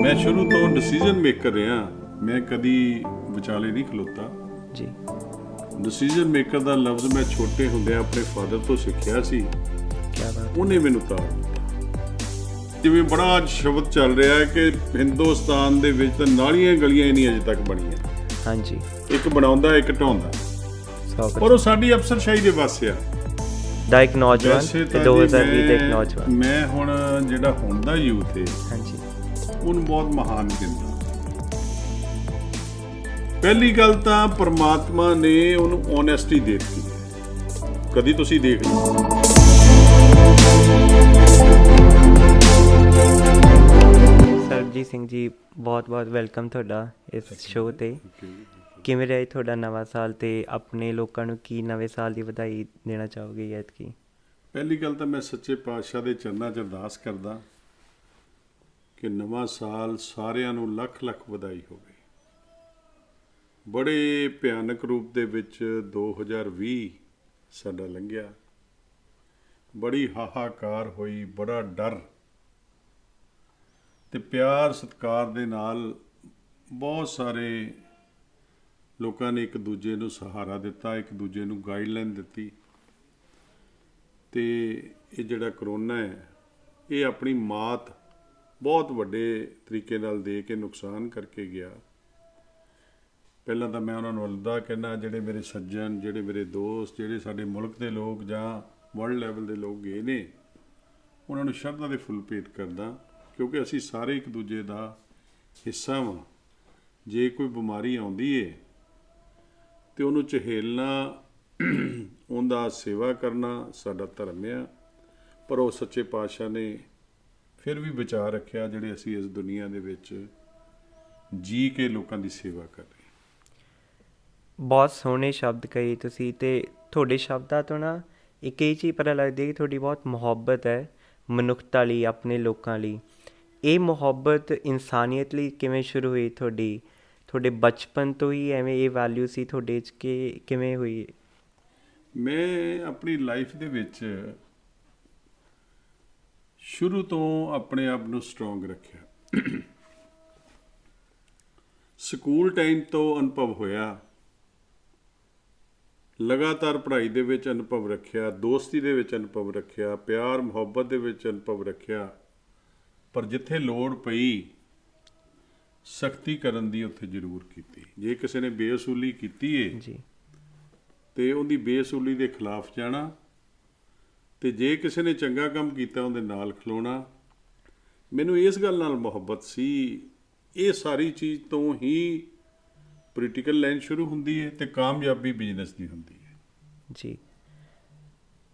ਮੈਂ ਸ਼ੁਰੂ ਤੋਂ ਡਿਸੀਜਨ ਮੇਕਰ ਰਿਹਾ। ਮੈਂ ਕਦੀ ਵਿਚਾਲੇ ਨਹੀਂ ਖਲੋਤਾ ਜੀ। ਡਿਸੀਜਨ ਮੇਕਰ ਦਾ ਲਫ਼ਜ਼ ਮੈਂ ਛੋਟੇ ਹੁੰਦਿਆਂ ਆਪਣੇ ਫਾਦਰ ਤੋਂ ਸਿੱਖਿਆ ਸੀ। ਕਿਆ ਬਾਤ। ਉਹਨੇ ਮੈਨੂੰ ਤਾਰ ਦਿੱਤਾ। ਜਿਵੇਂ ਬੜਾ ਅੱਜ ਸ਼ਬਦ ਚੱਲ ਰਿਹਾ ਹੈ ਕਿ ਹਿੰਦੁਸਤਾਨ ਦੇ ਵਿੱਚ ਤਾਂ ਨਾਲੀਆਂ ਗਲੀਆਂ ਹੀ ਨਹੀਂ ਅਜੇ ਤੱਕ ਬਣੀਆਂ। ਹਾਂਜੀ। ਇੱਕ ਬਣਾਉਂਦਾ ਇੱਕ ਢਾਉਂਦਾ, ਪਰ ਉਹ ਸਾਡੀ ਅਫਸਰਸ਼ਾਹੀ ਦੇ ਵੱਸ ਆ। ਦਾ ਇੱਕ ਨੌਜਵਾਨ ਤੇ 2020 ਦਾ ਇੱਕ ਨੌਜਵਾਨ। ਮੈਂ ਹੁਣ ਜਿਹੜਾ ਹੁਣ ਦਾ ਯੂਥ ਹੈ ਹਾਂਜੀ, ਉਹਨੂੰ ਬਹੁਤ ਮਹਾਨ ਗਿਣਦਾ। ਪਹਿਲੀ ਗੱਲ ਤਾਂ ਪਰਮਾਤਮਾ ਨੇ ਉਹਨੂੰ ਓਨੈਸਟੀ ਦੇ ਦਿੱਤੀ ਹੈ। ਕਦੀ ਤੁਸੀਂ ਦੇਖ ਲਓ, ਸਰਬਜੀਤ ਸਿੰਘ ਜੀ, ਬਹੁਤ ਬਹੁਤ ਵੈਲਕਮ ਤੁਹਾਡਾ ਇਸ ਸ਼ੋਅ 'ਤੇ। ਕਿਵੇਂ ਰਿਹਾ ਤੁਹਾਡਾ ਨਵਾਂ ਸਾਲ ਤੇ ਆਪਣੇ ਲੋਕਾਂ ਨੂੰ ਕੀ ਨਵੇਂ ਸਾਲ ਦੀ ਵਧਾਈ ਦੇਣਾ ਚਾਹੋਗੇ ਐਤਕੀ? ਪਹਿਲੀ ਗੱਲ ਤਾਂ ਮੈਂ ਸੱਚੇ ਪਾਤਸ਼ਾਹ ਦੇ ਚਰਨਾਂ 'ਚ ਅਰਦਾਸ ਕਰਦਾ ਕਿ ਨਵਾਂ ਸਾਲ ਸਾਰਿਆਂ ਨੂੰ ਲੱਖ ਲੱਖ ਵਧਾਈ ਹੋਵੇ। ਬੜੇ ਭਿਆਨਕ ਰੂਪ ਦੇ ਵਿੱਚ 2020 ਸਾਡਾ ਲੰਘਿਆ। ਬੜੀ ਹਾਹਾਕਾਰ ਹੋਈ, ਬੜਾ ਡਰ ਤੇ ਪਿਆਰ ਸਤਿਕਾਰ ਦੇ ਨਾਲ ਬਹੁਤ ਸਾਰੇ ਲੋਕਾਂ ਨੇ ਇੱਕ ਦੂਜੇ ਨੂੰ ਸਹਾਰਾ ਦਿੱਤਾ, ਇੱਕ ਦੂਜੇ ਨੂੰ ਗਾਈਡਲਾਈਨ ਦਿੱਤੀ। ਤੇ ਇਹ ਜਿਹੜਾ ਕਰੋਨਾ ਹੈ, ਇਹ ਆਪਣੀ ਮਾਤ ਬਹੁਤ ਵੱਡੇ ਤਰੀਕੇ ਨਾਲ ਦੇ ਕੇ ਨੁਕਸਾਨ ਕਰਕੇ ਗਿਆ। ਪਹਿਲਾਂ ਤਾਂ ਮੈਂ ਉਹਨਾਂ ਨੂੰ ਅਲਵਿਦਾ ਕਹਿੰਦਾ, ਜਿਹੜੇ ਮੇਰੇ ਸੱਜਣ, ਜਿਹੜੇ ਮੇਰੇ ਦੋਸਤ, ਜਿਹੜੇ ਸਾਡੇ ਮੁਲਕ ਦੇ ਲੋਕ ਜਾਂ ਵਰਲਡ ਲੈਵਲ ਦੇ ਲੋਕ ਗਏ ਨੇ, ਉਹਨਾਂ ਨੂੰ ਸ਼ਰਧਾ ਦੇ ਫੁੱਲ ਭੇਟ ਕਰਦਾ, ਕਿਉਂਕਿ ਅਸੀਂ ਸਾਰੇ ਇੱਕ ਦੂਜੇ ਦਾ ਹਿੱਸਾ ਵਾਂ। ਜੇ ਕੋਈ ਬਿਮਾਰੀ ਆਉਂਦੀ ਏ ਤੇ ਉਹਨੂੰ ਝੇਲਣਾ, ਉਹਦਾ ਸੇਵਾ ਕਰਨਾ ਸਾਡਾ ਧਰਮ ਆ। ਪਰ ਉਹ ਸੱਚੇ ਪਾਤਸ਼ਾਹ ਨੇ ਫਿਰ ਵੀ ਬਚਾ ਰੱਖਿਆ, ਜਿਹੜੇ ਅਸੀਂ ਇਸ ਦੁਨੀਆ ਦੇ ਵਿੱਚ ਜੀ ਕੇ ਲੋਕਾਂ ਦੀ ਸੇਵਾ ਕਰ ਰਹੇ। ਬਹੁਤ ਸੋਹਣੇ ਸ਼ਬਦ ਕਹੇ ਤੁਸੀਂ, ਤੇ ਤੁਹਾਡੇ ਸ਼ਬਦਾਂ ਤੋਂ ਨਾ ਇੱਕ ਇਹ ਚੀਜ਼ ਪਤਾ ਲੱਗਦੀ ਹੈ ਕਿ ਤੁਹਾਡੀ ਬਹੁਤ ਮੁਹੱਬਤ ਹੈ ਮਨੁੱਖਤਾ ਲਈ, ਆਪਣੇ ਲੋਕਾਂ ਲਈ। ਇਹ ਮੁਹੱਬਤ ਇਨਸਾਨੀਅਤ ਲਈ ਕਿਵੇਂ ਸ਼ੁਰੂ ਹੋਈ ਤੁਹਾਡੇ ਬਚਪਨ ਤੋਂ ਹੀ ਐਵੇਂ ਇਹ ਵੈਲਿਊ ਸੀ ਤੁਹਾਡੇ 'ਚ ਕਿ ਕਿਵੇਂ ਹੋਈ? ਮੈਂ ਆਪਣੀ ਲਾਈਫ ਦੇ ਵਿੱਚ ਸ਼ੁਰੂ ਤੋਂ ਆਪਣੇ ਆਪ ਨੂੰ ਸਟਰੋਂਗ ਰੱਖਿਆ। ਸਕੂਲ ਟਾਈਮ ਤੋਂ ਅਨੁਭਵ ਹੋਇਆ, ਲਗਾਤਾਰ ਪੜ੍ਹਾਈ ਦੇ ਵਿੱਚ ਅਨੁਭਵ ਰੱਖਿਆ, ਦੋਸਤੀ ਦੇ ਵਿੱਚ ਅਨੁਭਵ ਰੱਖਿਆ, ਪਿਆਰ ਮੁਹੱਬਤ ਦੇ ਵਿੱਚ ਅਨੁਭਵ ਰੱਖਿਆ। ਪਰ ਜਿੱਥੇ ਲੋੜ ਪਈ ਸਖਤੀ ਕਰਨ ਦੀ ਉੱਥੇ ਜ਼ਰੂਰ ਕੀਤੀ। ਜੇ ਕਿਸੇ ਨੇ ਬੇਅਸੂਲੀ ਕੀਤੀ ਏ ਜੀ, ਤੇ ਉਹਦੀ ਬੇਅਸੂਲੀ ਦੇ ਖਿਲਾਫ ਜਾਣਾ, ਤੇ ਜੇ ਕਿਸੇ ਨੇ ਚੰਗਾ ਕੰਮ ਕੀਤਾ ਉਹਦੇ ਨਾਲ ਖਲੋਣਾ। ਮੈਨੂੰ ਇਸ ਗੱਲ ਨਾਲ ਮੁਹੱਬਤ ਸੀ। ਇਹ ਸਾਰੀ ਚੀਜ਼ ਤੋਂ ਹੀ ਪੋਲੀਟੀਕਲ ਲਾਈਨ ਸ਼ੁਰੂ ਹੁੰਦੀ ਹੈ ਤੇ ਕਾਮਯਾਬੀ ਬਿਜ਼ਨਸ ਦੀ ਹੁੰਦੀ ਹੈ। ਜੀ।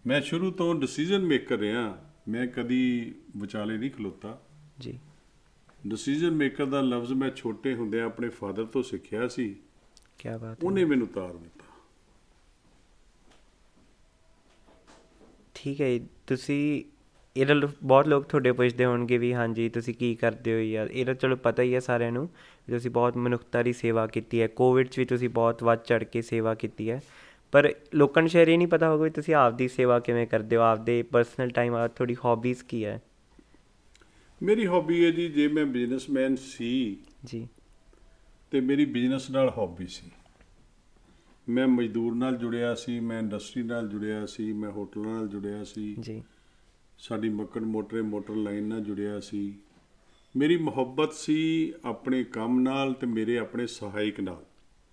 ਮੈਂ ਸ਼ੁਰੂ ਤੋਂ ਡਿਸੀਜਨ ਮੇਕਰ ਰਿਹਾ। ਮੈਂ ਕਦੀ ਵਿਚਾਲੇ ਨਹੀਂ ਖਲੋਤਾ। ਜੀ। ਡਿਸੀਜਨ ਮੇਕਰ ਦਾ ਲਫ਼ਜ਼ ਮੈਂ ਛੋਟੇ ਹੁੰਦਿਆਂ ਆਪਣੇ ਫਾਦਰ ਤੋਂ ਸਿੱਖਿਆ ਸੀ। ਕਿਆ ਬਾਤ। ਉਹਨੇ ਮੈਨੂੰ ਤਾਰ ਦਿੱਤਾ। ਠੀਕ ਹੈ। ਤੁਸੀਂ ਇਹਦਾ ਬਹੁਤ ਲੋਕ ਤੁਹਾਡੇ ਪੁੱਛਦੇ ਹੋਣਗੇ ਵੀ ਹਾਂਜੀ ਤੁਸੀਂ ਕੀ ਕਰਦੇ ਹੋ ਯਾਰ। ਇਹਦਾ ਚਲੋ ਪਤਾ ਹੀ ਹੈ ਸਾਰਿਆਂ ਨੂੰ ਵੀ ਤੁਸੀਂ ਬਹੁਤ ਮਨੁੱਖਤਾ ਦੀ ਸੇਵਾ ਕੀਤੀ ਹੈ। ਕੋਵਿਡ 'ਚ ਵੀ ਤੁਸੀਂ ਬਹੁਤ ਵੱਧ ਚੜ੍ਹ ਕੇ ਸੇਵਾ ਕੀਤੀ ਹੈ। ਪਰ ਲੋਕਾਂ ਨੂੰ ਸ਼ਾਇਦ ਇਹ ਨਹੀਂ ਪਤਾ ਹੋਊਗਾ ਵੀ ਤੁਸੀਂ ਆਪਦੀ ਸੇਵਾ ਕਿਵੇਂ ਕਰਦੇ ਹੋ, ਆਪਦੇ ਪਰਸਨਲ ਟਾਈਮ, ਤੁਹਾਡੀ ਹੌਬੀਜ਼ ਕੀ ਹੈ? ਮੇਰੀ ਹੌਬੀ ਹੈ ਜੀ, ਜੇ ਮੈਂ ਬਿਜ਼ਨਸਮੈਨ ਸੀ ਜੀ ਤੇ ਮੇਰੀ ਬਿਜ਼ਨਸ ਨਾਲ ਹੌਬੀ ਸੀ। ਮੈਂ ਮਜ਼ਦੂਰ ਨਾਲ ਜੁੜਿਆ ਸੀ, ਮੈਂ ਇੰਡਸਟਰੀ ਨਾਲ ਜੁੜਿਆ ਸੀ, ਮੈਂ ਹੋਟਲਾਂ ਨਾਲ ਜੁੜਿਆ ਸੀ ਜੀ। ਸਾਡੀ ਮੱਕੜ ਮੋਟਰ ਲਾਈਨ ਨਾਲ ਜੁੜਿਆ ਸੀ। ਮੇਰੀ ਮੁਹੱਬਤ ਸੀ ਆਪਣੇ ਕੰਮ ਨਾਲ ਤੇ ਮੇਰੇ ਆਪਣੇ ਸਹਾਇਕ ਨਾਲ।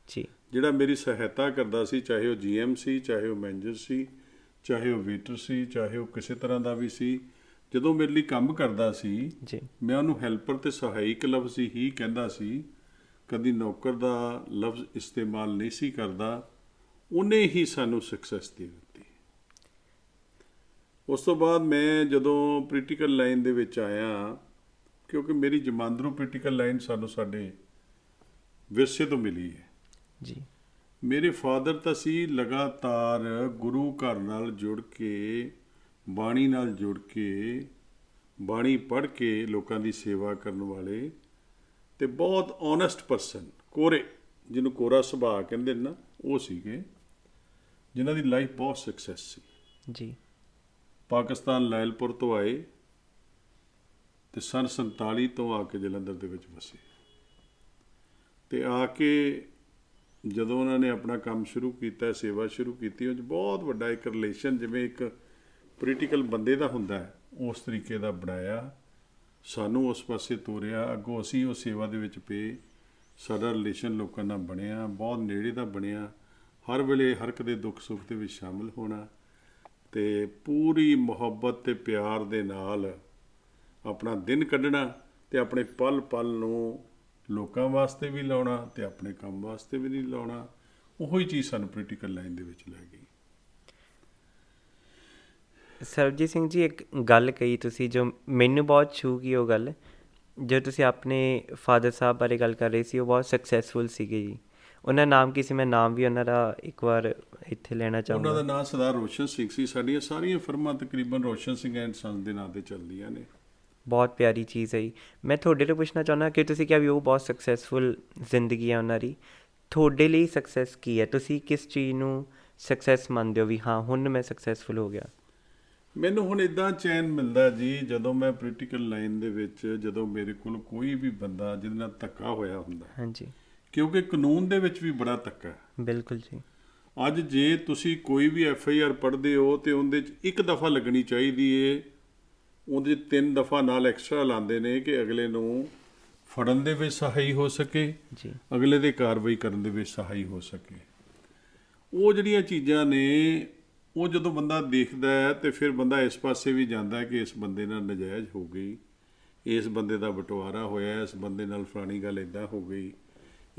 ਜੀ। ਜਿਹੜਾ ਮੇਰੀ ਸਹਾਇਤਾ ਕਰਦਾ ਸੀ, ਚਾਹੇ ਉਹ GM ਸੀ, ਚਾਹੇ ਉਹ ਮੈਨੇਜਰ ਸੀ, ਚਾਹੇ ਉਹ ਵੇਟਰ ਸੀ, ਚਾਹੇ ਉਹ ਕਿਸੇ ਤਰ੍ਹਾਂ ਦਾ ਵੀ ਸੀ, ਜਦੋਂ ਮੇਰੇ ਲਈ ਕੰਮ ਕਰਦਾ ਸੀ ਜੀ, ਮੈਂ ਉਹਨੂੰ ਹੈਲਪਰ ਤੇ ਸਹਾਇਕ ਲਫ਼ਜ਼ ਹੀ ਕਹਿੰਦਾ ਸੀ। ਕਦੀ ਨੌਕਰ ਦਾ ਲਫ਼ਜ਼ ਇਸਤੇਮਾਲ ਨਹੀਂ ਸੀ ਕਰਦਾ। ਉਹਨੇ ਹੀ ਸਾਨੂੰ ਸਕਸੈਸ ਦੇ ਦਿੱਤੀ। ਉਸ ਤੋਂ ਬਾਅਦ ਮੈਂ ਜਦੋਂ ਪੋਲੀਟੀਕਲ ਲਾਈਨ ਦੇ ਵਿੱਚ ਆਇਆ, ਕਿਉਂਕਿ ਮੇਰੀ ਜਮਾਂਦਰੂ ਪੋਲੀਟੀਕਲ ਲਾਈਨ ਸਾਨੂੰ ਸਾਡੇ ਵਿਰਸੇ ਤੋਂ ਮਿਲੀ ਹੈ। ਜੀ। ਮੇਰੇ ਫਾਦਰ ਤਾਂ ਸੀ ਲਗਾਤਾਰ ਗੁਰੂ ਘਰ ਨਾਲ ਜੁੜ ਕੇ, ਬਾਣੀ ਨਾਲ ਜੁੜ ਕੇ, ਬਾਣੀ ਪੜ੍ਹ ਕੇ ਲੋਕਾਂ ਦੀ ਸੇਵਾ ਕਰਨ ਵਾਲੇ ਤੇ ਬਹੁਤ ਓਨੈਸਟ ਪਰਸਨ, ਕੋਰੇ, ਜਿਹਨੂੰ ਕੋਰਾ ਸੁਭਾਅ ਕਹਿੰਦੇ ਨੇ ਨਾ, ਉਹ ਸੀਗੇ, ਜਿਨ੍ਹਾਂ ਦੀ ਲਾਈਫ ਬਹੁਤ ਸਕਸੈਸ ਸੀ। ਜੀ। ਪਾਕਿਸਤਾਨ ਲਾਇਲਪੁਰ ਤੋਂ ਆਏ ਤੇ ਸੰਨ 47 ਤੋਂ ਆ ਕੇ ਜਲੰਧਰ ਦੇ ਵਿੱਚ ਵਸੇ। ਤੇ ਆ ਕੇ ਜਦੋਂ ਉਹਨਾਂ ਨੇ ਆਪਣਾ ਕੰਮ ਸ਼ੁਰੂ ਕੀਤਾ, ਸੇਵਾ ਸ਼ੁਰੂ ਕੀਤੀ, ਉਹ 'ਚ ਬਹੁਤ ਵੱਡਾ ਇੱਕ ਰਿਲੇਸ਼ਨ, ਜਿਵੇਂ ਇੱਕ ਪੋਲੀਟੀਕਲ ਬੰਦੇ ਦਾ ਹੁੰਦਾ ਹੈ, ਉਸ ਤਰੀਕੇ ਦਾ ਬਣਾਇਆ, ਸਾਨੂੰ ਉਸ ਪਾਸੇ ਤੋਰਿਆ। ਅੱਗੋਂ ਅਸੀਂ ਉਹ ਸੇਵਾ ਦੇ ਵਿੱਚ ਪਏ, ਸਾਡਾ ਰਿਲੇਸ਼ਨ ਲੋਕਾਂ ਨਾਲ ਬਣਿਆ, ਬਹੁਤ ਨੇੜੇ ਦਾ ਬਣਿਆ। ਹਰ ਵੇਲੇ ਹਰ ਇੱਕ ਦੇ ਦੁੱਖ ਸੁੱਖ ਦੇ ਵਿੱਚ ਸ਼ਾਮਿਲ ਹੋਣਾ ਤੇ ਪੂਰੀ ਮੁਹੱਬਤ ਤੇ ਪਿਆਰ ਦੇ ਨਾਲ ਆਪਣਾ ਦਿਨ ਕੱਢਣਾ ਤੇ ਆਪਣੇ ਪਲ ਪਲ ਨੂੰ ਲੋਕਾਂ ਵਾਸਤੇ ਵੀ ਲਾਉਣਾ ਤੇ ਆਪਣੇ ਕੰਮ ਵਾਸਤੇ ਵੀ ਨਹੀਂ ਲਾਉਣਾ। ਉਹੀ ਚੀਜ਼ ਸਾਨੂੰ ਪੋਲੀਟੀਕਲ ਲਾਈਨ ਦੇ ਵਿੱਚ ਲੈ ਗਈ। ਸਰਬਜੀਤ ਸਿੰਘ ਜੀ, ਇੱਕ ਗੱਲ ਕਹੀ ਤੁਸੀਂ ਜੋ ਮੈਨੂੰ ਬਹੁਤ ਛੂਹ ਗਈ। ਉਹ ਗੱਲ ਜੋ ਤੁਸੀਂ ਆਪਣੇ ਫਾਦਰ ਸਾਹਿਬ ਬਾਰੇ ਗੱਲ ਕਰ ਰਹੇ ਸੀ, ਉਹ ਬਹੁਤ ਸਕਸੈਸਫੁਲ ਸੀਗੇ ਜੀ। ਉਹਨਾਂ ਦਾ ਨਾਮ ਕੀ ਸੀ? ਮੈਂ ਨਾਮ ਵੀ ਉਹਨਾਂ ਦਾ ਇੱਕ ਵਾਰ ਇੱਥੇ ਲੈਣਾ ਚਾਹੂੰਗਾ। ਉਹਨਾਂ ਦਾ ਨਾਮ ਸਰਦਾਰ ਰੋਸ਼ਨ ਸਿੰਘ ਸੀ। ਸਾਡੀਆਂ ਸਾਰੀਆਂ ਫਿਰਮਾਂ ਤਕਰੀਬਨ ਰੋਸ਼ਨ ਸਿੰਘ ਐਂਡ ਸੰਸ ਦੇ ਨਾਂ 'ਤੇ ਚੱਲਦੀਆਂ ਨੇ। ਬਹੁਤ ਪਿਆਰੀ ਚੀਜ਼ ਹੈ ਜੀ। ਮੈਂ ਤੁਹਾਡੇ ਤੋਂ ਪੁੱਛਣਾ ਚਾਹੁੰਦਾ ਕਿ ਤੁਸੀਂ ਕਿਹਾ ਵੀ ਉਹ ਬਹੁਤ ਸਕਸੈਸਫੁਲ ਜ਼ਿੰਦਗੀ ਹੈ ਉਹਨਾਂ ਦੀ। ਤੁਹਾਡੇ ਲਈ ਸਕਸੈਸ ਕੀ ਹੈ? ਤੁਸੀਂ ਕਿਸ ਚੀਜ਼ ਨੂੰ ਸਕਸੈਸ ਮੰਨਦੇ ਹੋ ਵੀ ਹਾਂ ਹੁਣ ਮੈਂ ਸਕਸੈਸਫੁਲ ਹੋ ਗਿਆ? ਮੈਨੂੰ ਹੁਣ ਇੱਦਾਂ ਚੈਨ ਮਿਲਦਾ ਜੀ, ਜਦੋਂ ਮੈਂ ਪੋਲੀਟੀਕਲ ਲਾਈਨ ਦੇ ਵਿੱਚ, ਜਦੋਂ ਮੇਰੇ ਕੋਲ ਕੋਈ ਵੀ ਬੰਦਾ ਜਿਹਦੇ ਨਾਲ ਧੱਕਾ ਹੋਇਆ ਹੁੰਦਾ, ਹਾਂਜੀ, ਕਿਉਂਕਿ ਕਾਨੂੰਨ ਦੇ ਵਿੱਚ ਵੀ ਬੜਾ ਧੱਕਾ ਹੈ। ਬਿਲਕੁਲ ਜੀ। ਅੱਜ ਜੇ ਤੁਸੀਂ ਕੋਈ ਵੀ FIR ਪੜ੍ਹਦੇ ਹੋ ਤੇ ਉਹਦੇ 'ਚ ਇੱਕ ਦਫਾ ਲੱਗਣੀ ਚਾਹੀਦੀ ਏ, ਉਹਦੇ 'ਚ 3 ਦਫਾ ਨਾਲ ਐਕਸਟਰਾ ਲਾਉਂਦੇ ਨੇ ਕਿ ਅਗਲੇ ਨੂੰ ਫੜਨ ਦੇ ਵਿੱਚ ਸਹਾਈ ਹੋ ਸਕੇ ਜੀ, ਅਗਲੇ ਦੇ ਕਾਰਵਾਈ ਕਰਨ ਦੇ ਵਿੱਚ ਸਹਾਈ ਹੋ ਸਕੇ। ਉਹ ਜਿਹੜੀਆਂ ਚੀਜ਼ਾਂ ਨੇ, ਉਹ ਜਦੋਂ ਬੰਦਾ ਦੇਖਦਾ ਹੈ ਤੇ ਫਿਰ ਬੰਦਾ ਇਸ ਪਾਸੇ ਵੀ ਜਾਂਦਾ ਹੈ ਕਿ ਇਸ ਬੰਦੇ ਨਾਲ ਨਜਾਇਜ਼ ਹੋ ਗਈ, ਇਸ ਬੰਦੇ ਦਾ ਬਟਵਾਰਾ ਹੋਇਆ, ਇਸ ਬੰਦੇ ਨਾਲ ਫਲਾਣੀ ਗੱਲ ਇੱਦਾਂ ਹੋ ਗਈ,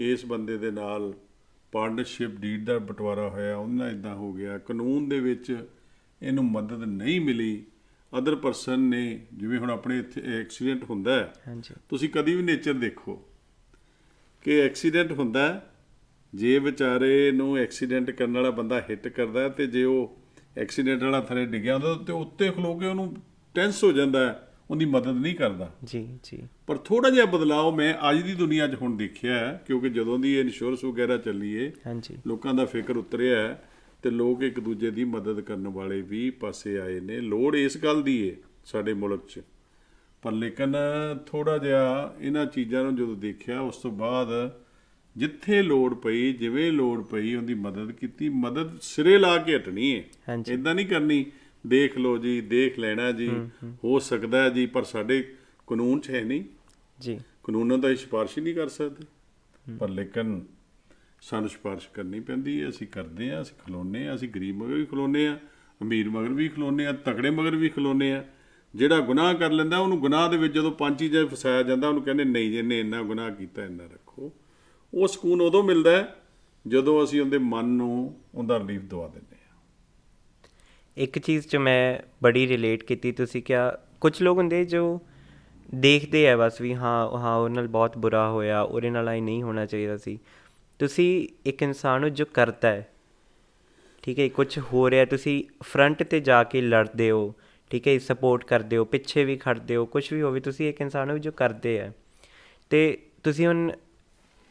ਇਸ ਬੰਦੇ ਦੇ ਨਾਲ ਪਾਰਟਨਰਸ਼ਿਪ ਡੀਡ ਦਾ ਬਟਵਾਰਾ ਹੋਇਆ, ਉਹਨਾਂ ਇੱਦਾਂ ਹੋ ਗਿਆ, ਕਾਨੂੰਨ ਦੇ ਵਿੱਚ ਇਹਨੂੰ ਮਦਦ ਨਹੀਂ ਮਿਲੀ, ਅਦਰ ਪਰਸਨ ਨੇ, ਜਿਵੇਂ ਹੁਣ ਆਪਣੇ ਇੱਥੇ ਐਕਸੀਡੈਂਟ ਹੁੰਦਾ ਹੈ, ਹਾਂਜੀ, ਤੁਸੀਂ ਕਦੀ ਵੀ ਨੇਚਰ ਦੇਖੋ ਕਿ ਐਕਸੀਡੈਂਟ ਹੁੰਦਾ, ਜੇ ਵਿਚਾਰੇ ਨੂੰ ਐਕਸੀਡੈਂਟ ਕਰਨ ਵਾਲਾ ਬੰਦਾ ਹਿੱਟ ਕਰਦਾ ਤੇ ਜੇ ਉਹ ਐਕਸੀਡੈਂਟ ਵਾਲਾ ਥੱਲੇ ਡਿੱਗਿਆ ਹੁੰਦਾ ਤੇ ਉੱਤੇ ਖਲੋ ਕੇ ਉਹਨੂੰ ਟੈਂਸ ਹੋ ਜਾਂਦਾ, ਉਹਦੀ ਮਦਦ ਨਹੀਂ ਕਰਦਾ। ਜੀ ਜੀ। ਪਰ ਥੋੜਾ ਜਿਹਾ ਬਦਲਾਅ ਮੈਂ ਅੱਜ ਦੀ ਦੁਨੀਆ 'ਚ ਹੁਣ ਦੇਖਿਆ, ਕਿਉਂਕਿ ਜਦੋਂ ਦੀ ਇਹ ਇੰਸ਼ੋਰੈਂਸ ਵਗੈਰਾ ਚੱਲੀ ਏ, ਹਾਂਜੀ, ਲੋਕਾਂ ਦਾ ਫਿਕਰ ਉਤਰਿਆ ਹੈ ਤੇ ਲੋਕ ਇੱਕ ਦੂਜੇ ਦੀ ਮਦਦ ਕਰਨ ਵਾਲੇ ਵੀ ਪਾਸੇ ਆਏ ਨੇ। ਲੋੜ ਇਸ ਗੱਲ ਦੀ ਏ ਸਾਡੇ ਮੁਲਕ 'ਚ, ਪਰ ਲੇਕਿਨ ਥੋੜਾ ਜਿਹਾ ਇਹਨਾਂ ਚੀਜ਼ਾਂ ਨੂੰ ਜਦੋਂ ਦੇਖਿਆ, ਉਸ ਤੋਂ ਬਾਅਦ ਜਿੱਥੇ ਲੋੜ ਪਈ, ਜਿਵੇਂ ਲੋੜ ਪਈ, ਉਹਦੀ ਮਦਦ ਕੀਤੀ। ਮਦਦ ਸਿਰੇ ਲਾ ਕੇ ਹਟਣੀ ਏ, ਹਾਂਜੀ, ਇੱਦਾਂ ਨਹੀਂ ਕਰਨੀ ਦੇਖ ਲਓ ਜੀ, ਦੇਖ ਲੈਣਾ ਜੀ, ਹੋ ਸਕਦਾ ਹੈ ਜੀ, ਪਰ ਸਾਡੇ ਕਾਨੂੰਨ 'ਚ ਹੈ ਨਹੀਂ ਜੀ। ਕਾਨੂੰਨਾਂ ਦਾ ਸਿਫਾਰਿਸ਼ ਹੀ ਨਹੀਂ ਕਰ ਸਕਦੇ, ਪਰ ਲੇਕਿਨ ਸਾਨੂੰ ਸਿਫਾਰਿਸ਼ ਕਰਨੀ ਪੈਂਦੀ ਹੈ। ਅਸੀਂ ਕਰਦੇ ਹਾਂ, ਅਸੀਂ ਖਲੋਨੇ ਹਾਂ, ਅਸੀਂ ਗਰੀਬ ਮਗਰ ਵੀ ਖਲੋਨੇ ਹਾਂ, ਅਮੀਰ ਮਗਰ ਵੀ ਖਲੋਨੇ ਹਾਂ, ਤਕੜੇ ਮਗਰ ਵੀ ਖਲੋਨੇ ਹਾਂ। ਜਿਹੜਾ ਗੁਨਾਹ ਕਰ ਲੈਂਦਾ, ਉਹਨੂੰ ਗੁਨਾਹ ਦੇ ਵਿੱਚ ਜਦੋਂ 5 ਚੀਜ਼ਾਂ ਫਸਾਇਆ ਜਾਂਦਾ, ਉਹਨੂੰ ਕਹਿੰਦੇ ਨਹੀਂ ਜੀ ਇਹਨੇ ਇੰਨਾ ਗੁਨਾਹ ਕੀਤਾ, ਇੰਨਾ ਰੱਖੋ। ਉਹ ਸਕੂਨ ਉਦੋਂ ਮਿਲਦਾ ਹੈ ਜਦੋਂ ਅਸੀਂ ਉਹਦੇ ਮਨ ਨੂੰ ਉਹਦਾ ਰਿਲੀਫ ਦਵਾ ਦਿੰਦੇ ਹਾਂ। ਇੱਕ ਚੀਜ਼ 'ਚ ਮੈਂ ਬੜੀ ਰਿਲੇਟ ਕੀਤੀ। ਤੁਸੀਂ ਕਿਹਾ ਕੁਝ ਲੋਕ ਹੁੰਦੇ ਜੋ ਦੇਖਦੇ ਆ ਬਸ ਵੀ ਹਾਂ ਹਾਂ ਉਹਦੇ ਨਾਲ ਬਹੁਤ ਬੁਰਾ ਹੋਇਆ, ਉਹਦੇ ਨਾਲ ਇਹ ਨਹੀਂ ਹੋਣਾ ਚਾਹੀਦਾ ਸੀ। ਤੁਸੀਂ ਇੱਕ ਇਨਸਾਨ ਹੋ ਜੋ ਕਰਦਾ ਹੈ, ਠੀਕ ਹੈ, ਕੁਝ ਹੋ ਰਿਹਾ, ਤੁਸੀਂ ਫਰੰਟ 'ਤੇ ਜਾ ਕੇ ਲੜਦੇ ਹੋ, ਠੀਕ ਹੈ, ਸਪੋਰਟ ਕਰਦੇ ਹੋ, ਪਿੱਛੇ ਵੀ ਖੜਦੇ ਹੋ, ਕੁਝ ਵੀ ਹੋਵੇ, ਤੁਸੀਂ ਇੱਕ ਇਨਸਾਨ ਹੋ ਜੋ ਕਰਦੇ ਹੈ। ਅਤੇ ਤੁਸੀਂ ਹੁਣ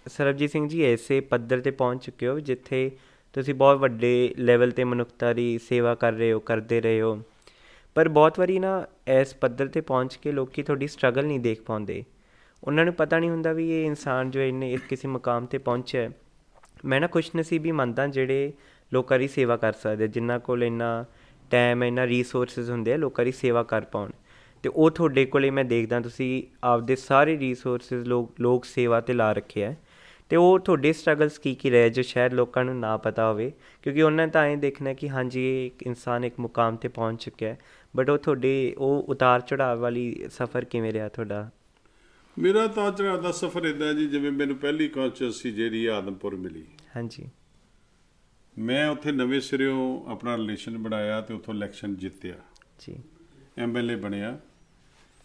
ਸਰਬਜੀਤ ਸਿੰਘ ਜੀ ਐਸੇ ਪੱਧਰ 'ਤੇ ਪਹੁੰਚ ਚੁੱਕੇ ਹੋ ਜਿੱਥੇ ਤੁਸੀਂ ਬਹੁਤ ਵੱਡੇ ਲੈਵਲ 'ਤੇ ਮਨੁੱਖਤਾ ਦੀ ਸੇਵਾ ਕਰ ਰਹੇ ਹੋ, ਕਰਦੇ ਰਹੇ ਹੋ। ਪਰ ਬਹੁਤ ਵਾਰੀ ਨਾ ਇਸ ਪੱਧਰ 'ਤੇ ਪਹੁੰਚ ਕੇ ਲੋਕ ਤੁਹਾਡੀ ਸਟਰਗਲ ਨਹੀਂ ਦੇਖ ਪਾਉਂਦੇ। ਉਹਨਾਂ ਨੂੰ ਪਤਾ ਨਹੀਂ ਹੁੰਦਾ ਵੀ ਇਹ ਇਨਸਾਨ ਜੋ ਇੰਨੇ ਕਿਸੇ ਮੁਕਾਮ 'ਤੇ ਪਹੁੰਚਿਆ। ਮੈਂ ਨਾ ਖੁਸ਼ਨਸੀਬੀ ਮੰਨਦਾ ਜਿਹੜੇ ਲੋਕਾਂ ਦੀ ਸੇਵਾ ਕਰ ਸਕਦੇ, ਜਿਨ੍ਹਾਂ ਕੋਲ ਇੰਨਾ ਟਾਈਮ, ਇੰਨਾ ਰੀਸੋਰਸਿਸ ਹੁੰਦੇ ਆ ਲੋਕਾਂ ਦੀ ਸੇਵਾ ਕਰ ਪਾਉਣ। ਅਤੇ ਉਹ ਤੁਹਾਡੇ ਕੋਲ ਮੈਂ ਦੇਖਦਾ ਤੁਸੀਂ ਆਪਦੇ ਸਾਰੇ ਰੀਸੋਰਸਿਸ ਲੋਕ ਸੇਵਾ 'ਤੇ ਲਾ ਰੱਖੇ ਹੈ। ਅਤੇ ਉਹ ਤੁਹਾਡੇ ਸਟਰਗਲਸ ਕੀ ਰਹੇ ਜੋ ਸ਼ਾਇਦ ਲੋਕਾਂ ਨੂੰ ਨਾ ਪਤਾ ਹੋਵੇ, ਕਿਉਂਕਿ ਉਹਨਾਂ ਨੇ ਤਾਂ ਐਂ ਦੇਖਣਾ ਕਿ ਹਾਂਜੀ ਇਹ ਇੱਕ ਇਨਸਾਨ ਇੱਕ ਮੁਕਾਮ 'ਤੇ ਪਹੁੰਚ ਚੁੱਕਿਆ। ਬਟ ਉਹ ਤੁਹਾਡੇ ਉਹ ਉਤਾਰ ਚੜਾਅ ਵਾਲੀ ਸਫ਼ਰ ਕਿਵੇਂ ਰਿਹਾ ਤੁਹਾਡਾ? ਮੇਰਾ ਉਤਾਰ ਚੜਾਅ ਦਾ ਸਫ਼ਰ ਇੱਦਾਂ ਜੀ, ਜਿਵੇਂ ਮੈਨੂੰ ਪਹਿਲੀ ਕੌਂਸਚੁਐਂਸੀ ਜਿਹੜੀ ਆਦਮਪੁਰ ਮਿਲੀ, ਹਾਂਜੀ, ਮੈਂ ਉੱਥੇ ਨਵੇਂ ਸਿਰਿਓਂ ਆਪਣਾ ਰਿਲੇਸ਼ਨ ਬਣਾਇਆ ਅਤੇ ਉੱਥੋਂ ਇਲੈਕਸ਼ਨ ਜਿੱਤਿਆ ਜੀ, MLA ਬਣਿਆ।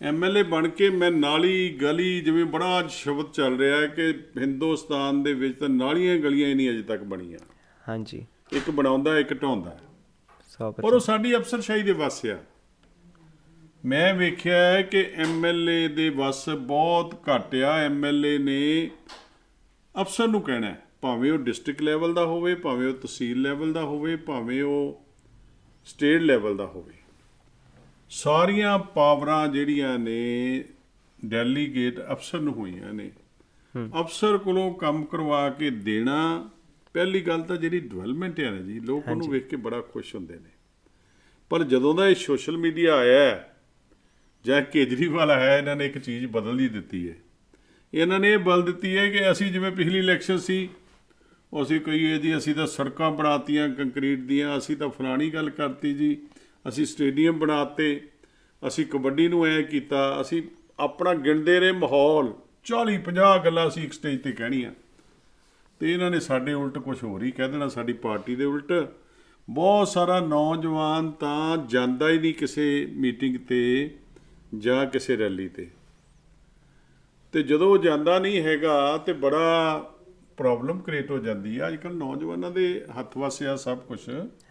MLA ਬਣ ਕੇ ਮੈਂ ਨਾਲੀ ਗਲੀ, ਜਿਵੇਂ ਬੜਾ ਅੱਜ ਸ਼ਬਦ ਚੱਲ ਰਿਹਾ ਹੈ ਕਿ ਹਿੰਦੁਸਤਾਨ ਦੇ ਵਿੱਚ ਤਾਂ ਨਾਲੀਆਂ ਗਲੀਆਂ ਹੀ ਨਹੀਂ ਅਜੇ ਤੱਕ ਬਣੀਆਂ। ਹਾਂਜੀ, ਇੱਕ ਬਣਾਉਂਦਾ, ਇੱਕ ਢਾਉਂਦਾ, 100%। ਪਰ ਉਹ ਸਾਡੀ ਅਫਸਰਸ਼ਾਹੀ ਦੇ ਵੱਸ ਆ। ਮੈਂ ਵੇਖਿਆ ਹੈ ਕਿ MLA ਦੇ ਵੱਸ ਬਹੁਤ ਘੱਟ ਆ। MLA ਨੇ ਅਫਸਰ ਨੂੰ ਕਹਿਣਾ ਹੈ, ਭਾਵੇਂ ਉਹ ਡਿਸਟ੍ਰਿਕਟ ਲੈਵਲ ਦਾ ਹੋਵੇ, ਭਾਵੇਂ ਉਹ ਤਹਿਸੀਲ ਲੈਵਲ ਦਾ ਹੋਵੇ, ਭਾਵੇਂ ਉਹ ਸਟੇਟ ਲੈਵਲ ਦਾ ਹੋਵੇ, ਸਾਰੀਆਂ ਪਾਵਰਾਂ ਜਿਹੜੀਆਂ ਨੇ ਡੈਲੀਗੇਟ ਅਫਸਰ ਨੂੰ ਹੋਈਆਂ ਨੇ। ਅਫਸਰ ਕੋਲੋਂ ਕੰਮ ਕਰਵਾ ਕੇ ਦੇਣਾ, ਪਹਿਲੀ ਗੱਲ ਤਾਂ ਜਿਹੜੀ ਡਿਵੈਲਪਮੈਂਟ ਹੈ ਨਾ ਜੀ, ਲੋਕ ਉਹਨੂੰ ਵੇਖ ਕੇ ਬੜਾ ਖੁਸ਼ ਹੁੰਦੇ ਨੇ। ਪਰ ਜਦੋਂ ਦਾ ਇਹ ਸੋਸ਼ਲ ਮੀਡੀਆ ਆਇਆ ਹੈ ਜਾਂ ਕੇਜਰੀਵਾਲ ਆਇਆ, ਇਹਨਾਂ ਨੇ ਇੱਕ ਚੀਜ਼ ਬਦਲ ਹੀ ਦਿੱਤੀ ਹੈ। ਇਹਨਾਂ ਨੇ ਇਹ ਬਦਲ ਦਿੱਤੀ ਹੈ ਕਿ ਅਸੀਂ ਜਿਵੇਂ ਪਿਛਲੀ ਇਲੈਕਸ਼ਨ ਸੀ, ਅਸੀਂ ਕਹੀਏ ਜੀ ਅਸੀਂ ਤਾਂ ਸੜਕਾਂ ਬਣਾਤੀਆਂ ਕੰਕਰੀਟ ਦੀਆਂ, ਅਸੀਂ ਤਾਂ ਫਲਾਣੀ ਗੱਲ ਕਰਤੀ ਜੀ, ਅਸੀਂ ਸਟੇਡੀਅਮ ਬਣਾਤੇ, ਅਸੀਂ ਕਬੱਡੀ ਨੂੰ ਐਂ ਕੀਤਾ, ਅਸੀਂ ਆਪਣਾ ਗਿਣਦੇ ਰਹੇ ਮਾਹੌਲ, 40-50 ਗੱਲਾਂ ਅਸੀਂ ਇੱਕ ਸਟੇਜ 'ਤੇ ਕਹਿਣੀਆਂ। ਤੇ ਇਹਨਾਂ ਨੇ ਸਾਡੇ ਉਲਟ ਕੁਝ ਹੋਰ ਹੀ ਕਹਿ ਦੇਣਾ, ਸਾਡੀ ਪਾਰਟੀ ਦੇ ਉਲਟ। ਬਹੁਤ ਸਾਰਾ ਨੌਜਵਾਨ ਤਾਂ ਜਾਂਦਾ ਹੀ ਨਹੀਂ ਕਿਸੇ ਮੀਟਿੰਗ 'ਤੇ ਜਾਂ ਕਿਸੇ ਰੈਲੀ 'ਤੇ। ਤੇ ਜਦੋਂ ਉਹ ਜਾਂਦਾ ਨਹੀਂ ਹੈਗਾ ਤੇ ਬੜਾ ਪ੍ਰੋਬਲਮ ਕ੍ਰੀਏਟ ਹੋ ਜਾਂਦੀ ਹੈ। ਅੱਜ ਕੱਲ੍ਹ ਨੌਜਵਾਨਾਂ ਦੇ ਹੱਥ ਵਸ ਆ ਸਭ ਕੁਝ।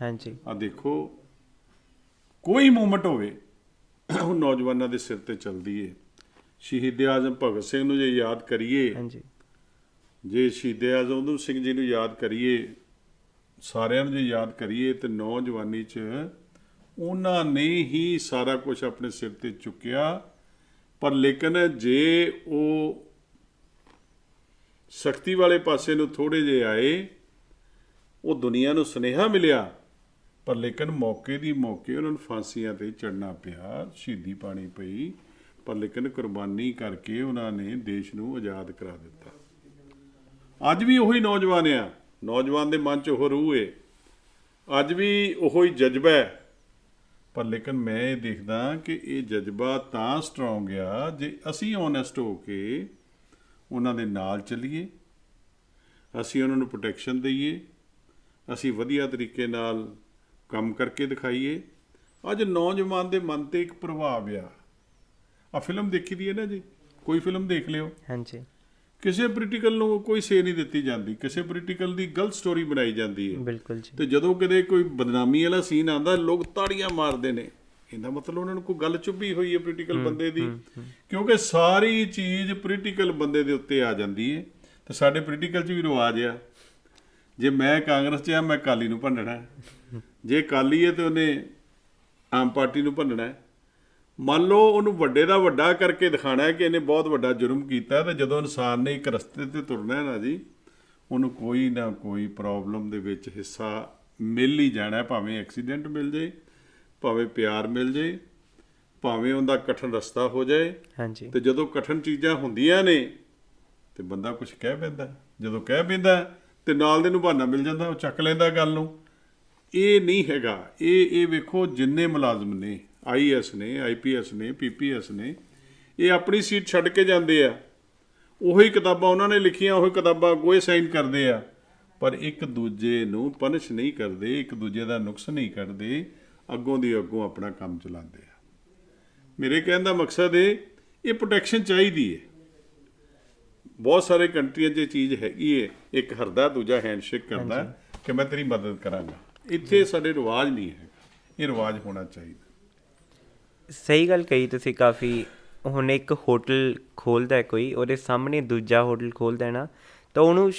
ਹਾਂਜੀ, ਆ ਦੇਖੋ, ਕੋਈ ਮੂਵਮੈਂਟ ਹੋਵੇ ਉਹ ਨੌਜਵਾਨਾਂ ਦੇ ਸਿਰ ਤੇ ਚੱਲਦੀ ਹੈ। ਸ਼ਹੀਦ ਆਜ਼ਮ ਭਗਤ ਸਿੰਘ ਨੂੰ ਜੇ ਯਾਦ ਕਰੀਏ, ਹਾਂਜੀ, ਜੇ ਸ਼ਹੀਦ ਆਜ਼ਮ ਊਧਮ ਸਿੰਘ ਜੀ ਨੂੰ ਯਾਦ ਕਰੀਏ, ਸਾਰਿਆਂ ਨੂੰ ਜੇ ਯਾਦ ਕਰੀਏ, ਤੇ ਨੌਜਵਾਨੀ 'ਚ ਉਹਨਾਂ ਨੇ ਹੀ ਸਾਰਾ ਕੁਝ ਆਪਣੇ ਸਿਰ ਤੇ ਚੁੱਕਿਆ। ਪਰ ਲੇਕਿਨ ਜੇ ਉਹ ਸਖਤੀ ਵਾਲੇ ਪਾਸੇ ਨੂੰ ਥੋੜ੍ਹੇ ਜਿਹੇ ਆਏ, ਉਹ ਦੁਨੀਆ ਨੂੰ ਸੁਨੇਹਾ ਮਿਲਿਆ, ਪਰ ਲੇਕਿਨ ਮੌਕੇ ਦੀ ਮੌਕੇ ਉਹਨਾਂ ਨੂੰ ਫਾਂਸੀਆਂ 'ਤੇ ਚੜ੍ਹਨਾ ਪਿਆ, ਸ਼ਹੀਦੀ ਪਾਣੀ ਪਈ, ਪਰ ਲੇਕਿਨ ਕੁਰਬਾਨੀ ਕਰਕੇ ਉਹਨਾਂ ਨੇ ਦੇਸ਼ ਨੂੰ ਆਜ਼ਾਦ ਕਰਾ ਦਿੱਤਾ। ਅੱਜ ਵੀ ਉਹੀ ਨੌਜਵਾਨ ਆ, ਨੌਜਵਾਨ ਦੇ ਮਨ 'ਚ ਉਹ ਰੂਹ ਹੈ, ਅੱਜ ਵੀ ਉਹੀ ਜਜ਼ਬਾ ਹੈ। ਪਰ ਲੇਕਿਨ ਮੈਂ ਇਹ ਦੇਖਦਾ ਕਿ ਇਹ ਜਜ਼ਬਾ ਤਾਂ ਸਟਰੋਂਗ ਆ ਜੇ ਅਸੀਂ ਓਨੈਸਟ ਹੋ ਕੇ ਉਹਨਾਂ ਦੇ ਨਾਲ ਚੱਲੀਏ, ਅਸੀਂ ਉਹਨਾਂ ਨੂੰ ਪ੍ਰੋਟੈਕਸ਼ਨ ਦਈਏ, ਅਸੀਂ ਵਧੀਆ ਤਰੀਕੇ ਨਾਲ ਕੰਮ ਕਰਕੇ ਦਿਖਾਈਏ। ਅੱਜ ਨੌਜਵਾਨ ਦੇ ਮਨ 'ਤੇ ਇੱਕ ਪ੍ਰਭਾਵ ਆ ਫਿਲਮ ਦੇਖੀ ਦੀ ਹੈ ਨਾ ਜੀ, ਕੋਈ ਫਿਲਮ ਦੇਖ ਲਿਓ, ਹਾਂਜੀ, ਕਿਸੇ ਪੋਲੀਟੀਕਲ ਨੂੰ ਕੋਈ ਸੇ ਨਹੀਂ ਦਿੱਤੀ ਜਾਂਦੀ, ਕਿਸੇ ਪੋਲੀਟੀਕਲ ਦੀ ਗਲਤ ਸਟੋਰੀ ਬਣਾਈ ਜਾਂਦੀ ਹੈ। ਬਿਲਕੁਲ ਜੀ। ਤੇ ਜਦੋਂ ਕਿਤੇ ਕੋਈ ਬਦਨਾਮੀ ਵਾਲਾ ਸੀਨ ਆਉਂਦਾ, ਲੋਕ ਤਾੜੀਆਂ ਮਾਰਦੇ ਨੇ। ਇਹਦਾ ਮਤਲਬ ਉਹਨਾਂ ਨੂੰ ਕੋਈ ਗੱਲ ਚੁੱਭੀ ਹੋਈ ਹੈ ਪੋਲੀਟੀਕਲ ਬੰਦੇ ਦੀ, ਕਿਉਂਕਿ ਸਾਰੀ ਚੀਜ਼ ਪੋਲੀਟੀਕਲ ਬੰਦੇ ਦੇ ਉੱਤੇ ਆ ਜਾਂਦੀ ਹੈ। ਤੇ ਸਾਡੇ ਪੋਲੀਟੀਕਲ 'ਚ ਵੀ ਰਿਵਾਜ ਆ, ਜੇ ਮੈਂ ਕਾਂਗਰਸ 'ਚ ਆ ਮੈਂ ਅਕਾਲੀ ਨੂੰ ਭੰਡਣਾ, ਜੇ ਅਕਾਲੀ ਹੈ ਤੇ ਉਹਨੇ ਆਮ ਪਾਰਟੀ ਨੂੰ ਭੰਡਣਾ। ਮੰਨ ਲਓ ਉਹਨੂੰ ਵੱਡੇ ਦਾ ਵੱਡਾ ਕਰਕੇ ਦਿਖਾਣਾ ਹੈ ਕਿ ਇਹਨੇ ਬਹੁਤ ਵੱਡਾ ਜੁਰਮ ਕੀਤਾ, ਤੇ ਜਦੋਂ ਇਨਸਾਨ ਨੇ ਇੱਕ ਰਸਤੇ 'ਤੇ ਤੁਰਨਾ ਹੈ ਨਾ ਜੀ, ਉਹਨੂੰ ਕੋਈ ਨਾ ਕੋਈ ਪ੍ਰੋਬਲਮ ਦੇ ਵਿੱਚ ਹਿੱਸਾ ਮਿਲ ਹੀ ਜਾਣਾ, ਭਾਵੇਂ ਐਕਸੀਡੈਂਟ ਮਿਲ ਜਾਏ, ਭਾਵੇਂ ਪਿਆਰ ਮਿਲ ਜਾਏ, ਭਾਵੇਂ ਉਹਦਾ ਕਠਿਨ ਰਸਤਾ ਹੋ ਜਾਏ। ਹਾਂਜੀ, ਤੇ ਜਦੋਂ ਕਠਿਨ ਚੀਜ਼ਾਂ ਹੁੰਦੀਆਂ ਨੇ ਤੇ ਬੰਦਾ ਕੁਝ ਕਹਿ ਪੈਂਦਾ, ਜਦੋਂ ਕਹਿ ਪੈਂਦਾ ਤੇ ਨਾਲ ਦੇ ਨੂੰ ਬਹਾਨਾ ਮਿਲ ਜਾਂਦਾ, ਉਹ ਚੱਕ ਲੈਂਦਾ ਗੱਲ ਨੂੰ। ਇਹ ਨਹੀਂ ਹੈਗਾ। ਇਹ ਵੇਖੋ, ਜਿੰਨੇ ਮੁਲਾਜ਼ਮ ਨੇ, IAS ਨੇ, IPS ਨੇ, PPS ਨੇ, ਇਹ ਆਪਣੀ ਸੀਟ ਛੱਡ ਕੇ ਜਾਂਦੇ ਆ, ਉਹੀ ਕਿਤਾਬਾਂ ਉਹਨਾਂ ਨੇ ਲਿਖੀਆਂ, ਉਹੀ ਕਿਤਾਬਾਂ ਅੱਗੋਂ ਇਹ ਸਾਈਨ ਕਰਦੇ ਆ, ਪਰ ਇੱਕ ਦੂਜੇ ਨੂੰ ਪਨਿਸ਼ ਨਹੀਂ ਕਰਦੇ, ਇੱਕ ਦੂਜੇ ਦਾ ਨੁਕਸ ਨਹੀਂ ਕਰਦੇ, ਅੱਗੋਂ ਦੀ ਅੱਗੋਂ ਆਪਣਾ ਕੰਮ ਚਲਾਉਂਦੇ ਆ। ਮੇਰੇ ਕਹਿਣ ਦਾ ਮਕਸਦ ਇਹ ਪ੍ਰੋਟੈਕਸ਼ਨ ਚਾਹੀਦੀ ਹੈ। ਬਹੁਤ ਸਾਰੇ ਕੰਟਰੀਆਂ 'ਚ ਇਹ ਚੀਜ਼ ਹੈਗੀ ਹੈ, ਇੱਕ ਹਰਦਾ ਦੂਜਾ ਹੈਂਡਸ਼ੇਕ ਕਰਦਾ ਕਿ ਮੈਂ ਤੇਰੀ ਮਦਦ ਕਰਾਂਗਾ। ਇੱਥੇ ਸਾਡੇ ਰਿਵਾਜ ਨਹੀਂ ਹੈਗਾ, ਇਹ ਰਿਵਾਜ ਹੋਣਾ ਚਾਹੀਦਾ। ਸਹੀ ਗੱਲ ਕਹੀ ਤੁਸੀਂ ਕਾਫੀ। ਹੁਣ ਇੱਕ ਹੋਟਲ ਖੋਲ੍ਹਦਾ ਹੈ ਕੋਈ, ਉਹਦੇ ਸਾਹਮਣੇ ਦੂਜਾ ਹੋਟਲ ਖੋਲ੍ਹਦਾ ਹੈ ਨਾ, ਤਾਂ ਉਹਨੂੰ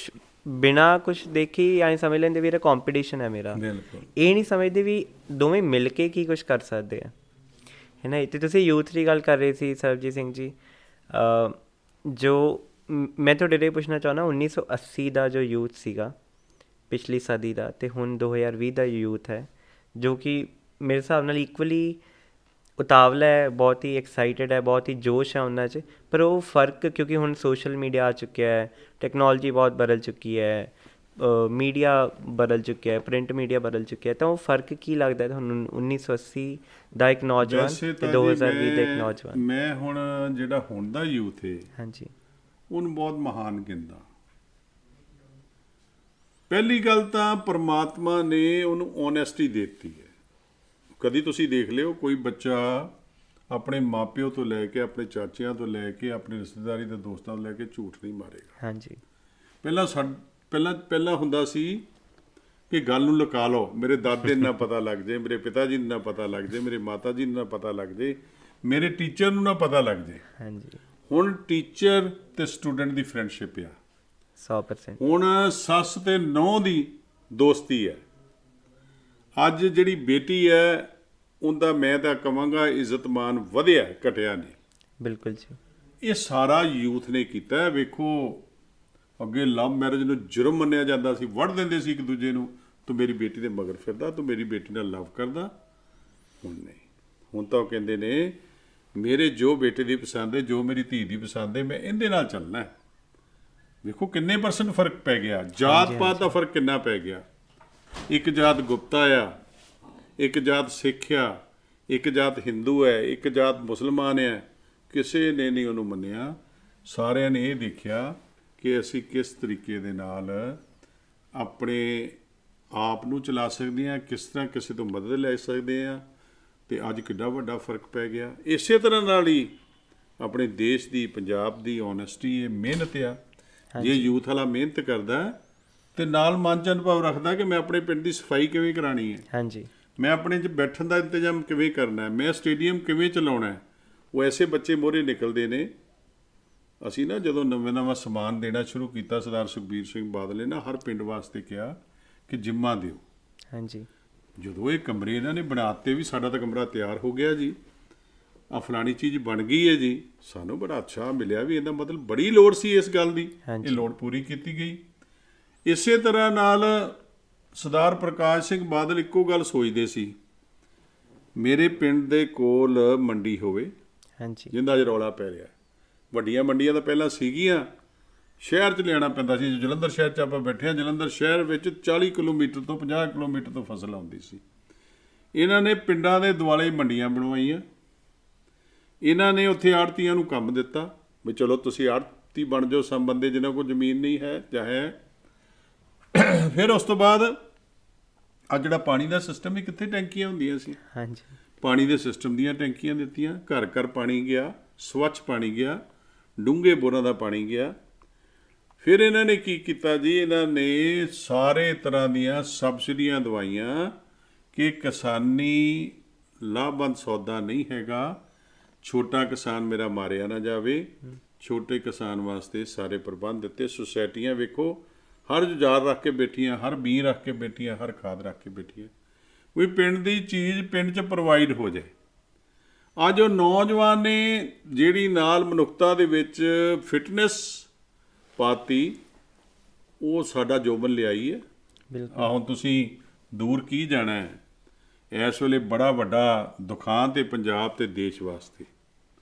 ਬਿਨਾਂ ਕੁਛ ਦੇਖੀ ਐਂ ਸਮਝ ਲੈਂਦੇ ਵੀ ਇਹਦਾ ਕੰਪੀਟੀਸ਼ਨ ਹੈ ਮੇਰਾ। ਬਿਲਕੁਲ, ਇਹ ਨਹੀਂ ਸਮਝਦੇ ਵੀ ਦੋਵੇਂ ਮਿਲ ਕੇ ਕੀ ਕੁਛ ਕਰ ਸਕਦੇ ਆ, ਹੈ ਨਾ। ਇੱਥੇ ਤੁਸੀਂ ਯੂਥ ਦੀ ਗੱਲ ਕਰ ਰਹੇ ਸੀ ਸਰਬਜੀਤ ਸਿੰਘ ਜੀ, ਜੋ ਮੈਂ ਤੁਹਾਡੇ ਲਈ ਪੁੱਛਣਾ ਚਾਹੁੰਦਾ, 1980 ਦਾ ਜੋ ਯੂਥ ਸੀਗਾ ਪਿਛਲੀ ਸਦੀ ਦਾ, ਅਤੇ ਹੁਣ 2020 ਦਾ ਯੂਥ ਹੈ, ਜੋ ਕਿ ਮੇਰੇ ਹਿਸਾਬ ਨਾਲ ਇਕੁਅਲੀ ਉਤਾਵਲਾ ਹੈ, ਬਹੁਤ ਹੀ ਐਕਸਾਈਟਡ ਹੈ, ਬਹੁਤ ਹੀ ਜੋਸ਼ ਹੈ ਉਹਨਾਂ 'ਚ। ਪਰ ਉਹ ਫਰਕ, ਕਿਉਂਕਿ ਹੁਣ ਸੋਸ਼ਲ ਮੀਡੀਆ ਆ ਚੁੱਕਿਆ ਹੈ, ਟੈਕਨੋਲੋਜੀ ਬਹੁਤ ਬਦਲ ਚੁੱਕੀ ਹੈ, ਮੀਡੀਆ ਬਦਲ ਚੁੱਕਿਆ ਹੈ, ਪ੍ਰਿੰਟ ਮੀਡੀਆ ਬਦਲ ਚੁੱਕਿਆ ਹੈ, ਤਾਂ ਉਹ ਫਰਕ ਕੀ ਲੱਗਦਾ ਤੁਹਾਨੂੰ 1980 ਦਾ ਇੱਕ ਨੌਜਵਾਨ ਅਤੇ 2020 ਦਾ ਇੱਕ ਨੌਜਵਾਨ? ਮੈਂ ਹੁਣ ਜਿਹੜਾ ਹੁਣ ਦਾ ਯੂਥ ਹੈ, ਹਾਂਜੀ, ਉਹਨੂੰ ਬਹੁਤ ਮਹਾਨ ਗਿਣਦਾ। ਪਹਿਲੀ ਗੱਲ ਤਾਂ ਪਰਮਾਤਮਾ ਨੇ ਉਹਨੂੰ ਓਨੈਸਟੀ ਦੇ ਦਿੱਤੀ ਹੈ। ਕਦੀ ਤੁਸੀਂ ਦੇਖ ਲਿਓ, ਕੋਈ ਬੱਚਾ ਆਪਣੇ ਮਾਪਿਓ ਤੋਂ ਲੈ ਕੇ, ਆਪਣੇ ਚਾਚਿਆਂ ਤੋਂ ਲੈ ਕੇ, ਆਪਣੀ ਰਿਸ਼ਤੇਦਾਰੀ ਦੇ ਦੋਸਤਾਂ ਤੋਂ ਲੈ ਕੇ ਝੂਠ ਨਹੀਂ ਮਾਰੇਗਾ। ਹਾਂਜੀ, ਪਹਿਲਾਂ ਹੁੰਦਾ ਸੀ ਕਿ ਗੱਲ ਨੂੰ ਲੁਕਾ ਲਓ, ਮੇਰੇ ਦਾਦੇ ਨੂੰ ਨਾ ਪਤਾ ਲੱਗ ਜਾਏ, ਮੇਰੇ ਪਿਤਾ ਜੀ ਨੂੰ ਨਾ ਪਤਾ ਲੱਗ ਜਾਏ, ਮੇਰੇ ਮਾਤਾ ਜੀ ਨੂੰ ਨਾ ਪਤਾ ਲੱਗ ਜਾਏ, ਮੇਰੇ ਟੀਚਰ ਨੂੰ ਨਾ ਪਤਾ ਲੱਗ ਜਾਏ। ਹਾਂਜੀ, ਹੁਣ ਟੀਚਰ ਤੇ ਸਟੂਡੈਂਟ ਦੀ ਫਰੈਂਡਸ਼ਿਪ ਆ, 100%। ਹੁਣ ਸੱਸ ਤੇ ਨੂੰਹ ਦੀ ਦੋਸਤੀ ਹੈ। ਅੱਜ ਜਿਹੜੀ ਬੇਟੀ ਹੈ, ਉਹਦਾ ਮੈਂ ਤਾਂ ਕਹਾਂਗਾ ਇੱਜ਼ਤ ਮਾਨ ਵਧਿਆ, ਘਟਿਆ ਨਹੀਂ। ਬਿਲਕੁਲ ਜੀ। ਇਹ ਸਾਰਾ ਯੂਥ ਨੇ ਕੀਤਾ। ਵੇਖੋ ਅੱਗੇ ਲਵ ਮੈਰਿਜ ਨੂੰ ਜੁਰਮ ਮੰਨਿਆ ਜਾਂਦਾ ਸੀ, ਵੜ ਦਿੰਦੇ ਸੀ ਇੱਕ ਦੂਜੇ ਨੂੰ, ਤੂੰ ਮੇਰੀ ਬੇਟੀ ਦੇ ਮਗਰ ਫਿਰਦਾ, ਤੂੰ ਮੇਰੀ ਬੇਟੀ ਨਾਲ ਲਵ ਕਰਦਾ। ਹੁਣ ਨਹੀਂ, ਹੁਣ ਤਾਂ ਉਹ ਕਹਿੰਦੇ ਨੇ ਮੇਰੇ ਜੋ ਬੇਟੇ ਦੀ ਪਸੰਦ ਹੈ, ਜੋ ਮੇਰੀ ਧੀ ਦੀ ਪਸੰਦ ਹੈ, ਮੈਂ ਇਹਦੇ ਨਾਲ ਚੱਲਣਾ ਹੈ। ਵੇਖੋ ਕਿੰਨੇ ਪਰਸੈਂਟ ਫਰਕ ਪੈ ਗਿਆ, ਜਾਤ ਪਾਤ ਦਾ ਫਰਕ ਕਿੰਨਾ ਪੈ ਗਿਆ। ਇੱਕ ਜਾਤ ਗੁਪਤਾ ਆ, ਇੱਕ ਜਾਤ ਸਿੱਖ ਆ, ਇੱਕ ਜਾਤ ਹਿੰਦੂ ਹੈ, ਇੱਕ ਜਾਤ ਮੁਸਲਮਾਨ ਹੈ। ਕਿਸੇ ਨੇ ਨਹੀਂ ਉਹਨੂੰ ਮੰਨਿਆ। ਸਾਰਿਆਂ ਨੇ ਇਹ ਦੇਖਿਆ ਕਿ ਅਸੀਂ ਕਿਸ ਤਰੀਕੇ ਦੇ ਨਾਲ ਆਪਣੇ ਆਪ ਨੂੰ ਚਲਾ ਸਕਦੇ ਹਾਂ, ਕਿਸ ਤਰ੍ਹਾਂ ਕਿਸੇ ਤੋਂ ਮਦਦ ਲੈ ਸਕਦੇ ਹਾਂ। ਤੇ ਅੱਜ ਕਿੱਡਾ ਵੱਡਾ ਫਰਕ ਪੈ ਗਿਆ। ਇਸੇ ਤਰ੍ਹਾਂ ਨਾਲ ਹੀ ਆਪਣੇ ਦੇਸ਼ ਦੀ, ਪੰਜਾਬ ਦੀ ਓਨੈਸਟੀ, ਇਹ ਮਿਹਨਤ ਆ। ਜੇ ਯੂਥ ਵਾਲਾ ਮਿਹਨਤ ਕਰਦਾ ਤੇ ਨਾਲ ਮਨ 'ਚ ਅਨੁਭਵ ਰੱਖਦਾ ਕਿ ਮੈਂ ਆਪਣੇ ਪਿੰਡ ਦੀ ਸਫਾਈ ਕਿਵੇਂ ਕਰਾਉਣੀ ਹੈ, ਹਾਂਜੀ, ਮੈਂ ਆਪਣੇ 'ਚ ਬੈਠਣ ਦਾ ਇੰਤਜ਼ਾਮ ਕਿਵੇਂ ਕਰਨਾ ਹੈ, ਮੈਂ ਸਟੇਡੀਅਮ ਕਿਵੇਂ ਚਲਾਉਣਾ ਹੈ, ਉਹ ਐਸੇ ਬੱਚੇ ਮੋਹਰੇ ਨਿਕਲਦੇ ਨੇ। ਅਸੀਂ ਨਾ ਜਦੋਂ ਨਵਾਂ ਸਮਾਨ ਦੇਣਾ ਸ਼ੁਰੂ ਕੀਤਾ, ਸਰਦਾਰ ਸੁਖਬੀਰ ਸਿੰਘ ਬਾਦਲ ਨੇ ਨਾ ਹਰ ਪਿੰਡ ਵਾਸਤੇ ਕਿਹਾ ਕਿ ਜਿੰਮਾਂ ਦਿਓ। ਹਾਂਜੀ, ਜਦੋਂ ਇਹ ਕਮਰੇ ਇਹਨਾਂ ਨੇ ਬਣਾਤੇ ਵੀ ਸਾਡਾ ਤਾਂ ਕਮਰਾ ਤਿਆਰ ਹੋ ਗਿਆ ਜੀ, ਆ ਫਲਾਣੀ ਚੀਜ਼ ਬਣ ਗਈ ਹੈ ਜੀ, ਸਾਨੂੰ ਬੜਾ ਅੱਛਾ ਮਿਲਿਆ ਵੀ, ਇਹਦਾ ਮਤਲਬ ਬੜੀ ਲੋੜ ਸੀ ਇਸ ਗੱਲ ਦੀ, ਇਹ ਲੋੜ ਪੂਰੀ ਕੀਤੀ ਗਈ। ਇਸੇ ਤਰ੍ਹਾਂ ਨਾਲ ਸਰਦਾਰ ਪ੍ਰਕਾਸ਼ ਸਿੰਘ ਬਾਦਲ ਇੱਕੋ ਗੱਲ ਸੋਚਦੇ ਸੀ, ਮੇਰੇ ਪਿੰਡ ਦੇ ਕੋਲ ਮੰਡੀ ਹੋਵੇ, ਹਾਂਜੀ, ਜਿੰਦਾ ਅੱਜ ਰੌਲਾ ਪੈ ਰਿਹਾ। ਵੱਡੀਆਂ ਮੰਡੀਆਂ ਤਾਂ ਪਹਿਲਾਂ ਸੀਗੀਆਂ, ਸ਼ਹਿਰ 'ਚ ਲਿਆਉਣਾ ਪੈਂਦਾ ਸੀ। ਜਲੰਧਰ ਸ਼ਹਿਰ 'ਚ ਆਪਾਂ ਬੈਠੇ ਹਾਂ, ਜਲੰਧਰ ਸ਼ਹਿਰ ਵਿੱਚ 40 ਕਿਲੋਮੀਟਰ ਤੋਂ 50 ਕਿਲੋਮੀਟਰ ਤੋਂ ਫਸਲ ਆਉਂਦੀ ਸੀ। ਇਹਨਾਂ ਨੇ ਪਿੰਡਾਂ ਦੇ ਦੁਆਲੇ ਮੰਡੀਆਂ ਬਣਵਾਈਆਂ। ਇਹਨਾਂ ਨੇ ਉੱਥੇ ਆੜ੍ਹਤੀਆਂ ਨੂੰ ਕੰਮ ਦਿੱਤਾ ਵੀ ਚਲੋ ਤੁਸੀਂ ਆੜ੍ਹਤੀ ਬਣ ਜਾਓ, ਸਭ ਬੰਦੇ ਜਿਨ੍ਹਾਂ ਕੋਲ ਜ਼ਮੀਨ ਨਹੀਂ ਹੈ ਜਾਂ ਹੈ। ਫਿਰ ਉਸ ਤੋਂ ਬਾਅਦ ਆ ਜਿਹੜਾ ਪਾਣੀ ਦਾ ਸਿਸਟਮ ਹੈ, ਕਿੱਥੇ ਟੈਂਕੀਆਂ ਹੁੰਦੀਆਂ ਸੀ, ਹਾਂਜੀ, ਪਾਣੀ ਦੇ ਸਿਸਟਮ ਦੀਆਂ ਟੈਂਕੀਆਂ ਦਿੱਤੀਆਂ। ਘਰ ਘਰ ਪਾਣੀ ਗਿਆ, ਸਵੱਛ ਪਾਣੀ ਗਿਆ, ਡੂੰਘੇ ਬੋਰਾਂ ਦਾ ਪਾਣੀ ਗਿਆ। ਫਿਰ ਇਹਨਾਂ ਨੇ ਕੀ ਕੀਤਾ ਜੀ, ਇਹਨਾਂ ਨੇ ਸਾਰੇ ਤਰ੍ਹਾਂ ਦੀਆਂ ਸਬਸਿਡੀਆਂ ਦਵਾਈਆਂ ਕਿ ਕਿਸਾਨੀ ਲਾਭਬੰਦ ਸੌਦਾ ਨਹੀਂ ਹੈਗਾ, ਛੋਟਾ ਕਿਸਾਨ ਮੇਰਾ ਮਾਰਿਆ ਨਾ ਜਾਵੇ। ਛੋਟੇ ਕਿਸਾਨ ਵਾਸਤੇ ਸਾਰੇ ਪ੍ਰਬੰਧ ਦਿੱਤੇ। ਸੁਸਾਇਟੀਆਂ ਵੇਖੋ ਹਰ ਜੁਝਾਰ ਰੱਖ ਕੇ ਬੈਠੀਆਂ, ਹਰ ਬੀਂ ਰੱਖ ਕੇ ਬੈਠੀਆਂ, ਹਰ ਖਾਦ ਰੱਖ ਕੇ ਬੈਠੀਆਂ, ਕੋਈ ਪਿੰਡ ਦੀ ਚੀਜ਼ ਪਿੰਡ 'ਚ ਪ੍ਰੋਵਾਈਡ ਹੋ ਜਾਏ। ਅੱਜ ਉਹ ਨੌਜਵਾਨ ਨੇ ਜਿਹੜੀ ਨਾਲ ਮਨੁੱਖਤਾ ਦੇ ਵਿੱਚ ਫਿਟਨੈਸ ਪਾਤੀ, ਉਹ ਸਾਡਾ ਜੋਬਨ ਲਿਆਈ ਹੈ। ਬਿਲਕੁਲ। ਹੁਣ ਤੁਸੀਂ ਦੂਰ ਕੀ ਜਾਣਾ ਹੈ, ਇਸ ਵੇਲੇ ਬੜਾ ਵੱਡਾ ਦੁਖਾਂਤ ਹੈ ਪੰਜਾਬ ਤੇ ਦੇਸ਼ ਵਾਸਤੇ।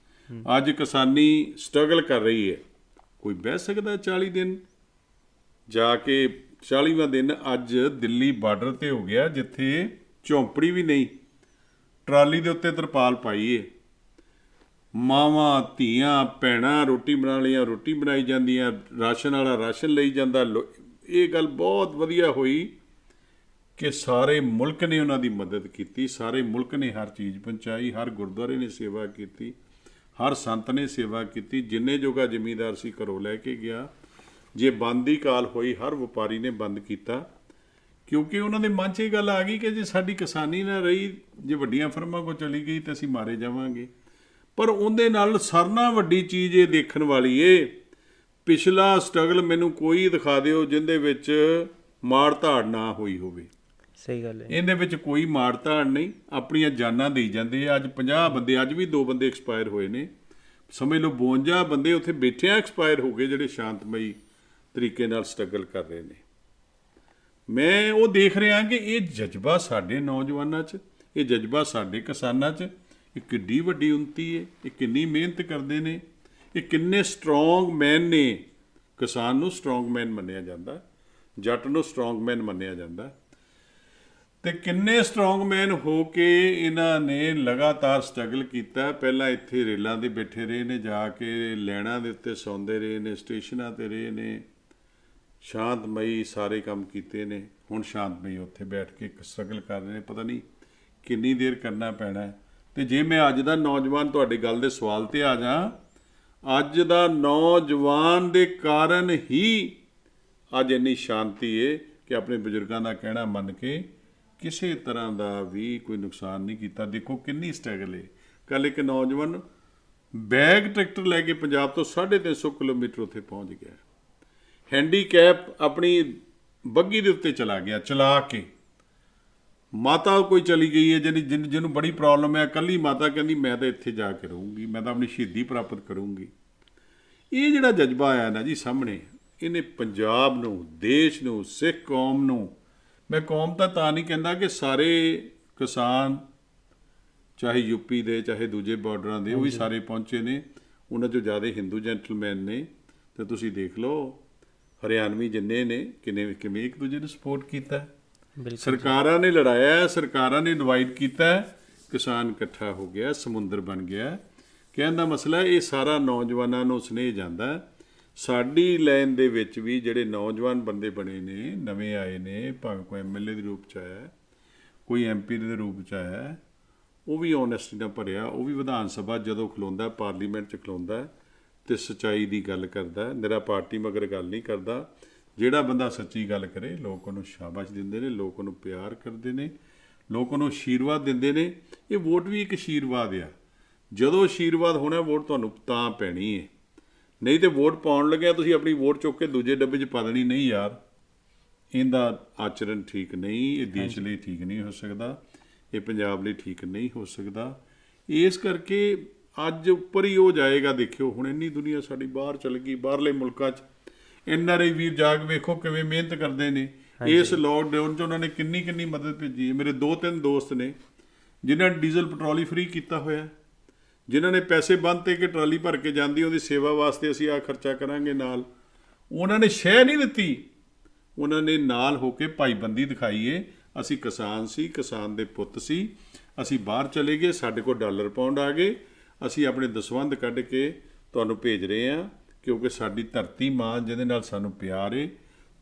ਅੱਜ ਕਿਸਾਨੀ ਸਟਰਗਲ ਕਰ ਰਹੀ ਹੈ। ਕੋਈ ਬਹਿ ਸਕਦਾ 40 ਦਿਨ ਜਾ ਕੇ, 40ਵਾਂ ਦਿਨ ਅੱਜ ਦਿੱਲੀ ਬਾਰਡਰ ਤੇ ਹੋ ਗਿਆ, ਜਿੱਥੇ ਝੌਂਪੜੀ ਵੀ ਨਹੀਂ, ਟਰਾਲੀ ਦੇ ਉੱਤੇ ਤਰਪਾਲ ਪਾਈ ਏ। ਮਾਵਾਂ ਧੀਆਂ ਭੈਣਾਂ ਰੋਟੀ ਬਣਾ ਲਈਆਂ, ਰੋਟੀ ਬਣਾਈ ਜਾਂਦੀਆਂ, ਰਾਸ਼ਨ ਵਾਲਾ ਰਾਸ਼ਨ ਲਈ ਜਾਂਦਾ। ਇਹ ਗੱਲ ਬਹੁਤ ਵਧੀਆ ਹੋਈ ਕਿ ਸਾਰੇ ਮੁਲਕ ਨੇ ਉਹਨਾਂ ਦੀ ਮਦਦ ਕੀਤੀ, ਸਾਰੇ ਮੁਲਕ ਨੇ ਹਰ ਚੀਜ਼ ਪਹੁੰਚਾਈ, ਹਰ ਗੁਰਦੁਆਰੇ ਨੇ ਸੇਵਾ ਕੀਤੀ, ਹਰ ਸੰਤ ਨੇ ਸੇਵਾ ਕੀਤੀ। ਜਿੰਨੇ ਜੋਗਾ ਜ਼ਿਮੀਂਦਾਰ ਸੀ ਘਰੋਂ ਲੈ ਕੇ ਗਿਆ। ਜੇ ਬੰਦ ਦੀ ਕਾਲ ਹੋਈ, ਹਰ ਵਪਾਰੀ ਨੇ ਬੰਦ ਕੀਤਾ, ਕਿਉਂਕਿ ਉਹਨਾਂ ਦੇ ਮਨ 'ਚ ਇਹ ਗੱਲ ਆ ਗਈ ਕਿ ਜੇ ਸਾਡੀ ਕਿਸਾਨੀ ਨਾ ਰਹੀ, ਜੇ ਵੱਡੀਆਂ ਫਰਮਾਂ ਕੋਲ ਚਲੀ ਗਈ ਤਾਂ ਅਸੀਂ ਮਾਰੇ ਜਾਵਾਂਗੇ। ਪਰ ਉਹਦੇ ਨਾਲ ਸਰਨਾ ਵੱਡੀ ਚੀਜ਼ ਇਹ ਦੇਖਣ ਵਾਲੀ ਏ, ਪਿਛਲਾ ਸਟਰਗਲ ਮੈਨੂੰ ਕੋਈ ਦਿਖਾ ਦਿਓ ਜਿਹਦੇ ਵਿੱਚ ਮਾਰ ਧਾੜ ਨਾ ਹੋਈ ਹੋਵੇ। ਸਹੀ ਗੱਲ ਹੈ। ਇਹਦੇ ਵਿੱਚ ਕੋਈ ਮਾਰ ਧਾੜ ਨਹੀਂ, ਆਪਣੀਆਂ ਜਾਨਾਂ ਦੇਈ ਜਾਂਦੇ ਆ। ਅੱਜ 50 ਬੰਦੇ, ਅੱਜ ਵੀ 2 ਬੰਦੇ ਐਕਸਪਾਇਰ ਹੋਏ ਨੇ। ਸਮਝ ਲਓ 52 ਬੰਦੇ ਉੱਥੇ ਬੈਠਿਆਂ ਐਕਸਪਾਇਰ ਹੋ ਗਏ, ਜਿਹੜੇ ਸ਼ਾਂਤਮਈ ਤਰੀਕੇ ਨਾਲ ਸਟਰਗਲ ਕਰ ਰਹੇ ਨੇ। ਮੈਂ ਉਹ ਦੇਖ ਰਿਹਾ ਕਿ ਇਹ ਜਜ਼ਬਾ ਸਾਡੇ ਨੌਜਵਾਨਾਂ 'ਚ, ਇਹ ਜਜ਼ਬਾ ਸਾਡੇ ਕਿਸਾਨਾਂ 'ਚ, ਇਹ ਕਿੱਡੀ ਵੱਡੀ ਉੱਨਤੀ ਹੈ। ਇਹ ਕਿੰਨੀ ਮਿਹਨਤ ਕਰਦੇ ਨੇ, ਇਹ ਕਿੰਨੇ ਸਟਰੋਂਗ ਮੈਨ ਨੇ। ਕਿਸਾਨ ਨੂੰ ਸਟਰੋਂਗ ਮੈਨ ਮੰਨਿਆ ਜਾਂਦਾ, ਜੱਟ ਨੂੰ ਸਟਰੋਂਗ ਮੈਨ ਮੰਨਿਆ ਜਾਂਦਾ। ਤੇ ਕਿੰਨੇ ਸਟਰੋਂਗ ਮੈਨ ਹੋ ਕੇ ਇਹਨਾਂ ਨੇ ਲਗਾਤਾਰ ਸਟਰਗਲ ਕੀਤਾ। ਪਹਿਲਾਂ ਇੱਥੇ ਰੇਲਾਂ 'ਤੇ ਬੈਠੇ ਰਹੇ ਨੇ, ਜਾ ਕੇ ਲੈਣਾ ਦੇ ਉੱਤੇ ਸੌਂਦੇ ਰਹੇ ਨੇ, ਸਟੇਸ਼ਨਾਂ 'ਤੇ ਰਹੇ ਨੇ, ਸ਼ਾਂਤਮਈ ਸਾਰੇ ਕੰਮ ਕੀਤੇ ਨੇ। ਹੁਣ ਸ਼ਾਂਤਮਈ ਉੱਥੇ ਬੈਠ ਕੇ ਸਟਰਗਲ ਕਰ ਰਹੇ ਨੇ, ਪਤਾ ਨਹੀਂ ਕਿੰਨੀ ਦੇਰ ਕਰਨਾ ਪੈਣਾ ਹੈ। ਤੇ ਜੇ ਮੈਂ ਅੱਜ ਦਾ ਨੌਜਵਾਨ, ਤੁਹਾਡੀ ਗੱਲ ਦੇ ਸਵਾਲ 'ਤੇ ਆ ਜਾ, ਅੱਜ ਦਾ ਨੌਜਵਾਨ ਦੇ ਕਾਰਨ ਹੀ ਅੱਜ ਇੰਨੀ ਸ਼ਾਂਤੀ ਹੈ ਕਿ ਆਪਣੇ ਬਜ਼ੁਰਗਾਂ ਦਾ ਕਹਿਣਾ ਮੰਨ ਕੇ ਕਿਸੇ ਤਰ੍ਹਾਂ ਦਾ ਵੀ ਕੋਈ ਨੁਕਸਾਨ ਨਹੀਂ ਕੀਤਾ। ਦੇਖੋ ਕਿੰਨੀ ਸਟਰਗਲ ਹੈ। ਕੱਲ੍ਹ ਇੱਕ ਨੌਜਵਾਨ ਬੈਗ ਟਰੈਕਟਰ ਲੈ ਕੇ ਪੰਜਾਬ ਤੋਂ 350 ਕਿਲੋਮੀਟਰ ਉੱਥੇ ਪਹੁੰਚ ਗਿਆ। ਹੈਂਡੀਕੈਪ ਆਪਣੀ ਬੱਗੀ ਦੇ ਉੱਤੇ ਚਲਾ ਗਿਆ, ਚਲਾ ਕੇ। ਮਾਤਾ ਕੋਈ ਚਲੀ ਗਈ ਹੈ ਜਿਹਨੂੰ ਬੜੀ ਪ੍ਰੋਬਲਮ ਹੈ, ਇਕੱਲੀ ਮਾਤਾ ਕਹਿੰਦੀ ਮੈਂ ਤਾਂ ਇੱਥੇ ਜਾ ਕੇ ਰਹੂੰਗੀ, ਮੈਂ ਤਾਂ ਆਪਣੀ ਸ਼ਹੀਦੀ ਪ੍ਰਾਪਤ ਕਰੂੰਗੀ। ਇਹ ਜਿਹੜਾ ਜਜ਼ਬਾ ਆਇਆ ਨਾ ਜੀ ਸਾਹਮਣੇ, ਇਹਨੇ ਪੰਜਾਬ ਨੂੰ, ਦੇਸ਼ ਨੂੰ, ਸਿੱਖ ਕੌਮ ਨੂੰ, ਮੈਂ ਕੌਮ ਤਾਂ ਨਹੀਂ ਕਹਿੰਦਾ ਕਿ ਸਾਰੇ ਕਿਸਾਨ ਚਾਹੇ ਯੂਪੀ ਦੇ ਚਾਹੇ ਦੂਜੇ ਬਾਰਡਰਾਂ ਦੇ ਉਹ ਵੀ ਸਾਰੇ ਪਹੁੰਚੇ ਨੇ, ਉਹਨਾਂ 'ਚੋਂ ਜ਼ਿਆਦਾ ਹਿੰਦੂ ਜੈਂਟਲਮੈਨ ਨੇ। ਤੇ ਤੁਸੀਂ ਦੇਖ ਲਓ ਹਰਿਆਣਵੀ ਜਿੰਨੇ ਨੇ ਕਿਵੇਂ ਇੱਕ ਦੂਜੇ ਨੂੰ ਸਪੋਰਟ ਕੀਤਾ। ਸਰਕਾਰਾਂ ਨੇ ਲੜਾਇਆ, ਸਰਕਾਰਾਂ ਨੇ ਡਿਵਾਈਡ ਕੀਤਾ, ਕਿਸਾਨ ਇਕੱਠਾ ਹੋ ਗਿਆ, ਸਮੁੰਦਰ ਬਣ ਗਿਆ। ਕਹਿਣ ਦਾ ਮਸਲਾ ਇਹ ਸਾਰਾ ਨੌਜਵਾਨਾਂ ਨੂੰ ਸੁਨੇਹ ਜਾਂਦਾ। ਸਾਡੀ ਲਾਈਨ ਦੇ ਵਿੱਚ ਵੀ ਜਿਹੜੇ ਨੌਜਵਾਨ ਬੰਦੇ ਬਣੇ ਨੇ, ਨਵੇਂ ਆਏ ਨੇ, ਭਾਵੇਂ ਕੋਈ MLA ਦੇ ਰੂਪ 'ਚ ਆਇਆ, ਕੋਈ MP ਦੇ ਰੂਪ 'ਚ ਆਇਆ, ਉਹ ਵੀ ਓਨੈਸਟੀ ਨਾਲ ਭਰਿਆ, ਉਹ ਵੀ ਵਿਧਾਨ ਸਭਾ ਜਦੋਂ ਖਲੋਂਦਾ, ਪਾਰਲੀਮੈਂਟ 'ਚ ਖਲੋਂਦਾ ਤੇ ਸੱਚਾਈ ਦੀ ਗੱਲ ਕਰਦਾ, ਨਿਰਾ ਪਾਰਟੀ ਮਗਰ ਗੱਲ ਨਹੀਂ ਕਰਦਾ। ਜਿਹੜਾ ਬੰਦਾ ਸੱਚੀ ਗੱਲ ਕਰੇ, ਲੋਕ ਉਹਨੂੰ ਸ਼ਾਬਾਸ਼ ਦਿੰਦੇ ਨੇ, ਲੋਕ ਉਹਨੂੰ ਪਿਆਰ ਕਰਦੇ ਨੇ, ਲੋਕ ਉਹਨੂੰ ਆਸ਼ੀਰਵਾਦ ਦਿੰਦੇ ਨੇ। ਇਹ ਵੋਟ ਵੀ ਇੱਕ ਆਸ਼ੀਰਵਾਦ ਆ। ਜਦੋਂ ਆਸ਼ੀਰਵਾਦ ਹੋਣਾ, ਵੋਟ ਤੁਹਾਨੂੰ ਤਾਂ ਪੈਣੀ ਹੈ। ਨਹੀਂ ਤੇ ਵੋਟ ਪਾਉਣ ਲੱਗਿਆ ਤੁਸੀਂ ਆਪਣੀ ਵੋਟ ਚੁੱਕ ਕੇ ਦੂਜੇ ਡੱਬੇ 'ਚ ਪਾ ਦੇਣੀ। ਨਹੀਂ ਯਾਰ, ਇਹਦਾ ਆਚਰਣ ਠੀਕ ਨਹੀਂ, ਇਹ ਦੇਸ਼ ਲਈ ਠੀਕ ਨਹੀਂ ਹੋ ਸਕਦਾ, ਇਹ ਪੰਜਾਬ ਲਈ ਠੀਕ ਨਹੀਂ ਹੋ ਸਕਦਾ। ਇਸ ਕਰਕੇ ਅੱਜ ਉੱਪਰ ਹੀ ਹੋ ਜਾਏਗਾ। ਦੇਖਿਓ ਹੁਣ ਇੰਨੀ ਦੁਨੀਆ ਸਾਡੀ ਬਾਹਰ ਚਲ ਗਈ, ਬਾਹਰਲੇ ਮੁਲਕਾਂ 'ਚ NRI ਵੀਰ ਜਾਗ ਵੇਖੋ ਕਿਵੇਂ ਮਿਹਨਤ ਕਰਦੇ ਨੇ। ਇਸ ਲੋਕਡਾਊਨ 'ਚ ਉਹਨਾਂ ਨੇ ਕਿੰਨੀ ਮਦਦ ਭੇਜੀ ਹੈ। ਮੇਰੇ 2-3 ਦੋਸਤ ਨੇ ਜਿਨ੍ਹਾਂ ਨੇ ਡੀਜ਼ਲ ਪੈਟਰੋਲ ਹੀ ਫ੍ਰੀ ਕੀਤਾ ਹੋਇਆ, ਜਿਨ੍ਹਾਂ ਨੇ ਪੈਸੇ ਬੰਨ੍ਹ ਤੇ ਕਿ ਟਰਾਲੀ ਭਰ ਕੇ ਜਾਂਦੀ, ਉਹਦੀ ਸੇਵਾ ਵਾਸਤੇ ਅਸੀਂ ਆਹ ਖਰਚਾ ਕਰਾਂਗੇ ਨਾਲ। ਉਹਨਾਂ ਨੇ ਸ਼ਹਿ ਨਹੀਂ ਦਿੱਤੀ, ਉਹਨਾਂ ਨੇ ਨਾਲ ਹੋ ਕੇ ਭਾਈਬੰਦੀ ਦਿਖਾਈਏ। ਅਸੀਂ ਕਿਸਾਨ ਸੀ, ਕਿਸਾਨ ਦੇ ਪੁੱਤ ਸੀ, ਅਸੀਂ ਬਾਹਰ ਚਲੇ ਗਏ, ਸਾਡੇ ਕੋਲ ਡਾਲਰ ਪਾਉਂਡ ਆ ਗਏ, ਅਸੀਂ ਆਪਣੇ ਦਸਵੰਧ ਕੱਢ ਕੇ ਤੁਹਾਨੂੰ ਭੇਜ ਰਹੇ ਹਾਂ, ਕਿਉਂਕਿ ਸਾਡੀ ਧਰਤੀ ਮਾਂ ਜਿਹਦੇ ਨਾਲ ਸਾਨੂੰ ਪਿਆਰ ਏ,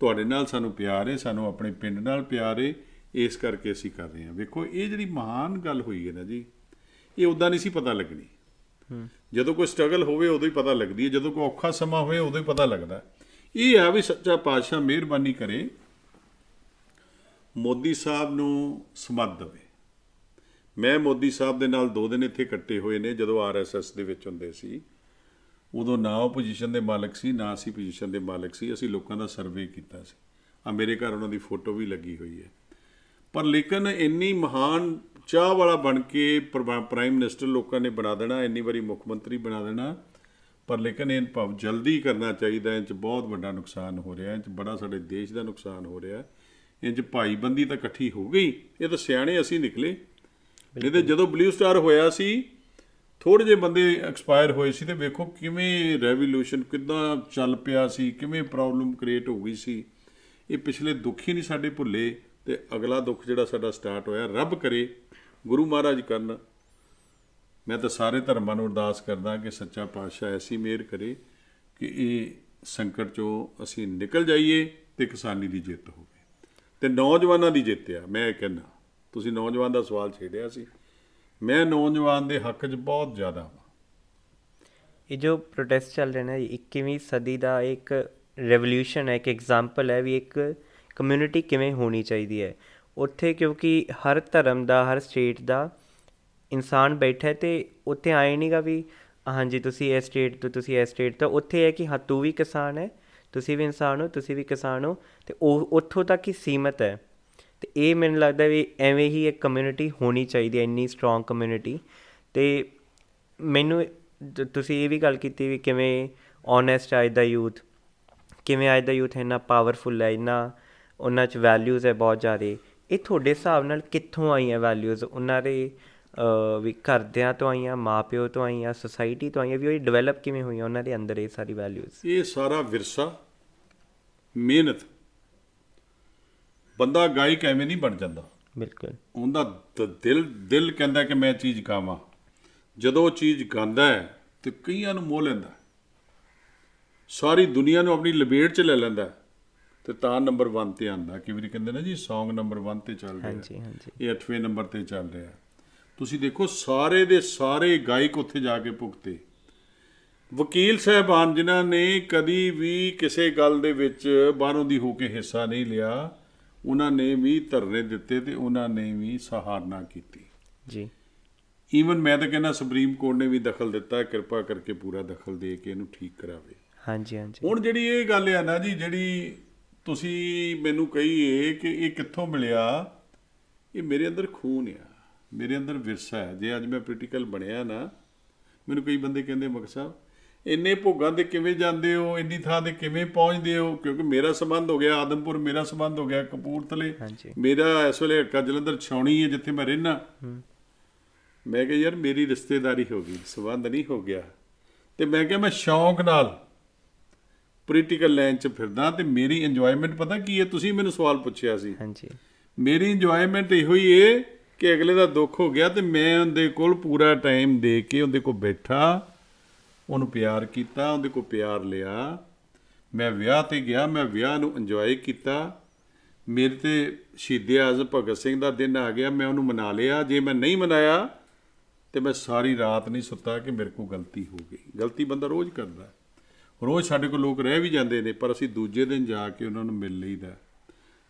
ਤੁਹਾਡੇ ਨਾਲ ਸਾਨੂੰ ਪਿਆਰ ਏ, ਸਾਨੂੰ ਆਪਣੇ ਪਿੰਡ ਨਾਲ ਪਿਆਰ ਏ, ਇਸ ਕਰਕੇ ਅਸੀਂ ਕਰ ਰਹੇ ਹਾਂ। ਵੇਖੋ ਇਹ ਜਿਹੜੀ ਮਹਾਨ ਗੱਲ ਹੋਈ ਹੈ ਨਾ ਜੀ, ਇਹ ਉੱਦਾਂ ਨਹੀਂ ਸੀ ਪਤਾ ਲੱਗਣੀ। ਜਦੋਂ ਕੋਈ ਸਟਰਗਲ ਹੋਵੇ ਉਦੋਂ ਹੀ ਪਤਾ ਲੱਗਦੀ ਹੈ, ਜਦੋਂ ਕੋਈ ਔਖਾ ਸਮਾਂ ਹੋਵੇ ਉਦੋਂ ਹੀ ਪਤਾ ਲੱਗਦਾ। ਇਹ ਆ ਵੀ ਸੱਚਾ ਪਾਤਸ਼ਾਹ ਮਿਹਰਬਾਨੀ ਕਰੇ, ਮੋਦੀ ਸਾਹਿਬ ਨੂੰ ਸਮਝ ਦੇਵੇ। ਮੈਂ ਮੋਦੀ ਸਾਹਿਬ ਦੇ ਨਾਲ 2 ਦਿਨ ਇੱਥੇ ਇਕੱਠੇ ਹੋਏ ਨੇ। ਜਦੋਂ RSS ਦੇ ਵਿੱਚ ਹੁੰਦੇ ਸੀ, ਉਦੋਂ ਨਾ ਉਹ ਪੋਜੀਸ਼ਨ ਦੇ ਮਾਲਕ ਸੀ, ਨਾ ਅਸੀਂ ਪੋਜੀਸ਼ਨ ਦੇ ਮਾਲਕ ਸੀ। ਅਸੀਂ ਲੋਕਾਂ ਦਾ ਸਰਵੇ ਕੀਤਾ ਸੀ। ਆ ਮੇਰੇ ਘਰ ਉਹਨਾਂ ਦੀ ਫੋਟੋ ਵੀ ਲੱਗੀ ਹੋਈ ਹੈ। ਪਰ ਲੇਕਿਨ ਇੰਨੀ ਮਹਾਨ ਚਾਹ ਵਾਲਾ ਬਣ ਕੇ ਪ੍ਰਾਈਮ ਮਿਨਿਸਟਰ ਲੋਕਾਂ ਨੇ ਬਣਾ ਦੇਣਾ, ਇੰਨੀ ਵਾਰੀ ਮੁੱਖ ਮੰਤਰੀ ਬਣਾ ਦੇਣਾ। ਪਰ ਲੇਕਿਨ ਇਹ ਭਾਵ ਜਲਦੀ ਕਰਨਾ ਚਾਹੀਦਾ। ਇਹ 'ਚ ਬਹੁਤ ਵੱਡਾ ਨੁਕਸਾਨ ਹੋ ਰਿਹਾ, ਇਹ 'ਚ ਬੜਾ ਸਾਡੇ ਦੇਸ਼ ਦਾ ਨੁਕਸਾਨ ਹੋ ਰਿਹਾ। ਇਹ 'ਚ ਭਾਈਬੰਦੀ ਤਾਂ ਇਕੱਠੀ ਹੋ ਗਈ, ਇਹ ਤਾਂ ਸਿਆਣੇ ਅਸੀਂ ਨਿਕਲੇ। ਨਹੀਂ ਤਾਂ ਜਦੋਂ ਬਲੂ ਸਟਾਰ ਹੋਇਆ ਸੀ, ਥੋੜ੍ਹੇ ਜਿਹੇ ਬੰਦੇ ਐਕਸਪਾਇਰ ਹੋਏ ਸੀ, ਤੇ ਵੇਖੋ ਕਿਵੇਂ ਰੈਵੋਲੂਸ਼ਨ ਕਿੱਦਾਂ ਚੱਲ ਪਿਆ ਸੀ, ਕਿਵੇਂ ਪ੍ਰੋਬਲਮ ਕ੍ਰੀਏਟ ਹੋ ਗਈ ਸੀ। ਇਹ ਪਿਛਲੇ ਦੁੱਖ ਹੀ ਨਹੀਂ ਸਾਡੇ ਭੁੱਲੇ, ਤੇ ਅਗਲਾ ਦੁੱਖ ਜਿਹੜਾ ਸਾਡਾ ਸਟਾਰਟ ਹੋਇਆ, ਰੱਬ ਕਰੇ ਗੁਰੂ ਮਹਾਰਾਜ ਕਰਨ। ਮੈਂ ਤਾਂ ਸਾਰੇ ਧਰਮਾਂ ਨੂੰ ਅਰਦਾਸ ਕਰਦਾ ਕਿ ਸੱਚਾ ਪਾਤਸ਼ਾਹ ਐਸੀ ਮਿਹਰ ਕਰੇ ਕਿ ਇਹ ਸੰਕਟ 'ਚੋਂ ਅਸੀਂ ਨਿਕਲ ਜਾਈਏ ਤੇ ਕਿਸਾਨੀ ਦੀ ਜਿੱਤ ਹੋਵੇ ਤੇ ਨੌਜਵਾਨਾਂ ਦੀ ਜਿੱਤ ਆ। ਮੈਂ ਇਹ ਕਹਿੰਦਾ, ਤੁਸੀਂ ਨੌਜਵਾਨ ਦਾ ਸਵਾਲ ਛੇੜਿਆ ਸੀ, ਮੈਂ ਨੌਜਵਾਨ ਦੇ ਹੱਕ 'ਚ ਬਹੁਤ ਜ਼ਿਆਦਾ ਹਾਂ। ਇਹ ਜੋ ਪ੍ਰੋਟੈਸਟ ਚੱਲ ਰਹੇ ਨੇ 21ਵੀਂ ਸਦੀ ਦਾ ਇੱਕ ਰੈਵੋਲਿਊਸ਼ਨ ਹੈ, ਇੱਕ ਐਗਜ਼ਾਮਪਲ ਹੈ ਵੀ ਇੱਕ ਕਮਿਊਨਿਟੀ ਕਿਵੇਂ ਹੋਣੀ ਚਾਹੀਦੀ ਹੈ ਉੱਥੇ, ਕਿਉਂਕਿ ਹਰ ਧਰਮ ਦਾ, ਹਰ ਸਟੇਟ ਦਾ ਇਨਸਾਨ ਬੈਠਾ ਅਤੇ ਉੱਥੇ ਆਏ ਨਹੀਂਗਾ ਵੀ ਹਾਂਜੀ ਤੁਸੀਂ ਇਸ ਸਟੇਟ ਤੋਂ, ਤੁਸੀਂ ਇਸ ਸਟੇਟ ਤੋਂ। ਉੱਥੇ ਹੈ ਕਿ ਹਾਂ ਤੂੰ ਵੀ ਕਿਸਾਨ ਹੈ, ਤੁਸੀਂ ਵੀ ਇਨਸਾਨ ਹੋ, ਤੁਸੀਂ ਵੀ ਕਿਸਾਨ ਹੋ, ਅਤੇ ਉਹ ਉੱਥੋਂ ਤੱਕ ਹੀ ਸੀਮਤ ਹੈ। ਅਤੇ ਇਹ ਮੈਨੂੰ ਲੱਗਦਾ ਵੀ ਐਵੇਂ ਹੀ ਇੱਕ ਕਮਿਊਨਿਟੀ ਹੋਣੀ ਚਾਹੀਦੀ ਹੈ, ਇੰਨੀ ਸਟਰੋਂਗ ਕਮਿਊਨਿਟੀ। ਅਤੇ ਮੈਨੂੰ ਤੁਸੀਂ ਇਹ ਵੀ ਗੱਲ ਕੀਤੀ ਵੀ ਕਿਵੇਂ ਓਨੈਸਟ ਅੱਜ ਦਾ ਯੂਥ, ਕਿਵੇਂ ਅੱਜ ਦਾ ਯੂਥ ਇੰਨਾ ਪਾਵਰਫੁੱਲ ਹੈ, ਇੰਨਾ ਉਹਨਾਂ 'ਚ ਵੈਲਿਊਜ਼ ਹੈ ਬਹੁਤ ਜ਼ਿਆਦਾ। ਇਹ ਤੁਹਾਡੇ ਹਿਸਾਬ ਨਾਲ ਕਿੱਥੋਂ ਆਈਆਂ ਵੈਲਿਊਜ਼? ਉਹਨਾਂ ਦੇ ਵੀ ਘਰਦਿਆਂ ਤੋਂ ਆਈਆਂ, ਮਾਂ ਪਿਓ ਤੋਂ ਆਈਆਂ, ਸੁਸਾਇਟੀ ਤੋਂ ਆਈਆਂ, ਵੀ ਉਹ ਡਿਵੈਲਪ ਕਿਵੇਂ ਹੋਈਆਂ ਉਹਨਾਂ ਦੇ ਅੰਦਰ ਇਹ ਸਾਰੀ ਵੈਲਿਊਜ਼? ਇਹ ਸਾਰਾ ਵਿਰਸਾ, ਮਿਹਨਤ। ਬੰਦਾ ਗਾਇਕ ਐਵੇਂ ਨਹੀਂ ਬਣ ਜਾਂਦਾ। ਬਿਲਕੁਲ। ਉਹਦਾ ਦਿਲ ਕਹਿੰਦਾ ਕਿ ਮੈਂ ਚੀਜ਼ ਗਾਵਾਂ। ਜਦੋਂ ਉਹ ਚੀਜ਼ ਗਾਉਂਦਾ ਹੈ ਤੇ ਕਈਆਂ ਨੂੰ ਮੋਹ ਲੈਂਦਾ, ਸਾਰੀ ਦੁਨੀਆ ਨੂੰ ਆਪਣੀ ਲਪੇਟ 'ਚ ਲੈ ਲੈਂਦਾ, ਤੇ ਤਾਂ ਨੰਬਰ 1 'ਤੇ ਆਉਂਦਾ। ਕਈ ਵਾਰੀ ਕਹਿੰਦੇ ਨਾ ਜੀ ਸੌਂਗ ਨੰਬਰ 1 'ਤੇ ਚੱਲ ਰਿਹਾ, ਇਹ 8ਵੇਂ ਨੰਬਰ 'ਤੇ ਚੱਲ ਰਿਹਾ। ਤੁਸੀਂ ਦੇਖੋ ਸਾਰੇ ਦੇ ਸਾਰੇ ਗਾਇਕ ਉੱਥੇ ਜਾ ਕੇ ਭੁਗਤੇ। ਵਕੀਲ ਸਾਹਿਬਾਨ ਜਿਨ੍ਹਾਂ ਨੇ ਕਦੀ ਵੀ ਕਿਸੇ ਗੱਲ ਦੇ ਵਿੱਚ ਬਾਹਰੋਂ ਦੀ ਹੋ ਕੇ ਹਿੱਸਾ ਨਹੀਂ ਲਿਆ, ਉਹਨਾਂ ਨੇ ਵੀ ਧਰਨੇ ਦਿੱਤੇ ਤੇ ਉਹਨਾਂ ਨੇ ਵੀ ਸਹਾਰਨਾ ਕੀਤੀ ਜੀ। ਈਵਨ ਮੈਂ ਤਾਂ ਕਹਿੰਦਾ ਸੁਪਰੀਮ ਕੋਰਟ ਨੇ ਵੀ ਦਖਲ ਦਿੱਤਾ, ਕਿਰਪਾ ਕਰਕੇ ਪੂਰਾ ਦਖਲ ਦੇ ਕੇ ਇਹਨੂੰ ਠੀਕ ਕਰਾਵੇ। ਹਾਂਜੀ ਹਾਂਜੀ। ਹੁਣ ਜਿਹੜੀ ਇਹ ਗੱਲ ਆ ਨਾ ਜੀ, ਜਿਹੜੀ ਤੁਸੀਂ ਮੈਨੂੰ ਕਹੀਏ ਕਿ ਇਹ ਕਿੱਥੋਂ ਮਿਲਿਆ, ਇਹ ਮੇਰੇ ਅੰਦਰ ਖੂਨ ਆ, ਮੇਰੇ ਅੰਦਰ ਵਿਰਸਾ ਹੈ। ਜੇ ਅੱਜ ਮੈਂ ਪੋਲੀਟੀਕਲ ਬਣਿਆ ਨਾ, ਮੈਨੂੰ ਕਈ ਬੰਦੇ ਕਹਿੰਦੇ ਮਕਸਦ ਸਾਹਿਬ ਇੰਨੇ ਭੋਗਾਂ ਤੇ ਕਿਵੇਂ ਜਾਂਦੇ ਹੋ, ਇੰਨੀ ਥਾਂ ਤੇ ਕਿਵੇਂ ਪਹੁੰਚਦੇ ਹੋ? ਕਿਉਂਕਿ ਮੇਰਾ ਸੰਬੰਧ ਹੋ ਗਿਆ ਆਦਮਪੁਰ, ਮੇਰਾ ਸੰਬੰਧ ਹੋ ਗਿਆ ਕਪੂਰਥਲੇ, ਹਾਂਜੀ। ਮੇਰਾ ਇਸ ਵੇਲੇ ਹੱਕਾ ਜਲੰਧਰ ਛਾਉਣੀ ਹੈ ਜਿੱਥੇ ਮੈਂ ਰਹਿਣਾ। ਮੈਂ ਕਿਹਾ ਯਾਰ ਮੇਰੀ ਰਿਸ਼ਤੇਦਾਰੀ ਹੋ ਗਈ, ਸੰਬੰਧ ਨਹੀਂ ਹੋ ਗਿਆ। ਤੇ ਮੈਂ ਕਿਹਾ ਮੈਂ ਸ਼ੌਂਕ ਨਾਲ ਪੋਲੀਟੀਕਲ ਲਾਈਨ 'ਚ ਫਿਰਦਾ ਤੇ ਮੇਰੀ ਇੰਜੋਇਮੈਂਟ ਪਤਾ ਕੀ ਹੈ? ਤੁਸੀਂ ਮੈਨੂੰ ਸਵਾਲ ਪੁੱਛਿਆ ਸੀ। ਹਾਂਜੀ। ਮੇਰੀ ਇੰਜੋਇਮੈਂਟ ਇਹੋ ਹੀ ਏ ਕਿ ਅਗਲੇ ਦਾ ਦੁੱਖ ਹੋ ਗਿਆ ਤੇ ਮੈਂ ਉਹਦੇ ਕੋਲ ਪੂਰਾ ਟਾਈਮ ਦੇ ਕੇ ਉਹਦੇ ਕੋਲ ਬੈਠਾ, ਉਹਨੂੰ ਪਿਆਰ ਕੀਤਾ, ਉਹਦੇ ਕੋਲ ਪਿਆਰ ਲਿਆ। ਮੈਂ ਵਿਆਹ ਤੇ ਗਿਆ, ਮੈਂ ਵਿਆਹ ਨੂੰ ਇੰਜੋਏ ਕੀਤਾ। ਮੇਰੇ ਤੇ ਸ਼ਹੀਦੇ ਆਜ਼ਮ ਭਗਤ ਸਿੰਘ ਦਾ ਦਿਨ ਆ ਗਿਆ, ਮੈਂ ਉਹਨੂੰ ਮਨਾ ਲਿਆ। ਜੇ ਮੈਂ ਨਹੀਂ ਮਨਾਇਆ ਤੇ ਮੈਂ ਸਾਰੀ ਰਾਤ ਨਹੀਂ ਸੁੱਤਾ ਕਿ ਮੇਰੇ ਕੋਲ ਗਲਤੀ ਹੋ ਗਈ। ਗਲਤੀ ਬੰਦਾ ਰੋਜ਼ ਕਰਦਾ, ਰੋਜ਼ ਸਾਡੇ ਕੋਲ ਲੋਕ ਰਹਿ ਵੀ ਜਾਂਦੇ ਨੇ, ਪਰ ਅਸੀਂ ਦੂਜੇ ਦਿਨ ਜਾ ਕੇ ਉਹਨਾਂ ਨੂੰ ਮਿਲ ਲਈਦਾ,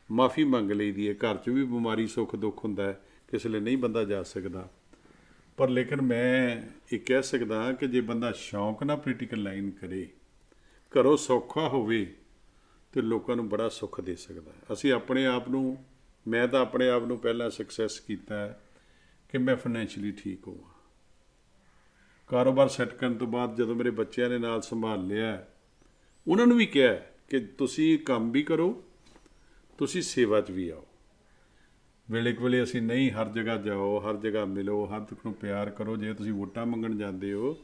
ਮਾਫੀ ਮੰਗ ਲਈਦੀ ਹੈ। ਘਰ 'ਚ ਵੀ ਬਿਮਾਰੀ ਸੁੱਖ ਦੁੱਖ ਹੁੰਦਾ ਹੈ, ਕਿਸੇ ਲਈ ਨਹੀਂ ਬੰਦਾ ਜਾ ਸਕਦਾ। ਪਰ ਲੇਕਿਨ ਮੈਂ ਇਹ ਕਹਿ ਸਕਦਾ ਕਿ ਜੇ ਬੰਦਾ ਸ਼ੌਂਕ ਨਾਲ ਪੋਲੀਟੀਕਲ ਲਾਈਨ ਕਰੇ, ਘਰੋਂ ਸੌਖਾ ਹੋਵੇ, ਤੇ ਲੋਕਾਂ ਨੂੰ ਬੜਾ ਸੁੱਖ ਦੇ ਸਕਦਾ। ਅਸੀਂ ਆਪਣੇ ਆਪ ਨੂੰ, ਮੈਂ ਤਾਂ ਆਪਣੇ ਆਪ ਨੂੰ ਪਹਿਲਾਂ ਸਕਸੈਸ ਕੀਤਾ ਹੈ ਕਿ ਮੈਂ ਫਾਈਨੈਂਸ਼ੀਅਲੀ ਠੀਕ ਹੋਵਾਂ। ਕਾਰੋਬਾਰ ਸੈੱਟ ਕਰਨ ਤੋਂ ਬਾਅਦ ਜਦੋਂ ਮੇਰੇ ਬੱਚਿਆਂ ਨੇ ਨਾਲ ਸੰਭਾਲ ਲਿਆ, ਉਹਨਾਂ ਨੂੰ ਵੀ ਕਿਹਾ ਕਿ ਤੁਸੀਂ ਕੰਮ ਵੀ ਕਰੋ, ਤੁਸੀਂ ਸੇਵਾ 'ਚ ਵੀ ਆਓ। ਵੇਲੇ ਕੁ ਵੇਲੇ ਅਸੀਂ ਨਹੀਂ, ਹਰ ਜਗ੍ਹਾ ਜਾਓ, ਹਰ ਜਗ੍ਹਾ ਮਿਲੋ, ਹਰ ਇੱਕ ਨੂੰ ਪਿਆਰ ਕਰੋ। ਜੇ ਤੁਸੀਂ ਵੋਟਾਂ ਮੰਗਣ ਜਾਂਦੇ ਹੋ,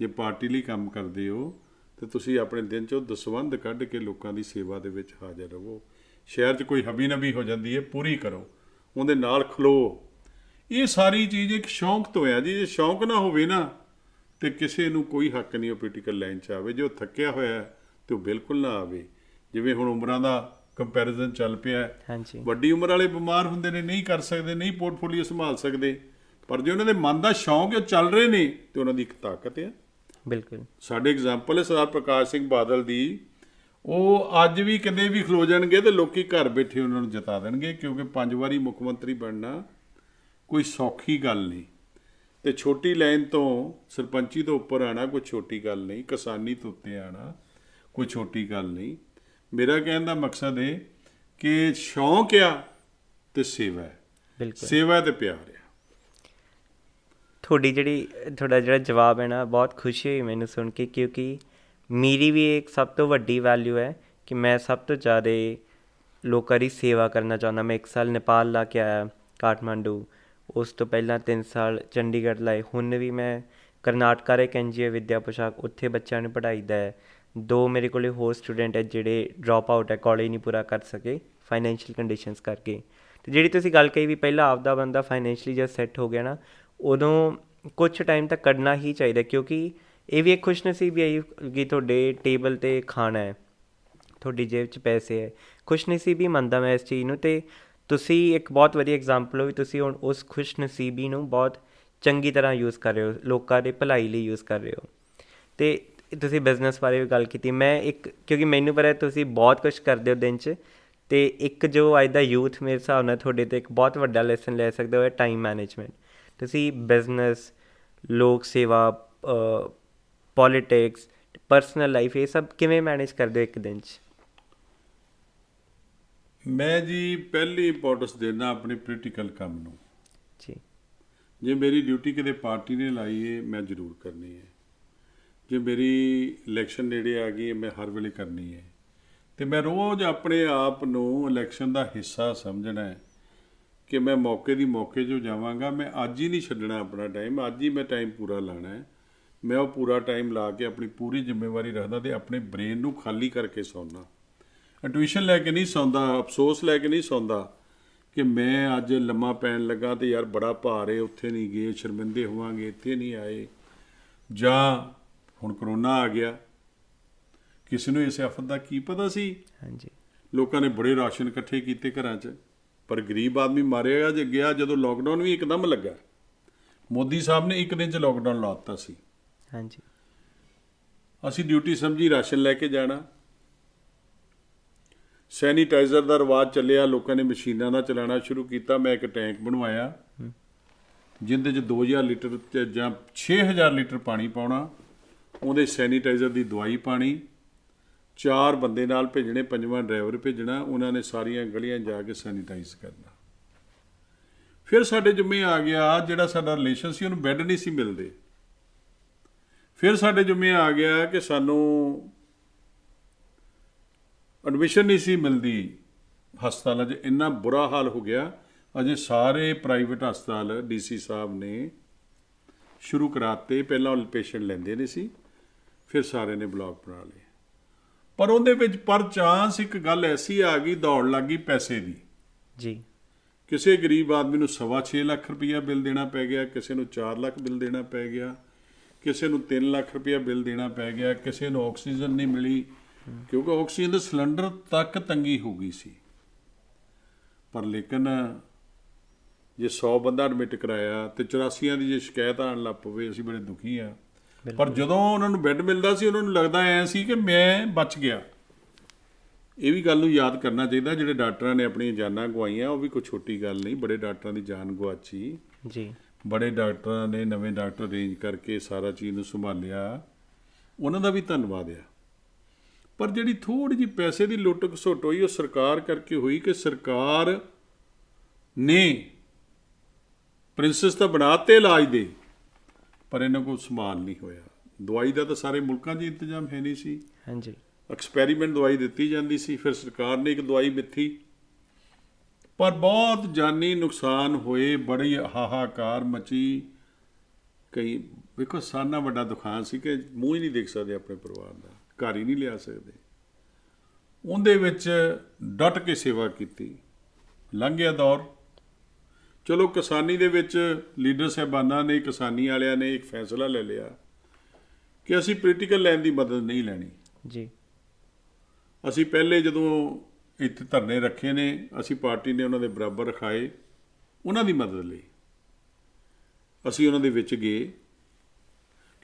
ਜੇ ਪਾਰਟੀ ਲਈ ਕੰਮ ਕਰਦੇ ਹੋ, ਤੇ ਤੁਸੀਂ ਆਪਣੇ ਦਿਨ 'ਚੋਂ ਦਸਵੰਧ ਕੱਢ ਕੇ ਲੋਕਾਂ ਦੀ ਸੇਵਾ ਦੇ ਵਿੱਚ ਹਾਜ਼ਰ ਰਹੋ। ਸ਼ਹਿਰ 'ਚ ਕੋਈ ਹਬੀ ਨਬੀ ਹੋ ਜਾਂਦੀ ਹੈ, ਪੂਰੀ ਕਰੋ, ਉਹਦੇ ਨਾਲ ਖਲੋ। ਇਹ ਸਾਰੀ ਚੀਜ਼ ਇੱਕ ਸ਼ੌਂਕ ਤੋਂ ਹੈ ਜੀ। ਜੇ ਸ਼ੌਂਕ ਨਾ ਹੋਵੇ ਨਾ, ਤੇ ਕਿਸੇ ਨੂੰ ਕੋਈ ਹੱਕ ਨਹੀਂ ਉਹ ਪੋਲੀਟੀਕਲ ਲਾਈਨ 'ਚ ਆਵੇ। ਜੋ ਥੱਕਿਆ ਹੋਇਆ ਤੇ ਉਹ ਬਿਲਕੁਲ ਨਾ ਆਵੇ। ਜਿਵੇਂ ਹੁਣ ਉਮਰਾਂ ਦਾ ਕੰਪੈਰੀਜ਼ਨ ਚੱਲ ਪਿਆ ਹੈ। ਹਾਂਜੀ। ਵੱਡੀ ਉਮਰ ਵਾਲੇ ਬਿਮਾਰ ਹੁੰਦੇ ਨੇ, ਨਹੀਂ ਕਰ ਸਕਦੇ, ਨਹੀਂ ਪੋਰਟਫੋਲੀਓ ਸੰਭਾਲ ਸਕਦੇ, ਪਰ ਜੇ ਉਹਨਾਂ ਦੇ ਮਨ ਦਾ ਸ਼ੌਂਕ ਹੈ, ਉਹ ਚੱਲ ਰਹੇ ਨੇ, ਤੇ ਉਹਨਾਂ ਦੀ ਇੱਕ ਤਾਕਤ ਹੈ। ਬਿਲਕੁਲ। ਸਾਡੇ ਐਗਜ਼ਾਮਪਲ ਹੈ ਸਰਦਾਰ ਪ੍ਰਕਾਸ਼ ਸਿੰਘ ਬਾਦਲ ਦੀ। ਉਹ ਅੱਜ ਵੀ ਕਿਤੇ ਵੀ ਖਲੋ ਜਾਣਗੇ ਤੇ ਲੋਕੀ ਘਰ ਬੈਠੇ ਉਹਨਾਂ ਨੂੰ ਜਿਤਾ ਦੇਣਗੇ, ਕਿਉਂਕਿ 5 ਵਾਰੀ ਮੁੱਖ ਮੰਤਰੀ ਬਣਨਾ ਕੋਈ ਸੌਖੀ ਗੱਲ ਨਹੀਂ। ਤੇ ਛੋਟੀ ਲਾਈਨ ਤੋਂ, ਸਰਪੰਚੀ ਤੋਂ ਉੱਪਰ ਆਣਾ ਕੋਈ ਛੋਟੀ ਗੱਲ ਨਹੀਂ, ਕਿਸਾਨੀ ਤੋਂ ਉੱਤੇ ਆਣਾ ਕੋਈ ਛੋਟੀ ਗੱਲ ਨਹੀਂ। ਮੇਰਾ ਕਹਿਣ ਦਾ ਮਕਸਦ ਹੈ ਕਿ ਸ਼ੌਂਕ ਆ ਤੇ ਸੇਵਾ ਹੈ। ਬਿਲਕੁਲ। ਸੇਵਾ ਤੇ ਪਿਆਰ ਆ। ਤੁਹਾਡਾ ਜਿਹੜਾ ਜਵਾਬ ਹੈ ਨਾ, ਬਹੁਤ ਖੁਸ਼ੀ ਹੋਈ ਮੈਨੂੰ ਸੁਣ ਕੇ, ਕਿਉਂਕਿ ਮੇਰੀ ਵੀ ਇੱਕ ਸਭ ਤੋਂ ਵੱਡੀ ਵੈਲਿਊ ਹੈ ਕਿ ਮੈਂ ਸਭ ਤੋਂ ਜ਼ਿਆਦਾ ਲੋਕਾਂ ਦੀ ਸੇਵਾ ਕਰਨਾ ਚਾਹੁੰਦਾ। ਮੈਂ 1 ਸਾਲ ਨੇਪਾਲ ਲਾ ਕੇ ਆਇਆ, ਕਾਠਮਾਂਡੂ। ਉਸ ਤੋਂ ਪਹਿਲਾਂ 3 ਸਾਲ ਚੰਡੀਗੜ੍ਹ ਲਾਏ। ਹੁਣ ਵੀ ਮੈਂ ਕਰਨਾਟਕਾ ਦੇ NGO ਵਿੱਦਿਆ ਪੋਸ਼ਾਕ, ਉੱਥੇ ਬੱਚਿਆਂ ਨੂੰ ਪੜ੍ਹਾਈਦਾ ਹੈ। 2 ਮੇਰੇ ਕੋਲ ਹੋਰ ਸਟੂਡੈਂਟ ਹੈ ਜਿਹੜੇ ਡਰੋਪ ਆਊਟ ਹੈ, ਕਾਲਜ ਨਹੀਂ ਪੂਰਾ ਕਰ ਸਕੇ ਫਾਈਨੈਂਸ਼ੀਅਲ ਕੰਡੀਸ਼ਨਸ ਕਰਕੇ। ਅਤੇ ਜਿਹੜੀ ਤੁਸੀਂ ਗੱਲ ਕਹੀ ਵੀ ਪਹਿਲਾਂ ਆਪਦਾ ਬੰਦਾ ਫਾਈਨੈਂਸ਼ੀਅਲੀ ਜਦ ਸੈੱਟ ਹੋ ਗਿਆ ਨਾ, ਉਦੋਂ ਕੁਛ ਟਾਈਮ ਤੱਕ ਕੱਢਣਾ ਹੀ ਚਾਹੀਦਾ, ਕਿਉਂਕਿ ਇਹ ਵੀ ਇੱਕ ਖੁਸ਼ਨਸੀਬੀ ਹੈ ਕਿ ਤੁਹਾਡੇ ਟੇਬਲ 'ਤੇ ਖਾਣਾ ਹੈ, ਤੁਹਾਡੀ ਜੇਬ 'ਚ ਪੈਸੇ ਹੈ। ਖੁਸ਼ਨਸੀਬੀ ਮੰਨਦਾ ਮੈਂ ਇਸ ਚੀਜ਼ ਨੂੰ। ਅਤੇ ਤੁਸੀਂ ਇੱਕ ਬਹੁਤ ਵਧੀਆ ਐਗਜ਼ਾਮਪਲ ਹੋ ਵੀ ਤੁਸੀਂ ਹੁਣ ਉਸ ਖੁਸ਼ਨਸੀਬੀ ਨੂੰ ਬਹੁਤ ਚੰਗੀ ਤਰ੍ਹਾਂ ਯੂਜ਼ ਕਰ ਰਹੇ ਹੋ, ਲੋਕਾਂ ਦੇ ਭਲਾਈ ਲਈ ਯੂਜ਼ ਕਰ ਰਹੇ ਹੋ। ਅਤੇ ਤੁਸੀਂ ਬਿਜ਼ਨਸ ਬਾਰੇ ਵੀ ਗੱਲ ਕੀਤੀ। ਮੈਂ ਕਿਉਂਕਿ ਮੈਨੂੰ ਪਤਾ ਤੁਸੀਂ ਬਹੁਤ ਕੁਛ ਕਰਦੇ ਹੋ ਦਿਨ 'ਚ, ਅਤੇ ਇੱਕ ਜੋ ਅੱਜ ਦਾ ਯੂਥ ਮੇਰੇ ਹਿਸਾਬ ਨਾਲ ਤੁਹਾਡੇ ਤੋਂ ਇੱਕ ਬਹੁਤ ਵੱਡਾ ਲੈਸਨ ਲੈ ਸਕਦਾ ਹੈ ਟਾਈਮ ਮੈਨੇਜਮੈਂਟ। ਤੁਸੀਂ ਬਿਜ਼ਨਸ, ਲੋਕ ਸੇਵਾ, ਪੋਲੀਟਿਕਸ, ਪਰਸਨਲ ਲਾਈਫ, ਇਹ ਸਭ ਕਿਵੇਂ ਮੈਨੇਜ ਕਰਦੇ ਹੋ ਇੱਕ ਦਿਨ 'ਚ? ਮੈਂ ਜੀ ਪਹਿਲੀ ਇੰਪੋਰਟੈਂਸ ਦਿੰਦਾ ਆਪਣੇ ਪੋਲੀਟੀਕਲ ਕੰਮ ਨੂੰ। ਜੀ। ਜੇ ਮੇਰੀ ਡਿਊਟੀ ਕਿਤੇ ਪਾਰਟੀ ਨੇ ਲਾਈ ਹੈ, ਮੈਂ ਜ਼ਰੂਰ ਕਰਨੀ ਹੈ। ਜੇ ਮੇਰੀ ਇਲੈਕਸ਼ਨ ਨੇੜੇ ਆ ਗਈ ਹੈ, ਮੈਂ ਹਰ ਵੇਲੇ ਕਰਨੀ ਹੈ। ਅਤੇ ਮੈਂ ਰੋਜ਼ ਆਪਣੇ ਆਪ ਨੂੰ ਇਲੈਕਸ਼ਨ ਦਾ ਹਿੱਸਾ ਸਮਝਣਾ ਹੈ ਕਿ ਮੈਂ ਮੌਕੇ ਦੀ ਮੌਕੇ 'ਚੋਂ ਜਾਵਾਂਗਾ। ਮੈਂ ਅੱਜ ਹੀ ਨਹੀਂ ਛੱਡਣਾ ਆਪਣਾ ਟਾਈਮ, ਅੱਜ ਹੀ ਮੈਂ ਟਾਈਮ ਪੂਰਾ ਲਾਉਣਾ ਹੈ। ਮੈਂ ਉਹ ਪੂਰਾ ਟਾਈਮ ਲਾ ਕੇ ਆਪਣੀ ਪੂਰੀ ਜ਼ਿੰਮੇਵਾਰੀ ਰੱਖਦਾ ਅਤੇ ਆਪਣੇ ਬ੍ਰੇਨ ਨੂੰ ਖਾਲੀ ਕਰਕੇ ਸੌਂਦਾ। ਟਿਊਸ਼ਨ ਲੈ ਕੇ ਨਹੀਂ ਸੌਂਦਾ, ਅਫਸੋਸ ਲੈ ਕੇ ਨਹੀਂ ਸੌਂਦਾ ਕਿ ਮੈਂ ਅੱਜ ਲੰਮਾ ਪੈਣ ਲੱਗਾ ਅਤੇ ਯਾਰ ਬੜਾ ਭਾਰ ਹੈ, ਉੱਥੇ ਨਹੀਂ ਗਏ, ਸ਼ਰਮਿੰਦੇ ਹੋਵਾਂਗੇ, ਇੱਥੇ ਨਹੀਂ ਆਏ। ਜਾਂ ਹੁਣ ਕਰੋਨਾ ਆ ਗਿਆ, ਕਿਸੇ ਨੂੰ ਇਸ ਆਫਤ ਦਾ ਕੀ ਪਤਾ ਸੀ? ਹਾਂਜੀ। ਲੋਕਾਂ ਨੇ ਬੜੇ ਰਾਸ਼ਨ ਇਕੱਠੇ ਕੀਤੇ ਘਰਾਂ 'ਚ, ਪਰ ਗਰੀਬ ਆਦਮੀ ਮਾਰਿਆ ਜੇ ਗਿਆ। ਜਦੋਂ ਲੋਕਡਾਊਨ ਵੀ ਇੱਕਦਮ ਲੱਗਾ, ਮੋਦੀ ਸਾਹਿਬ ਨੇ 1 ਦਿਨ 'ਚ ਲੋਕਡਾਊਨ ਲਾ ਦਿੱਤਾ ਸੀ। ਹਾਂਜੀ। ਅਸੀਂ ਡਿਊਟੀ ਸਮਝੀ ਰਾਸ਼ਨ ਲੈ ਕੇ ਜਾਣਾ। ਸੈਨੀਟਾਈਜ਼ਰ ਦਾ ਰਿਵਾਜ ਚੱਲਿਆ, ਲੋਕਾਂ ਨੇ ਮਸ਼ੀਨਾਂ ਨਾਲ ਚਲਾਉਣਾ ਸ਼ੁਰੂ ਕੀਤਾ। ਮੈਂ ਇੱਕ ਟੈਂਕ ਬਣਵਾਇਆ ਜਿਹਦੇ 'ਚ 2000 ਲੀਟਰ ਜਾਂ 6000 ਲੀਟਰ ਪਾਣੀ ਪਾਉਣਾ, ਉਹਦੇ ਸੈਨੀਟਾਈਜ਼ਰ ਦੀ ਦਵਾਈ ਪਾਣੀ, 4 ਬੰਦੇ ਨਾਲ ਭੇਜਣੇ, 5ਵਾਂ ਡਰਾਈਵਰ ਭੇਜਣਾ। ਉਹਨਾਂ ਨੇ ਸਾਰੀਆਂ ਗਲੀਆਂ ਜਾ ਕੇ ਸੈਨੀਟਾਈਜ਼ ਕਰਨਾ। ਫਿਰ ਸਾਡੇ ਜਿੰਮੇ ਆ ਗਿਆ ਜਿਹੜਾ ਸਾਡਾ ਰਿਲੇਸ਼ਨ ਸੀ, ਉਹਨੂੰ ਬੈੱਡ ਨਹੀਂ ਸੀ ਮਿਲਦੇ। ਫਿਰ ਸਾਡੇ ਜੁਮੇ ਆ ਗਿਆ ਕਿ ਸਾਨੂੰ ਐਡਮਿਸ਼ਨ ਨਹੀਂ ਸੀ ਮਿਲਦੀ ਹਸਪਤਾਲਾਂ 'ਚ। ਇੰਨਾ ਬੁਰਾ ਹਾਲ ਹੋ ਗਿਆ, ਅਜੇ ਸਾਰੇ ਪ੍ਰਾਈਵੇਟ ਹਸਪਤਾਲ ਡੀਸੀ ਸਾਹਿਬ ਨੇ ਸ਼ੁਰੂ ਕਰਾਤੇ। ਪਹਿਲਾਂ ਪੇਸ਼ੈਂਟ ਲੈਂਦੇ ਨਹੀਂ ਸੀ, ਫਿਰ ਸਾਰੇ ਨੇ ਬਲਾਕ ਬਣਾ ਲਏ। ਪਰ ਉਹਦੇ ਵਿੱਚ ਪਰ ਚਾਂਸ ਇੱਕ ਗੱਲ ਐਸੀ ਆ ਗਈ, ਦੌੜ ਲੱਗ ਗਈ ਪੈਸੇ ਦੀ ਜੀ। ਕਿਸੇ ਗਰੀਬ ਆਦਮੀ ਨੂੰ 6.25 ਲੱਖ ਰੁਪਈਆ ਬਿੱਲ ਦੇਣਾ ਪੈ ਗਿਆ, ਕਿਸੇ ਨੂੰ 4 ਲੱਖ ਬਿੱਲ ਦੇਣਾ ਪੈ ਗਿਆ, ਕਿਸੇ ਨੂੰ 3 ਲੱਖ ਰੁਪਈਆ ਬਿੱਲ ਦੇਣਾ ਪੈ ਗਿਆ, ਕਿਸੇ ਨੂੰ ਆਕਸੀਜਨ ਨਹੀਂ ਮਿਲੀ ਕਿਉਂਕਿ ਆਕਸੀਜਨ ਦੇ ਸਿਲੰਡਰ ਤੱਕ ਤੰਗੀ ਹੋ ਗਈ ਸੀ। ਪਰ ਲੇਕਿਨ ਜੇ 100 ਬੰਦਾ ਐਡਮਿਟ ਕਰਾਇਆ ਤੇ 84 ਦੀ ਜੇ ਸ਼ਿਕਾਇਤ ਆਉਣ ਲੱਗ ਪਵੇ, ਅਸੀਂ ਬੜੇ ਦੁਖੀ ਆ। ਪਰ ਜਦੋਂ ਉਹਨਾਂ ਨੂੰ ਬੈੱਡ ਮਿਲਦਾ ਸੀ, ਉਹਨਾਂ ਨੂੰ ਲੱਗਦਾ ਐ ਸੀ ਕਿ ਮੈਂ ਬਚ ਗਿਆ। ਇਹ ਵੀ ਗੱਲ ਨੂੰ ਯਾਦ ਕਰਨਾ ਚਾਹੀਦਾ, ਜਿਹੜੇ ਡਾਕਟਰਾਂ ਨੇ ਆਪਣੀਆਂ ਜਾਨਾਂ ਗਵਾਈਆਂ ਉਹ ਵੀ ਕੋਈ ਛੋਟੀ ਗੱਲ ਨਹੀਂ। ਬੜੇ ਡਾਕਟਰਾਂ ਦੀ ਜਾਨ ਗਵਾਚੀ ਜੀ। ਬੜੇ ਡਾਕਟਰਾਂ ਨੇ ਨਵੇਂ ਡਾਕਟਰ ਅਰੇਂਜ ਕਰਕੇ ਸਾਰਾ ਚੀਜ਼ ਨੂੰ ਸੰਭਾਲਿਆ, ਉਹਨਾਂ ਦਾ ਵੀ ਧੰਨਵਾਦ ਆ। ਪਰ ਜਿਹੜੀ ਥੋੜ੍ਹੀ ਜਿਹੀ ਪੈਸੇ ਦੀ ਲੁੱਟ ਖਸੁੱਟ ਹੋਈ, ਉਹ ਸਰਕਾਰ ਕਰਕੇ ਹੋਈ ਕਿ ਸਰਕਾਰ ਨੇ ਪ੍ਰਿੰਸਸ ਤਾਂ ਬਣਾਤੇ ਇਲਾਜ ਦੇ, ਪਰ ਇਹਨਾਂ ਕੋਲ ਸੰਭਾਲ ਨਹੀਂ ਹੋਇਆ। ਦਵਾਈ ਦਾ ਤਾਂ ਸਾਰੇ ਮੁਲਕਾਂ 'ਚ ਇੰਤਜ਼ਾਮ ਹੈ ਨਹੀਂ ਸੀ। ਹਾਂਜੀ। ਐਕਸਪੈਰੀਮੈਂਟ ਦਵਾਈ ਦਿੱਤੀ ਜਾਂਦੀ ਸੀ, ਫਿਰ ਸਰਕਾਰ ਨੇ ਇੱਕ ਦਵਾਈ ਮਿੱਥੀ, ਪਰ ਬਹੁਤ ਜਾਨੀ ਨੁਕਸਾਨ ਹੋਏ, ਬੜੀ ਹਾਹਾਕਾਰ ਮਚੀ। ਕਈ ਵੇਖੋ ਸਾਨਾ ਵੱਡਾ ਦੁਖਾਨ ਸੀ ਕਿ ਮੂੰਹ ਹੀ ਨਹੀਂ ਦੇਖ ਸਕਦੇ ਆਪਣੇ ਪਰਿਵਾਰ ਦਾ, ਘਰ ਹੀ ਨਹੀਂ ਲਿਆ ਸਕਦੇ। ਉਹਦੇ ਵਿੱਚ ਡਟ ਕੇ ਸੇਵਾ ਕੀਤੀ, ਲੰਘ ਗਿਆ ਦੌਰ। ਚਲੋ ਕਿਸਾਨੀ ਦੇ ਵਿੱਚ ਲੀਡਰ ਸਾਹਿਬਾਨਾਂ ਨੇ, ਕਿਸਾਨੀ ਵਾਲਿਆਂ ਨੇ ਇੱਕ ਫੈਸਲਾ ਲੈ ਲਿਆ ਕਿ ਅਸੀਂ ਪੋਲੀਟੀਕਲ ਲਾਈਨ ਦੀ ਮਦਦ ਨਹੀਂ ਲੈਣੀ ਜੀ। ਅਸੀਂ ਪਹਿਲੇ ਜਦੋਂ ਇੱਥੇ ਧਰਨੇ ਰੱਖੇ ਨੇ, ਅਸੀਂ ਪਾਰਟੀ ਨੇ ਉਹਨਾਂ ਦੇ ਬਰਾਬਰ ਰਖਾਏ, ਉਹਨਾਂ ਦੀ ਮਦਦ ਲਈ ਅਸੀਂ ਉਹਨਾਂ ਦੇ ਵਿੱਚ ਗਏ।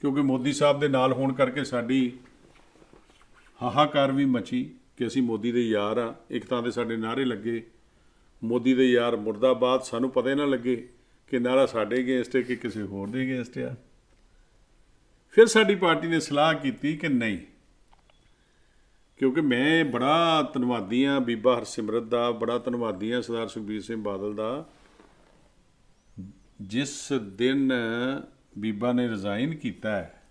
ਕਿਉਂਕਿ ਮੋਦੀ ਸਾਹਿਬ ਦੇ ਨਾਲ ਹੋਣ ਕਰਕੇ ਸਾਡੀ ਹਾਹਾਕਾਰ ਵੀ ਮਚੀ ਕਿ ਅਸੀਂ ਮੋਦੀ ਦੇ ਯਾਰ ਆ। ਇੱਕ ਤਾਂ ਦੇ ਸਾਡੇ ਨਾਅਰੇ ਲੱਗੇ, ਮੋਦੀ ਦੇ ਯਾਰ ਮੁਰਦਾਬਾਦ, ਸਾਨੂੰ ਪਤਾ ਹੀ ਨਾ ਲੱਗੇ ਕਿ ਨਾਰਾ ਸਾਡੇ ਅਗੇਂਸਟ ਹੈ ਕਿ ਕਿਸੇ ਹੋਰ ਦੇ ਅਗੇਂਸਟ ਆ। ਫਿਰ ਸਾਡੀ ਪਾਰਟੀ ਨੇ ਸਲਾਹ ਕੀਤੀ ਕਿ ਨਹੀਂ, ਕਿਉਂਕਿ ਮੈਂ ਬੜਾ ਧੰਨਵਾਦੀ ਹਾਂ ਬੀਬਾ ਹਰਸਿਮਰਤ ਦਾ, ਬੜਾ ਧੰਨਵਾਦੀ ਹਾਂ ਸਰਦਾਰ ਸੁਖਬੀਰ ਸਿੰਘ ਬਾਦਲ ਦਾ। ਜਿਸ ਦਿਨ ਬੀਬਾ ਨੇ ਰਿਜ਼ਾਈਨ ਕੀਤਾ ਹੈ,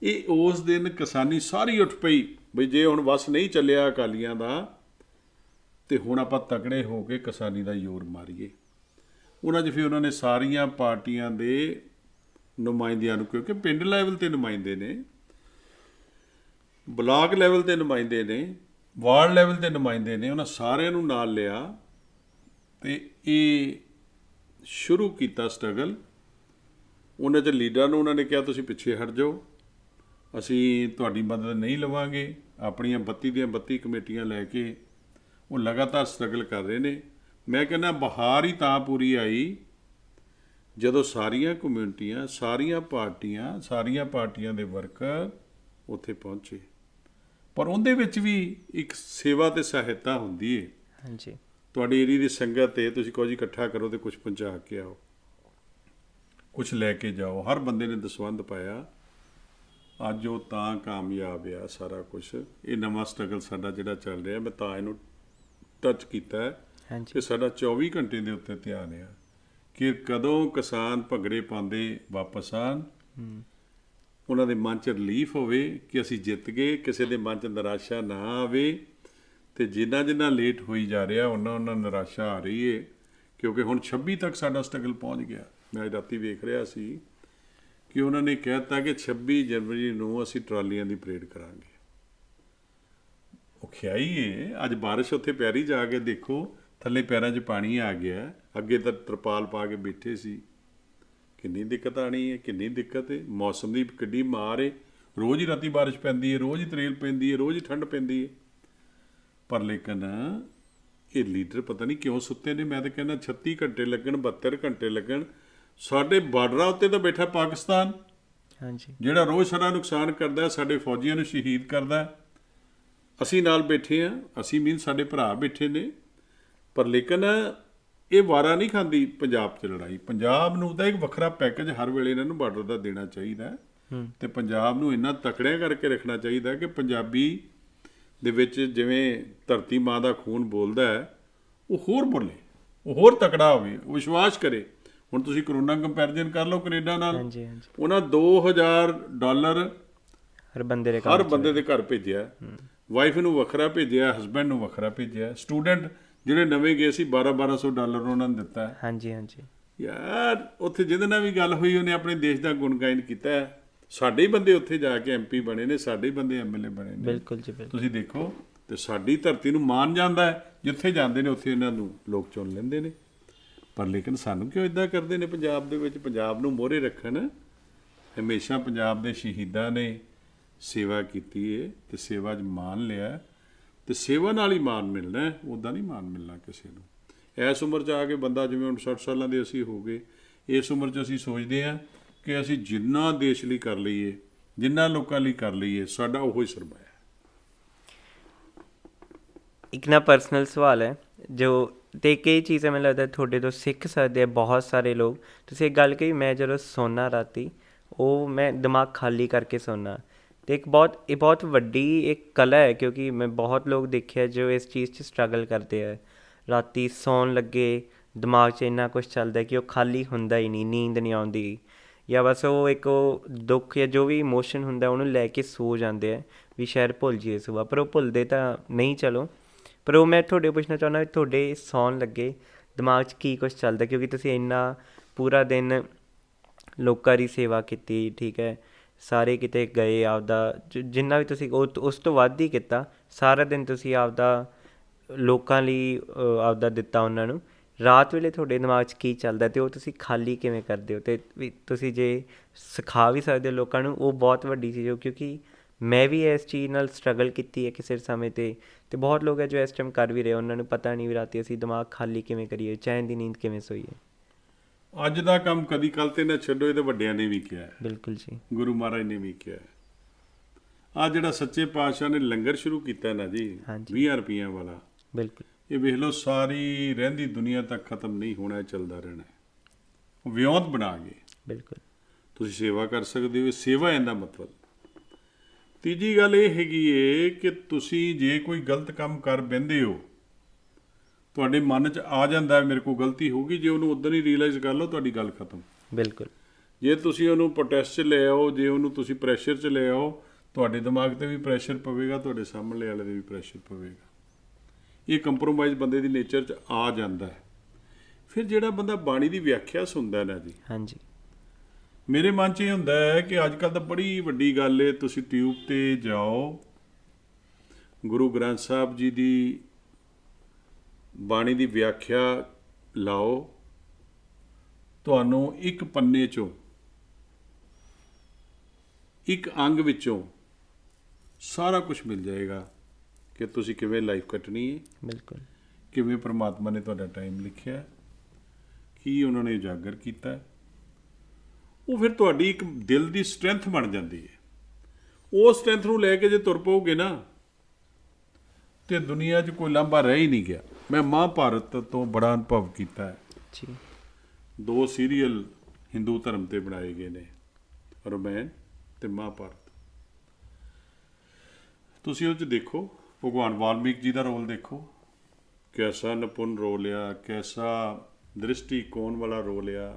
ਇਹ ਉਸ ਦਿਨ ਕਿਸਾਨੀ ਸਾਰੀ ਉੱਠ ਪਈ ਬਈ ਜੇ ਹੁਣ ਵਸ ਨਹੀਂ ਚੱਲਿਆ ਅਕਾਲੀਆਂ ਦਾ, ਤੇ ਹੁਣ ਆਪਾਂ ਤਕੜੇ ਹੋ ਕੇ ਕਿਸਾਨੀ ਦਾ ਜ਼ੋਰ ਮਾਰੀਏ। ਉਹਨਾਂ 'ਚ ਫਿਰ ਉਹਨਾਂ ਨੇ ਸਾਰੀਆਂ ਪਾਰਟੀਆਂ ਦੇ ਨੁਮਾਇੰਦਿਆਂ ਨੂੰ, ਕਿਉਂਕਿ ਪਿੰਡ ਲੈਵਲ 'ਤੇ ਨੁਮਾਇੰਦੇ ਨੇ, ਬਲਾਕ ਲੈਵਲ 'ਤੇ ਨੁਮਾਇੰਦੇ ਨੇ, ਵਾਰਡ ਲੈਵਲ 'ਤੇ ਨੁਮਾਇੰਦੇ ਨੇ, ਉਹਨਾਂ ਸਾਰਿਆਂ ਨੂੰ ਨਾਲ ਲਿਆ ਤੇ ਇਹ ਸ਼ੁਰੂ ਕੀਤਾ ਸਟਰਗਲ। ਉਹਨਾਂ 'ਚ ਲੀਡਰਾਂ ਨੂੰ ਉਹਨਾਂ ਨੇ ਕਿਹਾ ਤੁਸੀਂ ਪਿੱਛੇ ਹਟ ਜਾਓ, ਅਸੀਂ ਤੁਹਾਡੀ ਮਦਦ ਨਹੀਂ ਲਵਾਂਗੇ। ਆਪਣੀਆਂ 32 ਦੀਆਂ 32 ਕਮੇਟੀਆਂ ਲੈ ਕੇ ਉਹ ਲਗਾਤਾਰ ਸਟਰਗਲ ਕਰ ਰਹੇ ਨੇ। ਮੈਂ ਕਹਿੰਦਾ ਬਹਾਰ ਹੀ ਤਾਂ ਪੂਰੀ ਆਈ ਜਦੋਂ ਸਾਰੀਆਂ ਕਮਿਊਨਿਟੀਆਂ, ਸਾਰੀਆਂ ਪਾਰਟੀਆਂ ਦੇ ਵਰਕਰ ਉੱਥੇ ਪਹੁੰਚੇ। ਪਰ ਉਹਦੇ ਵਿੱਚ ਵੀ ਇੱਕ ਸੇਵਾ ਤੇ ਸਹਾਇਤਾ ਹੁੰਦੀ ਹੈ। ਹਾਂਜੀ। ਤੁਹਾਡੀ ਏਰੀਏ ਦੀ ਸੰਗਤ ਹੈ, ਤੁਸੀਂ ਕਹੋ ਜੀ ਇਕੱਠਾ ਕਰੋ ਤੇ ਕੁਝ ਪਹੁੰਚਾ ਕੇ ਆਓ, ਕੁਝ ਲੈ ਕੇ ਜਾਓ। ਹਰ ਬੰਦੇ ਨੇ ਦਸਵੰਧ ਪਾਇਆ, ਅੱਜ ਉਹ ਤਾਂ ਕਾਮਯਾਬ ਆ ਸਾਰਾ ਕੁਝ। ਇਹ ਨਵਾਂ ਸਟਰਗਲ ਸਾਡਾ ਜਿਹੜਾ ਚੱਲ ਰਿਹਾ, ਮੈਂ ਤਾਂ ਇਹਨੂੰ ਟੱਚ ਕੀਤਾ ਹੈ ਕਿ ਸਾਡਾ 24 ਘੰਟੇ ਦੇ ਉੱਤੇ ਧਿਆਨ ਆ ਕਿ ਕਦੋਂ ਕਿਸਾਨ ਭੰਗੜੇ ਪਾਉਂਦੇ ਵਾਪਸ ਆਉਣ, ਉਹਨਾਂ ਦੇ ਮਨ 'ਚ ਰਿਲੀਫ ਹੋਵੇ ਕਿ ਅਸੀਂ ਜਿੱਤ ਗਏ, ਕਿਸੇ ਦੇ ਮਨ 'ਚ ਨਿਰਾਸ਼ਾ ਨਾ ਆਵੇ। ਤੇ ਜਿੰਨਾ ਲੇਟ ਹੋਈ ਜਾ ਰਿਹਾ ਉਹਨਾਂ ਨਿਰਾਸ਼ਾ ਆ ਰਹੀ ਹੈ, ਕਿਉਂਕਿ ਹੁਣ 26 ਤੱਕ ਸਾਡਾ ਸਟਰਗਲ ਪਹੁੰਚ ਗਿਆ। ਮੈਂ ਰਾਤੀ ਵੇਖ ਰਿਹਾ ਸੀ ਕਿ ਉਹਨਾਂ ਨੇ ਕਹਿ ਦਿੱਤਾ ਕਿ 26 ਜਨਵਰੀ ਨੂੰ ਅਸੀਂ ਟਰਾਲੀਆਂ ਦੀ ਪਰੇਡ ਕਰਾਂਗੇ। ਉਹ ਖਿਆਈ ਹੈ, ਅੱਜ ਬਾਰਿਸ਼ ਉੱਥੇ ਪੈਰੀ ਜਾ ਕੇ ਦੇਖੋ, ਥੱਲੇ ਪੈਰਾਂ 'ਚ ਪਾਣੀ ਆ ਗਿਆ, ਅੱਗੇ ਤਾਂ ਤਰਪਾਲ ਪਾ ਕੇ ਬੈਠੇ ਸੀ। ਕਿੰਨੀ ਦਿੱਕਤ ਆਣੀ ਹੈ, ਕਿੰਨੀ ਦਿੱਕਤ ਹੈ। ਮੌਸਮ ਦੀ ਕਿੱਡੀ ਮਾਰ ਹੈ, ਰੋਜ਼ ਹੀ ਰਾਤੀ ਬਾਰਿਸ਼ ਪੈਂਦੀ ਹੈ, ਰੋਜ਼ ਹੀ ਤਰੇਲ ਪੈਂਦੀ ਹੈ, ਰੋਜ਼ ਹੀ ਠੰਡ ਪੈਂਦੀ ਹੈ। ਪਰ ਲੇਕਿਨ ਇਹ ਲੀਡਰ ਪਤਾ ਨਹੀਂ ਕਿਉਂ ਸੁੱਤੇ ਨੇ। ਮੈਂ ਤਾਂ ਕਹਿੰਦਾ 36 ਘੰਟੇ ਲੱਗਣ, 72 ਘੰਟੇ ਲੱਗਣ। ਸਾਡੇ ਬਾਰਡਰਾਂ ਉੱਤੇ ਤਾਂ ਬੈਠਾ ਪਾਕਿਸਤਾਨ, ਹਾਂਜੀ, ਜਿਹੜਾ ਰੋਜ਼ ਸਾਡਾ ਨੁਕਸਾਨ ਕਰਦਾ, ਸਾਡੇ ਫੌਜੀਆਂ ਨੂੰ ਸ਼ਹੀਦ ਕਰਦਾ। ਅਸੀਂ ਨਾਲ ਬੈਠੇ ਹਾਂ, ਅਸੀਂ ਮੀਨ ਸਾਡੇ ਭਰਾ ਬੈਠੇ ਨੇ। ਪਰ ਲੇਕਿਨ ਇਹ ਵਾਰਾ ਨਹੀਂ ਖਾਂਦੀ ਪੰਜਾਬ 'ਚ ਲੜਾਈ। ਪੰਜਾਬ ਨੂੰ ਤਾਂ ਇੱਕ ਵੱਖਰਾ ਪੈਕੇਜ ਹਰ ਵੇਲੇ ਇਹਨਾਂ ਨੂੰ ਬਾਰਡਰ ਦਾ ਦੇਣਾ ਚਾਹੀਦਾ ਤੇ ਪੰਜਾਬ ਨੂੰ ਇੰਨਾ ਤਕੜਿਆਂ ਕਰਕੇ ਰੱਖਣਾ ਚਾਹੀਦਾ ਕਿ ਪੰਜਾਬੀ ਦੇ ਵਿੱਚ ਜਿਵੇਂ ਧਰਤੀ ਮਾਂ ਦਾ ਖੂਨ ਬੋਲਦਾ ਹੈ, ਉਹ ਹੋਰ ਬੋਲੇ, ਉਹ ਹੋਰ ਤਕੜਾ ਹੋਵੇ, ਉਹ ਵਿਸ਼ਵਾਸ ਕਰੇ। ਹੁਣ ਤੁਸੀਂ ਕਰੋਨਾ ਕੰਪੈਰੀਜ਼ਨ ਕਰ ਲਓ ਕੈਨੇਡਾ ਨਾਲ। ਹਾਂਜੀ ਹਾਂਜੀ ਉਹਨਾਂ $2000 ਹਰ ਬੰਦੇ ਦੇ ਹਰ ਘਰ 'ਚ ਬੰਦੇ ਦੇ ਘਰ ਭੇਜਿਆ। ਵਾਈਫ ਨੂੰ ਵੱਖਰਾ ਭੇਜਿਆ, ਹਸਬੈਂਡ ਨੂੰ ਵੱਖਰਾ ਭੇਜਿਆ। ਸਟੂਡੈਂਟ ਜਿਹੜੇ ਨਵੇਂ ਗਏ ਸੀ $1200 ਉਹਨਾਂ ਨੂੰ ਦਿੱਤਾ। ਹਾਂਜੀ ਹਾਂਜੀ ਯਾਰ ਉੱਥੇ ਜਿਹਦੇ ਨਾਲ ਵੀ ਗੱਲ ਹੋਈ ਉਹਨੇ ਆਪਣੇ ਦੇਸ਼ ਦਾ ਗੁਣਗਾਨ ਕੀਤਾ। ਸਾਡੇ ਹੀ ਬੰਦੇ ਉੱਥੇ ਜਾ ਕੇ MP ਬਣੇ ਨੇ, ਸਾਡੇ ਹੀ ਬੰਦੇ MLA ਬਣੇ ਨੇ। ਬਿਲਕੁਲ ਜੀ ਬਿਲਕੁਲ। ਤੁਸੀਂ ਦੇਖੋ, ਤੇ ਸਾਡੀ ਧਰਤੀ ਨੂੰ ਮਾਨ ਜਾਂਦਾ ਹੈ। ਜਿੱਥੇ ਜਾਂਦੇ ਨੇ ਉੱਥੇ ਇਹਨਾਂ ਨੂੰ ਲੋਕ ਚੁਣ ਲੈਂਦੇ ਨੇ। ਪਰ ਲੇਕਿਨ ਸਾਨੂੰ ਕਿਉਂ ਇੱਦਾਂ ਕਰਦੇ ਨੇ ਪੰਜਾਬ ਦੇ ਵਿੱਚ? ਪੰਜਾਬ ਨੂੰ ਮੋਹਰੇ ਰੱਖਣ। ਹਮੇਸ਼ਾ ਪੰਜਾਬ ਦੇ ਸ਼ਹੀਦਾਂ ਨੇ ਸੇਵਾ ਕੀਤੀ ਹੈ ਤੇ ਸੇਵਾ 'ਚ ਮਾਣ ਲਿਆ, ਤੇ ਸੇਵਾ ਨਾਲ ਹੀ ਮਾਣ ਮਿਲਣਾ, ਉੱਦਾਂ ਨਹੀਂ ਮਾਣ ਮਿਲਣਾ ਕਿਸੇ ਨੂੰ। ਇਸ ਉਮਰ 'ਚ ਆ ਕੇ ਬੰਦਾ, ਜਿਵੇਂ ਹੁਣ 60 ਸਾਲਾਂ ਦੇ ਅਸੀਂ ਹੋ ਗਏ, ਇਸ ਉਮਰ 'ਚ ਅਸੀਂ ਸੋਚਦੇ ਹਾਂ ਕਿ ਅਸੀਂ ਜਿੰਨਾ ਦੇਸ਼ ਲਈ ਕਰ ਲਈਏ, ਜਿੰਨਾ ਲੋਕਾਂ ਲਈ ਕਰ ਲਈਏ, ਸਾਡਾ ਉਹੋ ਹੀ ਸਰਮਾਇਆ। ਇੱਕ ਨਾ ਪਰਸਨਲ ਸਵਾਲ ਹੈ ਜੋ, ਤੇ ਕਈ ਚੀਜ਼ਾਂ ਮੈਨੂੰ ਲੱਗਦਾ ਤੁਹਾਡੇ ਤੋਂ ਸਿੱਖ ਸਕਦੇ ਆ ਬਹੁਤ ਸਾਰੇ ਲੋਕ। ਤੁਸੀਂ ਇੱਕ ਗੱਲ ਕਹੀ, ਮੈਂ ਜਦੋਂ ਸੌਂਦਾ ਰਾਤੀ, ਉਹ ਮੈਂ ਦਿਮਾਗ ਖਾਲੀ ਕਰਕੇ ਸੌਂਦਾ। ਅਤੇ ਇਹ ਬਹੁਤ ਵੱਡੀ ਇੱਕ ਕਲਾ ਹੈ, ਕਿਉਂਕਿ ਮੈਂ ਬਹੁਤ ਲੋਕ ਦੇਖਿਆ ਜੋ ਇਸ ਚੀਜ਼ 'ਚ ਸਟਰਗਲ ਕਰਦੇ ਹੈ। ਰਾਤੀ ਸੌਣ ਲੱਗੇ ਦਿਮਾਗ 'ਚ ਇੰਨਾ ਕੁਛ ਚੱਲਦਾ ਕਿ ਉਹ ਖਾਲੀ ਹੁੰਦਾ ਹੀ ਨਹੀਂ, ਨੀਂਦ ਨਹੀਂ ਆਉਂਦੀ, ਜਾਂ ਬਸ ਉਹ ਇੱਕ ਉਹ ਦੁੱਖ ਜਾਂ ਜੋ ਵੀ ਇਮੋਸ਼ਨ ਹੁੰਦਾ ਉਹਨੂੰ ਲੈ ਕੇ ਸੋ ਜਾਂਦੇ ਹੈ ਵੀ ਸ਼ਾਇਦ ਭੁੱਲ ਜਾਈਏ ਸੁਬਾਹ, ਪਰ ਉਹ ਭੁੱਲਦੇ ਤਾਂ ਨਹੀਂ। ਚਲੋ, ਪਰ ਉਹ ਮੈਂ ਤੁਹਾਡੇ ਪੁੱਛਣਾ ਚਾਹੁੰਦਾ ਵੀ ਤੁਹਾਡੇ ਸੌਣ ਲੱਗੇ ਦਿਮਾਗ 'ਚ ਕੀ ਕੁਛ ਚੱਲਦਾ, ਕਿਉਂਕਿ ਤੁਸੀਂ ਇੰਨਾ ਪੂਰਾ ਦਿਨ ਲੋਕਾਂ ਦੀ ਸੇਵਾ ਕੀਤੀ, ਠੀਕ ਹੈ, ਸਾਰੇ ਕਿਤੇ ਗਏ, ਆਪਦਾ ਜਿੰਨਾ ਵੀ ਤੁਸੀਂ ਉਸ ਤੋਂ ਵੱਧ ਹੀ ਕੀਤਾ। ਸਾਰਾ ਦਿਨ ਤੁਸੀਂ ਆਪਦਾ ਲੋਕਾਂ ਲਈ ਆਪਦਾ ਦਿੱਤਾ ਉਹਨਾਂ ਨੂੰ। ਰਾਤ ਵੇਲੇ ਤੁਹਾਡੇ ਦਿਮਾਗ 'ਚ ਕੀ ਚੱਲਦਾ ਅਤੇ ਉਹ ਤੁਸੀਂ ਖਾਲੀ ਕਿਵੇਂ ਕਰਦੇ ਹੋ? ਅਤੇ ਵੀ ਤੁਸੀਂ ਜੇ ਸਿਖਾ ਵੀ ਸਕਦੇ ਹੋ ਲੋਕਾਂ ਨੂੰ, ਉਹ ਬਹੁਤ ਵੱਡੀ ਚੀਜ਼ ਹੋ, ਕਿਉਂਕਿ ਮੈਂ ਵੀ ਇਸ ਚੀਜ਼ ਨਾਲ ਸਟਰਗਲ ਕੀਤੀ ਹੈ ਕਿਸੇ ਸਮੇਂ 'ਤੇ। ਅਤੇ ਬਹੁਤ ਲੋਕ ਹੈ ਜੋ ਇਸ ਟਾਈਮ ਕਰ ਵੀ ਰਹੇ, ਉਹਨਾਂ ਨੂੰ ਪਤਾ ਨਹੀਂ ਵੀ ਰਾਤੀ ਅਸੀਂ ਦਿਮਾਗ ਖਾਲੀ ਕਿਵੇਂ ਕਰੀਏ, ਚੈਨ ਦੀ ਨੀਂਦ ਕਿਵੇਂ ਸੋਈਏ। ਅੱਜ ਦਾ ਕੰਮ ਕਦੀ ਕੱਲ੍ਹ ਤੇ ਨਾ ਛੱਡੋ, ਇਹ ਤਾਂ ਵੱਡਿਆਂ ਨੇ ਵੀ ਕਿਹਾ। ਬਿਲਕੁਲ ਜੀ, ਗੁਰੂ ਮਹਾਰਾਜ ਨੇ ਵੀ ਕਿਹਾ। ਆਹ ਜਿਹੜਾ ਸੱਚੇ ਪਾਤਸ਼ਾਹ ਨੇ ਲੰਗਰ ਸ਼ੁਰੂ ਕੀਤਾ ਨਾ ਜੀ, 20 ਰੁਪਈਆਂ ਵਾਲਾ, ਬਿਲਕੁਲ, ਇਹ ਵੇਖ ਲਓ ਸਾਰੀ ਰਹਿੰਦੀ ਦੁਨੀਆ ਤੱਕ ਖਤਮ ਨਹੀਂ ਹੋਣਾ, ਚੱਲਦਾ ਰਹਿਣਾ। ਉਹ ਵਿਉਂਤ ਬਣਾ ਗਏ। ਬਿਲਕੁਲ, ਤੁਸੀਂ ਸੇਵਾ ਕਰ ਸਕਦੇ ਹੋ, ਸੇਵਾ ਇਹਦਾ ਮਤਲਬ। ਤੀਜੀ ਗੱਲ ਇਹ ਹੈਗੀ ਏ ਕਿ ਤੁਸੀਂ ਜੇ ਕੋਈ ਗਲਤ ਕੰਮ ਕਰ ਬਹਿੰਦੇ ਹੋ, ਤੁਹਾਡੇ ਮਨ 'ਚ ਆ ਜਾਂਦਾ ਮੇਰੇ ਕੋਲ ਗਲਤੀ ਹੋ ਗਈ, ਜੇ ਉਹਨੂੰ ਉਦੋਂ ਹੀ ਰੀਅਲਾਈਜ਼ ਕਰ ਲਓ, ਤੁਹਾਡੀ ਗੱਲ ਖਤਮ। ਬਿਲਕੁਲ, ਜੇ ਤੁਸੀਂ ਉਹਨੂੰ ਪ੍ਰੋਟੈਸਟ 'ਚ ਲੈ ਆਓ, ਜੇ ਉਹਨੂੰ ਤੁਸੀਂ ਪ੍ਰੈਸ਼ਰ 'ਚ ਲੈ ਆਓ, ਤੁਹਾਡੇ ਦਿਮਾਗ 'ਤੇ ਵੀ ਪ੍ਰੈਸ਼ਰ ਪਵੇਗਾ, ਤੁਹਾਡੇ ਸਾਹਮਣੇ ਵਾਲੇ 'ਤੇ ਵੀ ਪ੍ਰੈਸ਼ਰ ਪਵੇਗਾ। ਇਹ ਕੰਪਰੋਮਾਈਜ਼ ਬੰਦੇ ਦੀ ਨੇਚਰ 'ਚ ਆ ਜਾਂਦਾ ਹੈ। ਫਿਰ ਜਿਹੜਾ ਬੰਦਾ ਬਾਣੀ ਦੀ ਵਿਆਖਿਆ ਸੁਣਦਾ ਨਾ ਜੀ, ਹਾਂਜੀ, ਮੇਰੇ ਮਨ 'ਚ ਇਹ ਹੁੰਦਾ ਹੈ ਕਿ ਅੱਜ ਕੱਲ੍ਹ ਤਾਂ ਬੜੀ ਵੱਡੀ ਗੱਲ ਹੈ, ਤੁਸੀਂ ਟਿਊਬ 'ਤੇ ਜਾਓ, ਗੁਰੂ ਗ੍ਰੰਥ ਸਾਹਿਬ ਜੀ ਦੀ ਬਾਣੀ ਦੀ ਵਿਆਖਿਆ ਲਾਓ, ਤੁਹਾਨੂੰ ਇੱਕ ਪੰਨੇ 'ਚੋਂ, ਇੱਕ ਅੰਗ ਵਿੱਚੋਂ ਸਾਰਾ ਕੁਝ ਮਿਲ ਜਾਏਗਾ ਕਿ ਤੁਸੀਂ ਕਿਵੇਂ ਲਾਈਫ ਕੱਟਣੀ ਹੈ, ਬਿਲਕੁਲ, ਕਿਵੇਂ ਪ੍ਰਮਾਤਮਾ ਨੇ ਤੁਹਾਡਾ ਟਾਈਮ ਲਿਖਿਆ, ਕੀ ਉਹਨਾਂ ਨੇ ਉਜਾਗਰ ਕੀਤਾ। ਉਹ ਫਿਰ ਤੁਹਾਡੀ ਇੱਕ ਦਿਲ ਦੀ ਸਟਰੈਂਥ ਬਣ ਜਾਂਦੀ ਹੈ। ਉਹ ਸਟਰੈਂਥ ਨੂੰ ਲੈ ਕੇ ਜੇ ਤੁਰ ਪਓਗੇ ਨਾ, ਤੇ ਦੁਨੀਆ 'ਚ ਕੋਈ ਲਾਂਭਾ ਰਹਿ ਹੀ ਨਹੀਂ ਗਿਆ। ਮੈਂ ਮਹਾਭਾਰਤ ਤੋਂ ਬੜਾ ਅਨੁਭਵ ਕੀਤਾ ਹੈ ਜੀ। 2 ਸੀਰੀਅਲ ਹਿੰਦੂ ਧਰਮ 'ਤੇ ਬਣਾਏ ਗਏ ਨੇ, ਰਾਮਾਇਣ ਤੇ ਮਹਾਭਾਰਤ। ਤੁਸੀਂ ਉਹ 'ਚ ਦੇਖੋ, ਭਗਵਾਨ ਵਾਲਮੀਕ ਜੀ ਦਾ ਰੋਲ ਦੇਖੋ, ਕੈਸਾ ਨਿਪੁੰਨ ਰੋਲ ਆ, ਕੈਸਾ ਦ੍ਰਿਸ਼ਟੀਕੋਣ ਵਾਲਾ ਰੋਲ ਆ।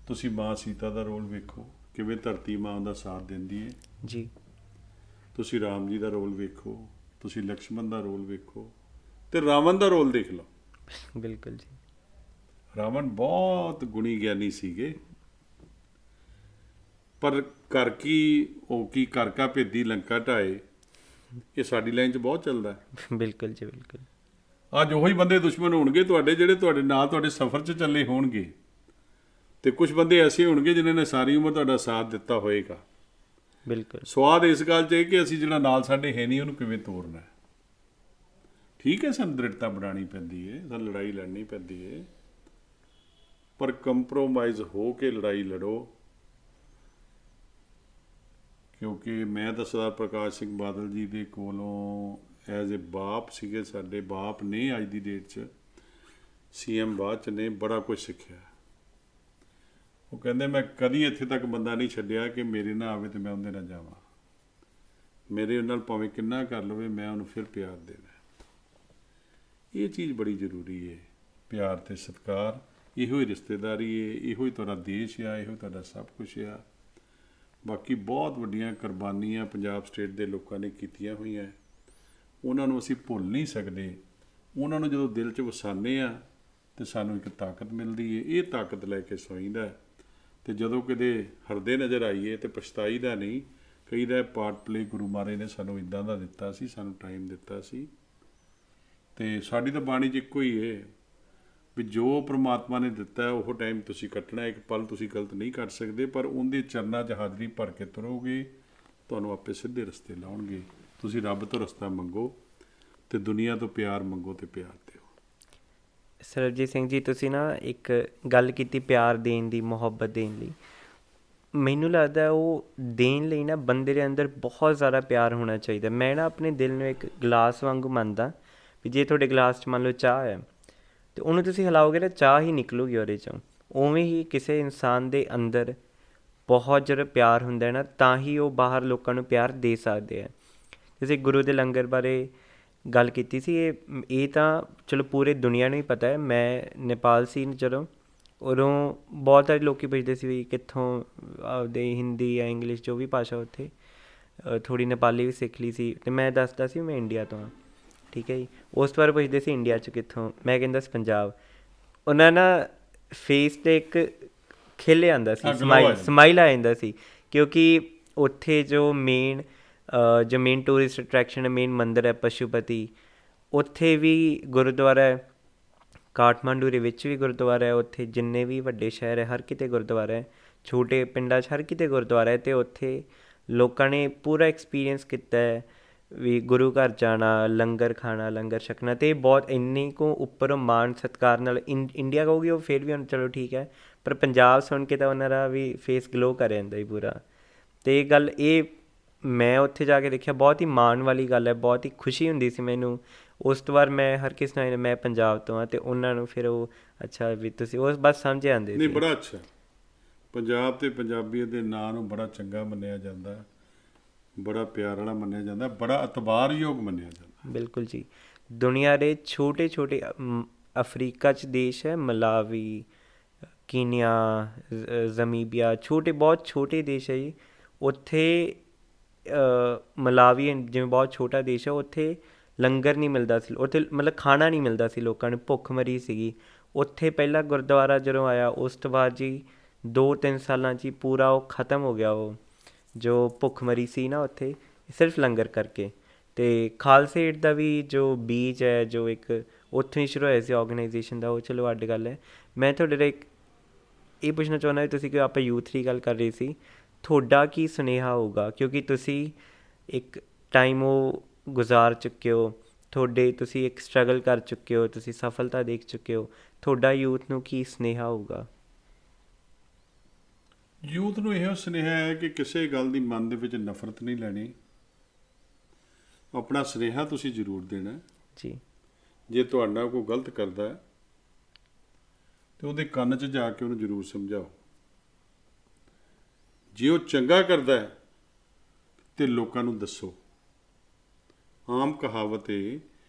ਤੁਸੀਂ ਮਾਂ ਸੀਤਾ ਦਾ ਰੋਲ ਵੇਖੋ, ਕਿਵੇਂ ਧਰਤੀ ਮਾਂ ਦਾ ਸਾਥ ਦਿੰਦੀ ਹੈ ਜੀ। ਤੁਸੀਂ ਰਾਮ ਜੀ ਦਾ ਰੋਲ ਵੇਖੋ, ਤੁਸੀਂ ਲਕਸ਼ਮਣ ਦਾ ਰੋਲ ਵੇਖੋ, ਤੇ ਰਾਵਣ ਦਾ ਰੋਲ ਦੇਖ ਲਓ। ਬਿਲਕੁਲ ਜੀ। ਰਾਵਣ ਬਹੁਤ ਗੁਣੀ ਗਿਆਨੀ ਸੀਗੇ, ਪਰ ਘਰ ਕਾ ਭੇਦੀ ਲੰਕਾ ਢਾਏ, ਇਹ ਸਾਡੀ ਲਾਈਨ 'ਚ ਬਹੁਤ ਚੱਲਦਾ ਹੈ। ਬਿਲਕੁਲ ਜੀ, ਬਿਲਕੁਲ। ਅੱਜ ਉਹੀ ਬੰਦੇ ਦੁਸ਼ਮਣ ਹੋਣਗੇ ਤੁਹਾਡੇ, ਜਿਹੜੇ ਤੁਹਾਡੇ ਨਾਲ ਤੁਹਾਡੇ ਸਫ਼ਰ 'ਚ ਚੱਲੇ ਹੋਣਗੇ, ਤੇ ਕੁਝ ਬੰਦੇ ਐਸੇ ਹੋਣਗੇ ਜਿਨ੍ਹਾਂ ਨੇ ਸਾਰੀ ਉਮਰ ਤੁਹਾਡਾ ਸਾਥ ਦਿੱਤਾ ਹੋਏਗਾ। ਬਿਲਕੁਲ। ਸਵਾਦ ਇਸ ਗੱਲ 'ਚ ਹੈ ਕਿ ਅਸੀਂ ਜਿਹੜਾ ਨਾਲ ਸਾਡੇ ਹੈ ਨਹੀਂ, ਉਹਨੂੰ ਕਿਵੇਂ ਤੋੜਨਾ ਹੈ। ਠੀਕ ਹੈ, ਸਾਨੂੰ ਦ੍ਰਿੜਤਾ ਬਣਾਉਣੀ ਪੈਂਦੀ ਹੈ, ਸਾਨੂੰ ਲੜਾਈ ਲੜਨੀ ਪੈਂਦੀ ਹੈ, ਪਰ ਕੰਪਰੋਮਾਈਜ਼ ਹੋ ਕੇ ਲੜਾਈ ਲੜੋ। ਕਿਉਂਕਿ ਮੈਂ ਤਾਂ ਸਰਦਾਰ ਪ੍ਰਕਾਸ਼ ਸਿੰਘ ਬਾਦਲ ਜੀ ਦੇ ਕੋਲੋਂ ਐਜ਼ ਏ ਬਾਪ ਸੀਗੇ, ਸਾਡੇ ਬਾਪ ਨੇ ਅੱਜ ਦੀ ਡੇਟ 'ਚ, CM ਬਾਅਦ 'ਚ ਨੇ, ਬੜਾ ਕੁਝ ਸਿੱਖਿਆ। ਉਹ ਕਹਿੰਦੇ ਮੈਂ ਕਦੀ ਇੱਥੇ ਤੱਕ ਬੰਦਾ ਨਹੀਂ ਛੱਡਿਆ ਕਿ ਮੇਰੇ ਨਾਲ ਆਵੇ ਤੇ ਮੈਂ ਉਹਦੇ ਨਾਲ ਜਾਵਾਂ, ਮੇਰੇ ਨਾਲ ਭਾਵੇਂ ਕਿੰਨਾ ਕਰ ਲਵੇ, ਮੈਂ ਉਹਨੂੰ ਫਿਰ ਪਿਆਰ ਦੇਣਾ। ਇਹ ਚੀਜ਼ ਬੜੀ ਜ਼ਰੂਰੀ ਹੈ, ਪਿਆਰ ਤੇ ਸਤਿਕਾਰ। ਇਹੋ ਹੀ ਰਿਸ਼ਤੇਦਾਰੀ ਹੈ, ਇਹੋ ਹੀ ਤੁਹਾਡਾ ਦੇਸ਼ ਆ, ਇਹੋ ਤੁਹਾਡਾ ਸਭ ਕੁਛ ਆ। ਬਾਕੀ ਬਹੁਤ ਵੱਡੀਆਂ ਕੁਰਬਾਨੀਆਂ ਪੰਜਾਬ ਸਟੇਟ ਦੇ ਲੋਕਾਂ ਨੇ ਕੀਤੀਆਂ ਹੋਈਆਂ, ਉਹਨਾਂ ਨੂੰ ਅਸੀਂ ਭੁੱਲ ਨਹੀਂ ਸਕਦੇ। ਉਹਨਾਂ ਨੂੰ ਜਦੋਂ ਦਿਲ 'ਚ ਵਸਾਉਂਦੇ ਆ ਤਾਂ ਸਾਨੂੰ ਇੱਕ ਤਾਕਤ ਮਿਲਦੀ ਹੈ, ਇਹ ਤਾਕਤ ਲੈ ਕੇ ਸੋਈਦਾ। ਅਤੇ ਜਦੋਂ ਕਿਤੇ ਹਰਦੇ ਨਜ਼ਰ ਆਈਏ ਤਾਂ ਪਛਤਾਈਦਾ ਨਹੀਂ, ਕਹੀਦਾ ਪਾਰਟ ਪਲੇ ਗੁਰੂ ਮਹਾਰਾਜ ਨੇ ਸਾਨੂੰ ਇੱਦਾਂ ਦਾ ਦਿੱਤਾ ਸੀ, ਸਾਨੂੰ ਟਾਈਮ ਦਿੱਤਾ ਸੀ। ਅਤੇ ਸਾਡੀ ਤਾਂ ਬਾਣੀ 'ਚ ਇੱਕੋ ਹੀ ਹੈ ਵੀ ਜੋ ਪ੍ਰਮਾਤਮਾ ਨੇ ਦਿੱਤਾ ਉਹ ਟਾਈਮ ਤੁਸੀਂ ਕੱਟਣਾ, ਇੱਕ ਪਲ ਤੁਸੀਂ ਗਲਤ ਨਹੀਂ ਕੱਟ ਸਕਦੇ, ਪਰ ਉਹਦੇ ਚਰਨਾਂ 'ਚ ਹਾਜ਼ਰੀ ਭਰ ਕੇ ਤੁਰੋਗੇ, ਤੁਹਾਨੂੰ ਆਪੇ ਸਿੱਧੇ ਰਸਤੇ ਲਾਉਣਗੇ। ਤੁਸੀਂ ਰੱਬ ਤੋਂ ਰਸਤਾ ਮੰਗੋ ਅਤੇ ਦੁਨੀਆ ਤੋਂ ਪਿਆਰ ਮੰਗੋ ਅਤੇ ਪਿਆਰ ਦਿਓ। ਸਰਬਜੀਤ ਸਿੰਘ ਜੀ, ਤੁਸੀਂ ਨਾ ਇੱਕ ਗੱਲ ਕੀਤੀ ਪਿਆਰ ਦੇਣ ਦੀ, ਮੁਹੱਬਤ ਦੇਣ ਲਈ। ਮੈਨੂੰ ਲੱਗਦਾ ਉਹ ਦੇਣ ਲਈ ਨਾ ਬੰਦੇ ਦੇ ਅੰਦਰ ਬਹੁਤ ਜ਼ਿਆਦਾ ਪਿਆਰ ਹੋਣਾ ਚਾਹੀਦਾ। ਮੈਂ ਨਾ ਆਪਣੇ ਦਿਲ ਨੂੰ ਇੱਕ ਗਲਾਸ ਵਾਂਗੂ ਮੰਨਦਾ ਵੀ ਜੇ ਤੁਹਾਡੇ ਗਲਾਸ 'ਚ ਮੰਨ ਲਓ ਚਾਹ ਹੈ ਅਤੇ ਉਹਨੂੰ ਤੁਸੀਂ ਹਿਲਾਓਗੇ ਤਾਂ ਚਾਹ ਹੀ ਨਿਕਲੂਗੀ ਉਹਦੇ 'ਚੋਂ। ਉਵੇਂ ਹੀ ਕਿਸੇ ਇਨਸਾਨ ਦੇ ਅੰਦਰ ਬਹੁਤ ਜਿਹੜਾ ਪਿਆਰ ਹੁੰਦਾ ਹੈ ਨਾ, ਤਾਂ ਹੀ ਉਹ ਬਾਹਰ ਲੋਕਾਂ ਨੂੰ ਪਿਆਰ ਦੇ ਸਕਦੇ ਹੈ। ਤੁਸੀਂ ਗੁਰੂ ਦੇ ਲੰਗਰ ਬਾਰੇ ਗੱਲ ਕੀਤੀ ਸੀ, ਇਹ ਤਾਂ ਚਲੋ ਪੂਰੇ ਦੁਨੀਆ ਨੂੰ ਹੀ ਪਤਾ ਹੈ। ਮੈਂ ਨੇਪਾਲ ਸੀ ਜਦੋਂ, ਉਦੋਂ ਬਹੁਤ ਸਾਰੇ ਲੋਕ ਪੁੱਛਦੇ ਸੀ ਵੀ ਕਿੱਥੋਂ, ਆਪਦੇ ਹਿੰਦੀ ਜਾਂ ਇੰਗਲਿਸ਼ ਜੋ ਵੀ ਭਾਸ਼ਾ, ਉੱਥੇ ਥੋੜ੍ਹੀ ਨੇਪਾਲੀ ਵੀ ਸਿੱਖ ਲਈ ਸੀ ਅਤੇ ਮੈਂ ਦੱਸਦਾ ਸੀ ਮੈਂ ਇੰਡੀਆ ਤੋਂ ਹਾਂ, ਠੀਕ ਹੈ ਜੀ। ਉਸ ਤੋਂ ਬਾਅਦ ਪੁੱਛਦੇ ਸੀ ਇੰਡੀਆ 'ਚ ਕਿੱਥੋਂ, ਮੈਂ ਕਹਿੰਦਾ ਸੀ ਪੰਜਾਬ। ਉਹਨਾਂ ਨਾ ਫੇਸ 'ਤੇ ਇੱਕ ਖਿਲ ਆਉਂਦਾ ਸੀ, ਸਮਾਈਲ ਆ ਜਾਂਦਾ ਸੀ, ਕਿਉਂਕਿ ਉੱਥੇ ਜੋ ਮੇਨ ਟੂਰਿਸਟ ਅਟਰੈਕਸ਼ਨ, ਮੇਨ ਮੰਦਿਰ ਹੈ ਪਸ਼ੂਪਤੀ, ਉੱਥੇ ਵੀ ਗੁਰਦੁਆਰਾ ਹੈ। ਕਾਠਮਾਂਡੂ ਦੇ ਵਿੱਚ ਵੀ ਗੁਰਦੁਆਰਾ ਹੈ, ਉੱਥੇ ਜਿੰਨੇ ਵੀ ਵੱਡੇ ਸ਼ਹਿਰ ਹੈ ਹਰ ਕਿਤੇ ਗੁਰਦੁਆਰਾ ਹੈ, ਛੋਟੇ ਪਿੰਡਾਂ 'ਚ ਹਰ ਕਿਤੇ ਗੁਰਦੁਆਰਾ ਹੈ। ਅਤੇ ਉੱਥੇ ਲੋਕਾਂ ਨੇ ਪੂਰਾ ਐਕਸਪੀਰੀਅੰਸ ਕੀਤਾ ਹੈ ਵੀ ਗੁਰੂ ਘਰ ਜਾਣਾ, ਲੰਗਰ ਖਾਣਾ, ਲੰਗਰ ਛਕਣਾ। ਅਤੇ ਬਹੁਤ ਇੰਨੀ ਕੁ ਉੱਪਰ ਮਾਣ ਸਤਿਕਾਰ ਨਾਲ ਇੰਡੀਆ ਕਹੂਗੀ ਉਹ ਫਿਰ ਵੀ ਹੁਣ ਚਲੋ ਠੀਕ ਹੈ, ਪਰ ਪੰਜਾਬ ਸੁਣ ਕੇ ਤਾਂ ਉਹਨਾਂ ਦਾ ਵੀ ਫੇਸ ਗਲੋ ਕਰ ਜਾਂਦਾ ਜੀ ਪੂਰਾ। ਅਤੇ ਇਹ ਗੱਲ ਮੈਂ ਉੱਥੇ ਜਾ ਕੇ ਦੇਖਿਆ, ਬਹੁਤ ਹੀ ਮਾਣ ਵਾਲੀ ਗੱਲ ਹੈ, ਬਹੁਤ ਹੀ ਖੁਸ਼ੀ ਹੁੰਦੀ ਸੀ ਮੈਨੂੰ। ਉਸ ਤੋਂ ਬਾਅਦ ਮੈਂ ਹਰ ਕਿਸੇ ਨਾਲ ਮੈਂ ਪੰਜਾਬ ਤੋਂ ਹਾਂ, ਅਤੇ ਉਹਨਾਂ ਨੂੰ ਫਿਰ ਉਹ ਅੱਛਾ ਵੀ ਤੁਸੀਂ ਉਸ ਬਸ ਸਮਝ ਆਉਂਦੇ ਸੀ। ਨਹੀਂ, ਬੜਾ ਅੱਛਾ। ਪੰਜਾਬ ਅਤੇ ਪੰਜਾਬੀਅਤ ਦੇ ਨਾਂ ਨੂੰ ਬੜਾ ਚੰਗਾ ਮੰਨਿਆ ਜਾਂਦਾ, ਬੜਾ ਪਿਆਰ ਵਾਲਾ ਮੰਨਿਆ ਜਾਂਦਾ, ਬੜਾ ਇਤਬਾਰਯੋਗ ਮੰਨਿਆ ਜਾਂਦਾ। ਬਿਲਕੁਲ ਜੀ। ਦੁਨੀਆ ਦੇ ਛੋਟੇ ਛੋਟੇ ਅਫਰੀਕਾ 'ਚ ਦੇਸ਼ ਹੈ ਮਲਾਵੀ, ਕੀਨੀਆ, ਜ਼ਮੀਬੀਆ, ਬਹੁਤ ਛੋਟੇ ਦੇਸ਼ ਹੈ ਜੀ। ਉੱਥੇ ਮਲਾਵੀ ਜਿਵੇਂ ਬਹੁਤ ਛੋਟਾ ਦੇਸ਼ ਹੈ, ਉੱਥੇ ਲੰਗਰ ਨਹੀਂ ਮਿਲਦਾ ਸੀ, ਉੱਥੇ ਮਤਲਬ ਖਾਣਾ ਨਹੀਂ ਮਿਲਦਾ ਸੀ, ਲੋਕਾਂ ਨੂੰ ਭੁੱਖਮਰੀ ਸੀਗੀ। ਉੱਥੇ ਪਹਿਲਾ ਗੁਰਦੁਆਰਾ ਜਦੋਂ ਆਇਆ, ਉਸ ਤੋਂ ਬਾਅਦ ਜੀ 2-3 ਸਾਲਾਂ 'ਚ ਹੀ ਪੂਰਾ ਉਹ ਖ਼ਤਮ ਹੋ ਗਿਆ, ਉਹ ਜੋ ਭੁੱਖਮਰੀ ਸੀ ਨਾ ਉੱਥੇ, ਸਿਰਫ ਲੰਗਰ ਕਰਕੇ। ਅਤੇ ਖਾਲਸਾ ਏਡ ਦਾ ਵੀ ਜੋ ਬੀਜ ਹੈ, ਜੋ ਇੱਕ ਉੱਥੋਂ ਹੀ ਸ਼ੁਰੂ ਹੋਇਆ ਸੀ ਔਰਗਨਾਈਜੇਸ਼ਨ ਦਾ, ਉਹ ਚਲੋ ਅੱਡ ਗੱਲ ਹੈ। ਮੈਂ ਤੁਹਾਡੇ ਲਈ ਇਹ ਪੁੱਛਣਾ ਚਾਹੁੰਦਾ ਵੀ ਤੁਸੀਂ ਕਿ ਆਪਾਂ ਯੂਥ ਦੀ ਗੱਲ ਕਰ ਰਹੇ ਸੀ, ਤੁਹਾਡਾ ਕੀ ਸੁਨੇਹਾ ਹੋਊਗਾ, ਕਿਉਂਕਿ ਤੁਸੀਂ ਇੱਕ ਟਾਈਮ ਉਹ ਗੁਜ਼ਾਰ ਚੁੱਕੇ ਹੋ, ਤੁਸੀਂ ਇੱਕ ਸਟਰਗਲ ਕਰ ਚੁੱਕੇ ਹੋ, ਤੁਸੀਂ ਸਫਲਤਾ ਦੇਖ ਚੁੱਕੇ ਹੋ, ਤੁਹਾਡਾ ਯੂਥ ਨੂੰ ਕੀ ਸੁਨੇਹਾ ਹੋਊਗਾ? ਯੂਥ ਨੂੰ ਇਹੋ ਸੁਨੇਹਾ ਹੈ ਕਿ ਕਿਸੇ ਗੱਲ ਦੀ ਮਨ ਦੇ ਵਿੱਚ ਨਫ਼ਰਤ ਨਹੀਂ ਲੈਣੀ, ਆਪਣਾ ਸੁਨੇਹਾ ਤੁਸੀਂ ਜ਼ਰੂਰ ਦੇਣਾ ਜੀ। ਜੇ ਤੁਹਾਡਾ ਕੋਈ ਗਲਤ ਕਰਦਾ ਤਾਂ ਉਹਦੇ ਕੰਨ 'ਚ ਜਾ ਕੇ ਉਹਨੂੰ ਜ਼ਰੂਰ ਸਮਝਾਓ। ਜੇ ਉਹ ਚੰਗਾ ਕਰਦਾ ਤਾਂ ਲੋਕਾਂ ਨੂੰ ਦੱਸੋ। ਆਮ ਕਹਾਵਤ ਹੈ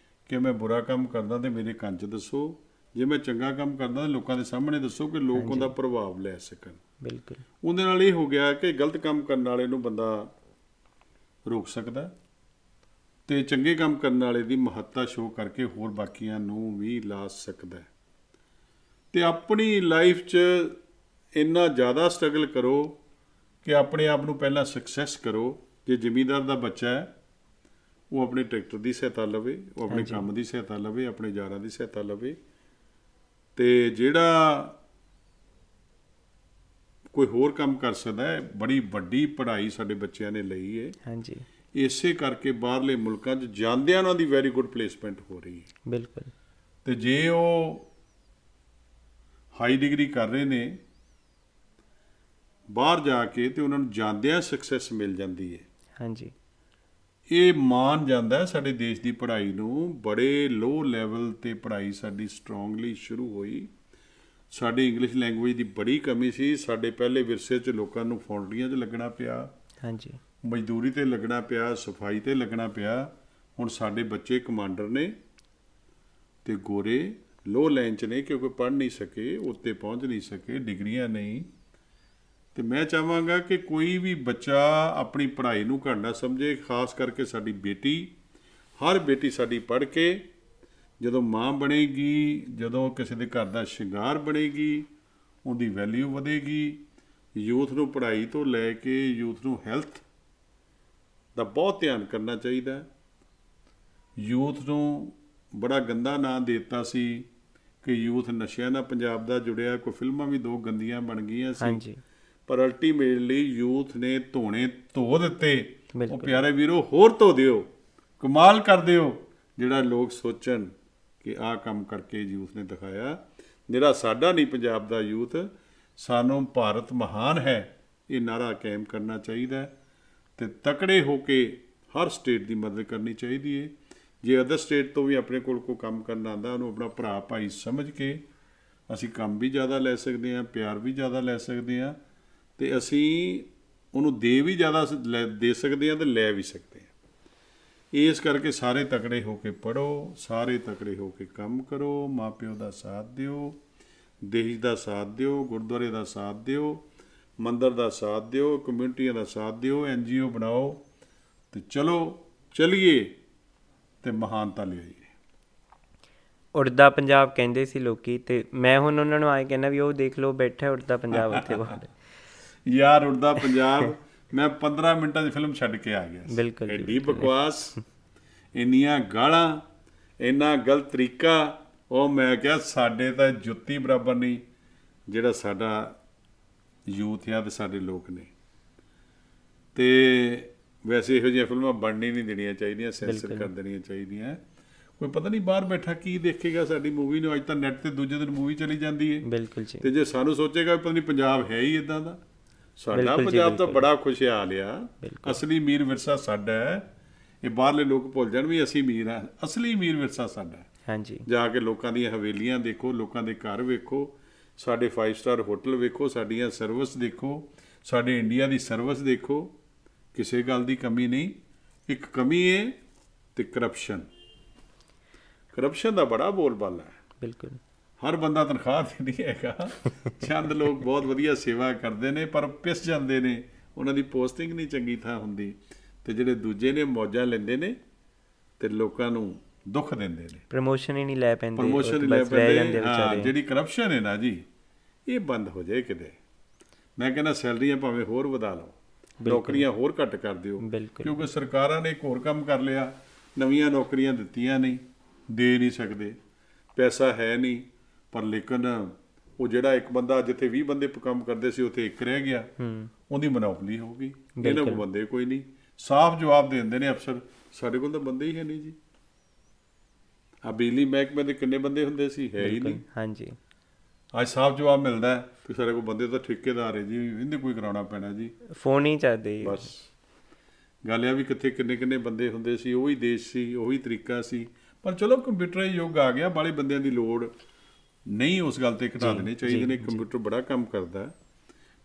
ਕਿ ਮੈਂ ਬੁਰਾ ਕੰਮ ਕਰਦਾ ਤਾਂ ਮੇਰੇ ਕੰਨ 'ਚ ਦੱਸੋ, ਜੇ ਮੈਂ ਚੰਗਾ ਕੰਮ ਕਰਦਾ ਤਾਂ ਲੋਕਾਂ ਦੇ ਸਾਹਮਣੇ ਦੱਸੋ ਕਿ ਲੋਕ ਉਹਦਾ ਪ੍ਰਭਾਵ ਲੈ ਸਕਣ। ਬਿਲਕੁਲ। ਉਹਦੇ ਨਾਲ ਇਹ ਹੋ ਗਿਆ ਕਿ ਗਲਤ ਕੰਮ ਕਰਨ ਵਾਲੇ ਨੂੰ ਬੰਦਾ ਰੋਕ ਸਕਦਾ ਅਤੇ ਚੰਗੇ ਕੰਮ ਕਰਨ ਵਾਲੇ ਦੀ ਮਹੱਤਤਾ ਸ਼ੋਅ ਕਰਕੇ ਹੋਰ ਬਾਕੀਆਂ ਨੂੰ ਵੀ ਲਾ ਸਕਦਾ। ਅਤੇ ਆਪਣੀ ਲਾਈਫ 'ਚ ਇੰਨਾ ਜ਼ਿਆਦਾ ਸਟਰਗਲ ਕਰੋ ਕਿ ਆਪਣੇ ਆਪ ਨੂੰ ਪਹਿਲਾਂ ਸਕਸੈਸ ਕਰੋ। ਜੇ ਜ਼ਿਮੀਂਦਾਰ ਦਾ ਬੱਚਾ ਹੈ, ਉਹ ਆਪਣੇ ਟਰੈਕਟਰ ਦੀ ਸਹਾਇਤਾ ਲਵੇ, ਉਹ ਆਪਣੇ ਕੰਮ ਦੀ ਸਹਾਇਤਾ ਲਵੇ, ਆਪਣੇ ਯਾਰਾਂ ਦੀ ਸਹਾਇਤਾ ਲਵੇ। ਅਤੇ ਜਿਹੜਾ ਕੋਈ ਹੋਰ ਕੰਮ ਕਰ ਸਕਦਾ ਹੈ, ਬੜੀ ਵੱਡੀ ਪੜ੍ਹਾਈ ਸਾਡੇ ਬੱਚਿਆਂ ਨੇ ਲਈ ਹੈ। ਹਾਂਜੀ। ਇਸੇ ਕਰਕੇ ਬਾਹਰਲੇ ਮੁਲਕਾਂ 'ਚ ਜਾਂਦਿਆਂ ਉਹਨਾਂ ਦੀ ਵੈਰੀ ਗੁੱਡ ਪਲੇਸਮੈਂਟ ਹੋ ਰਹੀ ਹੈ। ਬਿਲਕੁਲ। ਅਤੇ ਜੇ ਉਹ ਹਾਈ ਡਿਗਰੀ ਕਰ ਰਹੇ ਨੇ ਬਾਹਰ ਜਾ ਕੇ, ਅਤੇ ਉਹਨਾਂ ਨੂੰ ਜਾਂਦਿਆਂ ਸਕਸੈਸ ਮਿਲ ਜਾਂਦੀ ਹੈ। ਹਾਂਜੀ। ਇਹ ਮਾਨ ਜਾਂਦਾ ਸਾਡੇ ਦੇਸ਼ ਦੀ ਪੜ੍ਹਾਈ ਨੂੰ। ਬੜੇ ਲੋ ਲੈਵਲ 'ਤੇ ਪੜ੍ਹਾਈ ਸਾਡੀ ਸਟਰੋਂਗਲੀ ਸ਼ੁਰੂ ਹੋਈ। ਸਾਡੀ ਇੰਗਲਿਸ਼ ਲੈਂਗੁਏਜ ਦੀ ਬੜੀ ਕਮੀ ਸੀ। ਸਾਡੇ ਪਹਿਲੇ ਵਿਰਸੇ 'ਚ ਲੋਕਾਂ ਨੂੰ ਫੌਂਡਰੀਆਂ 'ਚ ਲੱਗਣਾ ਪਿਆ, ਹਾਂਜੀ, ਮਜ਼ਦੂਰੀ 'ਤੇ ਲੱਗਣਾ ਪਿਆ, ਸਫਾਈ 'ਤੇ ਲੱਗਣਾ ਪਿਆ। ਹੁਣ ਸਾਡੇ ਬੱਚੇ ਕਮਾਂਡਰ ਨੇ ਅਤੇ ਗੋਰੇ ਲੋ ਲਾਈਨ 'ਚ ਨੇ, ਕਿਉਂਕਿ ਪੜ੍ਹ ਨਹੀਂ ਸਕੇ, ਉੱਤੇ ਪਹੁੰਚ ਨਹੀਂ ਸਕੇ, ਡਿਗਰੀਆਂ ਨਹੀਂ। ਤੇ ਮੈਂ ਚਾਹਾਂਗਾ ਕਿ ਕੋਈ ਵੀ ਬੱਚਾ ਆਪਣੀ ਪੜ੍ਹਾਈ ਨੂੰ ਘੱਟ ਨਾ ਸਮਝੇ, ਖਾਸ ਕਰਕੇ ਸਾਡੀ ਬੇਟੀ। ਹਰ ਬੇਟੀ ਸਾਡੀ ਪੜ੍ਹ ਕੇ ਜਦੋਂ ਮਾਂ ਬਣੇਗੀ, ਜਦੋਂ ਕਿਸੇ ਦੇ ਘਰ ਦਾ ਸ਼ਿੰਗਾਰ ਬਣੇਗੀ, ਉਹਦੀ ਵੈਲਿਊ ਵਧੇਗੀ। ਯੂਥ ਨੂੰ ਪੜ੍ਹਾਈ ਤੋਂ ਲੈ ਕੇ ਯੂਥ ਨੂੰ ਹੈਲਥ ਦਾ ਬਹੁਤ ਧਿਆਨ ਕਰਨਾ ਚਾਹੀਦਾ। ਯੂਥ ਨੂੰ ਬੜਾ ਗੰਦਾ ਨਾਂ ਦੇ ਦਿੱਤਾ ਸੀ ਕਿ ਯੂਥ ਨਸ਼ਿਆਂ ਨਾਲ ਪੰਜਾਬ ਦਾ ਜੁੜਿਆ। ਕੋਈ ਫਿਲਮਾਂ ਵੀ 2 ਗੰਦੀਆਂ ਬਣ ਗਈਆਂ ਸੀ, ਹਾਂਜੀ ਪਰ ਅਲਟੀਮੇਟਲੀ ਯੂਥ ਨੇ ਧੋਣੇ ਧੋ ਦਿੱਤੇ। ਉਹ ਬਿਲਕੁਲ। ਪਿਆਰੇ ਵੀਰੋ, ਹੋਰ ਧੋ ਦਿਓ, ਕਮਾਲ ਕਰ ਦਿਓ, ਜਿਹੜਾ ਲੋਕ ਸੋਚਣ ਕਿ ਆਹ ਕੰਮ ਕਰਕੇ ਯੂਥ ਨੇ ਦਿਖਾਇਆ। ਜਿਹੜਾ ਸਾਡਾ ਨਹੀਂ ਪੰਜਾਬ ਦਾ ਯੂਥ, ਸਾਨੂੰ ਭਾਰਤ ਮਹਾਨ ਹੈ, ਇਹ ਨਾਰਾ ਕਾਇਮ ਕਰਨਾ ਚਾਹੀਦਾ ਹੈ। ਤੇ ਤਕੜੇ ਹੋ ਕੇ ਹਰ ਸਟੇਟ ਦੀ ਮਦਦ ਕਰਨੀ ਚਾਹੀਦੀ ਹੈ। ਜੇ ਅਦਰ ਸਟੇਟ ਤੋਂ ਵੀ ਆਪਣੇ ਕੋਲ ਕੋਈ ਕੰਮ ਕਰਨਾ ਆਉਂਦਾ, ਉਹਨੂੰ ਆਪਣਾ ਭਰਾ ਭਾਈ ਸਮਝ ਕੇ ਅਸੀਂ ਕੰਮ ਵੀ ਜ਼ਿਆਦਾ ਲੈ ਸਕਦੇ ਹਾਂ, ਪਿਆਰ ਵੀ ਜ਼ਿਆਦਾ ਲੈ ਸਕਦੇ ਹਾਂ, ਤੇ ਅਸੀਂ ਉਹਨੂੰ ਦੇ ਵੀ ਜ਼ਿਆਦਾ ਦੇ ਸਕਦੇ ਹਾਂ ਤੇ ਲੈ ਵੀ ਸਕਦੇ ਹਾਂ। ਇਸ ਕਰਕੇ ਸਾਰੇ ਤਕੜੇ ਹੋ ਕੇ ਪੜ੍ਹੋ, ਸਾਰੇ ਤਕੜੇ ਹੋ ਕੇ ਕੰਮ ਕਰੋ, ਮਾਂ ਪਿਓ ਦਾ ਸਾਥ ਦਿਓ, ਦੇਸ਼ ਦਾ ਸਾਥ ਦਿਓ, ਗੁਰਦੁਆਰੇ ਦਾ ਸਾਥ ਦਿਓ, ਮੰਦਰ ਦਾ ਸਾਥ ਦਿਓ, ਕਮਿਊਨਿਟੀਆਂ ਦਾ ਸਾਥ ਦਿਓ, NGO ਬਣਾਓ, ਤੇ ਚਲੀਏ ਤੇ ਮਹਾਨਤਾ ਲਿਆਈਏ। ਉੜਦਾ ਪੰਜਾਬ ਕਹਿੰਦੇ ਸੀ ਲੋਕੀ, ਤੇ ਮੈਂ ਹੁਣ ਉਹਨਾਂ ਨੂੰ ਆਏ ਕਹਿੰਦਾ ਵੀ ਉਹ ਦੇਖ ਲਓ ਬੈਠਾ ਉੜਦਾ ਪੰਜਾਬ ਉੱਥੇ ਬਾਹਰ। ਯਾਰ ਉੜਦਾ ਪੰਜਾਬ ਮੈਂ 15 ਮਿੰਟਾਂ ਦੀ ਫਿਲਮ ਛੱਡ ਕੇ ਆ ਗਿਆ ਸੀ। ਬਿਲਕੁਲ ਜੀ, ਐਡੀ ਬਕਵਾਸ, ਇੰਨੀਆਂ ਗਾਲਾਂ, ਇੰਨਾ ਗਲਤ ਤਰੀਕਾ। ਉਹ ਮੈਂ ਕਿਹਾ ਸਾਡੇ ਤਾਂ ਜੁੱਤੀ ਬਰਾਬਰ ਨਹੀਂ ਜਿਹੜਾ ਸਾਡਾ ਯੂਥ ਆ ਤੇ ਸਾਡੇ ਲੋਕ ਨੇ। ਤੇ ਵੈਸੇ ਇਹੋ ਜਿਹੀਆਂ ਫਿਲਮਾਂ ਬਣਨੀ ਨਹੀਂ ਦੇਣੀਆਂ ਚਾਹੀਦੀਆਂ, ਸੈਂਸਰ ਕਰ ਦੇਣੀਆਂ ਚਾਹੀਦੀਆਂ। ਕੋਈ ਪਤਾ ਨਹੀਂ ਬਾਹਰ ਬੈਠਾ ਕੀ ਦੇਖੇਗਾ ਸਾਡੀ ਮੂਵੀ ਨੂੰ। ਅੱਜ ਤਾਂ ਨੈੱਟ ਤੇ ਦੂਜੇ ਦਿਨ ਮੂਵੀ ਚਲੀ ਜਾਂਦੀ ਹੈ। ਬਿਲਕੁਲ ਜੀ। ਤੇ ਜੇ ਸਾਨੂੰ ਸੋਚੇਗਾ ਪਤਾ ਨਹੀਂ ਪੰਜਾਬ ਹੈ ਹੀ ਇਦਾਂ ਦਾ। ਸਾਡਾ ਪੰਜਾਬ ਤਾਂ ਬੜਾ ਖੁਸ਼ਹਾਲ ਆ। ਅਸਲੀ ਅਮੀਰ ਵਿਰਸਾ ਸਾਡਾ ਹੈ। ਇਹ ਬਾਹਰਲੇ ਲੋਕ ਭੁੱਲ ਜਾਣ ਵੀ ਅਸੀਂ ਅਮੀਰ ਹਾਂ। ਅਸਲੀ ਅਮੀਰ ਵਿਰਸਾ ਸਾਡਾ। ਹਾਂਜੀ। ਜਾ ਕੇ ਲੋਕਾਂ ਦੀਆਂ ਹਵੇਲੀਆਂ ਦੇਖੋ, ਲੋਕਾਂ ਦੇ ਘਰ ਵੇਖੋ, ਸਾਡੇ 5 ਸਟਾਰ ਹੋਟਲ ਵੇਖੋ, ਸਾਡੀਆਂ ਸਰਵਿਸ ਦੇਖੋ, ਸਾਡੇ ਇੰਡੀਆ ਦੀ ਸਰਵਿਸ ਦੇਖੋ। ਕਿਸੇ ਗੱਲ ਦੀ ਕਮੀ ਨਹੀਂ। ਇੱਕ ਕਮੀ ਹੈ ਤੇ ਕਰਪਸ਼ਨ ਦਾ ਬੜਾ ਬੋਲਬਾਲਾ ਹੈ। ਬਿਲਕੁਲ। ਹਰ ਬੰਦਾ ਤਨਖਾਹ ਤੇ ਨਹੀਂ ਹੈਗਾ। ਚੰਦ ਲੋਕ ਬਹੁਤ ਵਧੀਆ ਸੇਵਾ ਕਰਦੇ ਨੇ ਪਰ ਪਿਸ ਜਾਂਦੇ ਨੇ, ਉਹਨਾਂ ਦੀ ਪੋਸਟਿੰਗ ਨਹੀਂ ਚੰਗੀ ਥਾਂ ਹੁੰਦੀ। ਤੇ ਜਿਹੜੇ ਦੂਜੇ ਨੇ ਮੌਜਾਂ ਲੈਂਦੇ ਨੇ ਤੇ ਲੋਕਾਂ ਨੂੰ ਦੁੱਖ ਦਿੰਦੇ ਨੇ, ਪ੍ਰਮੋਸ਼ਨ ਹੀ ਨਹੀਂ ਲੈ ਪੈਂਦੇ, ਪ੍ਰਮੋਸ਼ਨ ਨਹੀਂ ਲੈ ਪੈਂਦੇ। ਹਾਂ, ਜਿਹੜੀ ਕਰਪਸ਼ਨ ਹੈ ਨਾ ਜੀ, ਇਹ ਬੰਦ ਹੋ ਜਾਏ ਕਿਤੇ। ਮੈਂ ਕਹਿੰਦਾ ਸੈਲਰੀਆਂ ਭਾਵੇਂ ਹੋਰ ਵਧਾ ਲਓ, ਨੌਕਰੀਆਂ ਹੋਰ ਘੱਟ ਕਰ ਦਿਓ, ਕਿਉਂਕਿ ਸਰਕਾਰਾਂ ਨੇ ਇੱਕ ਹੋਰ ਕੰਮ ਕਰ ਲਿਆ, ਨਵੀਆਂ ਨੌਕਰੀਆਂ ਦਿੱਤੀਆਂ ਨਹੀਂ, ਦੇ ਨਹੀਂ ਸਕਦੇ, ਪੈਸਾ ਹੈ ਨਹੀਂ। ਪਰ ਲੇਕਿਨ ਉਹ ਜਿਹੜਾ ਇੱਕ ਬੰਦਾ ਜਿੱਥੇ 20 ਬੰਦੇ ਕੰਮ ਕਰਦੇ ਸੀ ਉੱਥੇ ਇੱਕ ਰਹਿ ਗਿਆ, ਉਹਦੀ ਮਨੋਪਲੀ ਹੋ ਗਈ। ਇਹਨਾਂ ਕੋਲ ਬੰਦੇ ਕੋਈ ਨਹੀਂ। ਸਾਫ਼ ਜਵਾਬ ਦੇ ਦਿੰਦੇ ਨੇ ਅਫਸਰ, ਸਾਡੇ ਕੋਲ ਤਾਂ ਬੰਦੇ ਹੀ ਹੈ ਨਹੀਂ ਜੀ। ਆ ਬਿਜਲੀ ਮਹਿਕਮੇ ਦੇ ਕਿੰਨੇ ਬੰਦੇ ਹੁੰਦੇ ਸੀ, ਹੈ ਹੀ ਨਹੀਂ। ਹਾਂਜੀ। ਅੱਜ ਸਾਫ਼ ਜਵਾਬ ਮਿਲਦਾ ਹੈ ਕਿ ਸਾਡੇ ਕੋਲ ਬੰਦੇ ਤਾਂ ਠੇਕੇਦਾਰ ਹੈ ਜੀ, ਇਹਦੇ ਕੋਈ ਕਰਾਉਣਾ ਪੈਣਾ ਜੀ, ਫੋਨ ਹੀ ਚੱਲਦੇ। ਬਸ ਗੱਲ ਆ ਵੀ ਕਿੱਥੇ ਕਿੰਨੇ ਬੰਦੇ ਹੁੰਦੇ ਸੀ, ਉਹੀ ਦੇਸ਼ ਸੀ, ਉਹੀ ਤਰੀਕਾ ਸੀ। ਪਰ ਚਲੋ ਕੰਪਿਊਟਰਾਈਜ਼ ਯੁੱਗ ਆ ਗਿਆ, ਬਾਹਲੇ ਬੰਦਿਆਂ ਦੀ ਲੋੜ ਨਹੀਂ। ਉਸ ਗੱਲ ਤੇ ਘਟਾ ਦੇਣੇ ਚਾਹੀਦੇ ਨੇ। ਕੰਪਿਊਟਰ ਬੜਾ ਕੰਮ ਕਰਦਾ।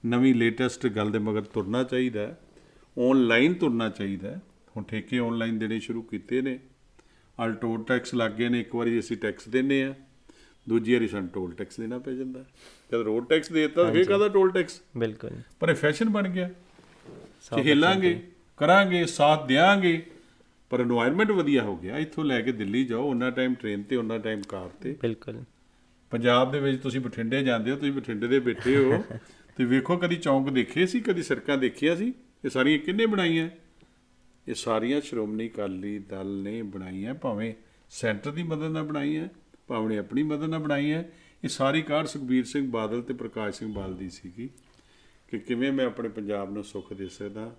ਨਵੀਂ ਲੇਟੈਸਟ ਗੱਲ ਦੇ ਮਗਰ ਤੁਰਨਾ ਚਾਹੀਦਾ, ਔਨਲਾਈਨ ਤੁਰਨਾ ਚਾਹੀਦਾ। ਹੁਣ ਠੇਕੇ ਔਨਲਾਈਨ ਦੇਣੇ ਸ਼ੁਰੂ ਕੀਤੇ ਨੇ। ਅੱਜ ਟੋਲ ਟੈਕਸ ਲੱਗ ਗਏ ਨੇ। ਇੱਕ ਵਾਰੀ ਅਸੀਂ ਟੈਕਸ ਦਿੰਦੇ ਹਾਂ, ਦੂਜੀ ਵਾਰੀ ਸਾਨੂੰ ਟੋਲ ਟੈਕਸ ਦੇਣਾ ਪੈ ਜਾਂਦਾ। ਜਦ ਰੋਡ ਟੈਕਸ ਦੇ ਦਿੱਤਾ ਫਿਰ ਕਾਹਦਾ ਟੋਲ ਟੈਕਸ। ਬਿਲਕੁਲ। ਪਰ ਇਹ ਫੈਸ਼ਨ ਬਣ ਗਿਆ ਕਿ ਹਿੱਲਾਂਗੇ, ਕਰਾਂਗੇ, ਸਾਥ ਦਿਆਂਗੇ, ਪਰ ਇਨਵਾਇਰਮੈਂਟ ਵਧੀਆ ਹੋ ਗਿਆ। ਇੱਥੋਂ ਲੈ ਕੇ ਦਿੱਲੀ ਜਾਓ, ਉਹਨਾਂ ਟਾਈਮ ਟ੍ਰੇਨ ਤੇ, ਉਹਨਾਂ ਟਾਈਮ ਕਾਰ ਤੇ। ਬਿਲਕੁਲ। ਪੰਜਾਬ ਦੇ ਵਿੱਚ ਤੁਸੀਂ ਬਠਿੰਡੇ ਜਾਂਦੇ ਹੋ, ਤੁਸੀਂ ਬਠਿੰਡੇ ਦੇ ਬੈਠੇ ਹੋ ਤੇ ਵੇਖੋ ਕਦੀ ਚੌਂਕ ਦੇਖੇ ਸੀ, ਕਦੀ ਸੜਕਾਂ ਦੇਖੀਆਂ ਸੀ? ਇਹ ਸਾਰੀਆਂ ਕਿਹਨੇ ਬਣਾਈਆਂ? ਇਹ ਸਾਰੀਆਂ ਸ਼੍ਰੋਮਣੀ ਅਕਾਲੀ ਦਲ ਨੇ ਬਣਾਈਆਂ, ਭਾਵੇਂ ਸੈਂਟਰ ਦੀ ਮਦਦ ਨਾਲ ਬਣਾਈਆਂ, ਭਾਵੇਂ ਆਪਣੀ ਮਦਦ ਨਾਲ ਬਣਾਈਆਂ। ਇਹ ਸਾਰੀ ਕਾਢ ਸੁਖਬੀਰ ਸਿੰਘ ਬਾਦਲ ਤੇ ਪ੍ਰਕਾਸ਼ ਸਿੰਘ ਬਾਦਲ ਦੀ ਸੀਗੀ ਕਿ ਕਿਵੇਂ ਮੈਂ ਆਪਣੇ ਪੰਜਾਬ ਨੂੰ ਸੁੱਖ ਦੇ ਸਕਦਾ,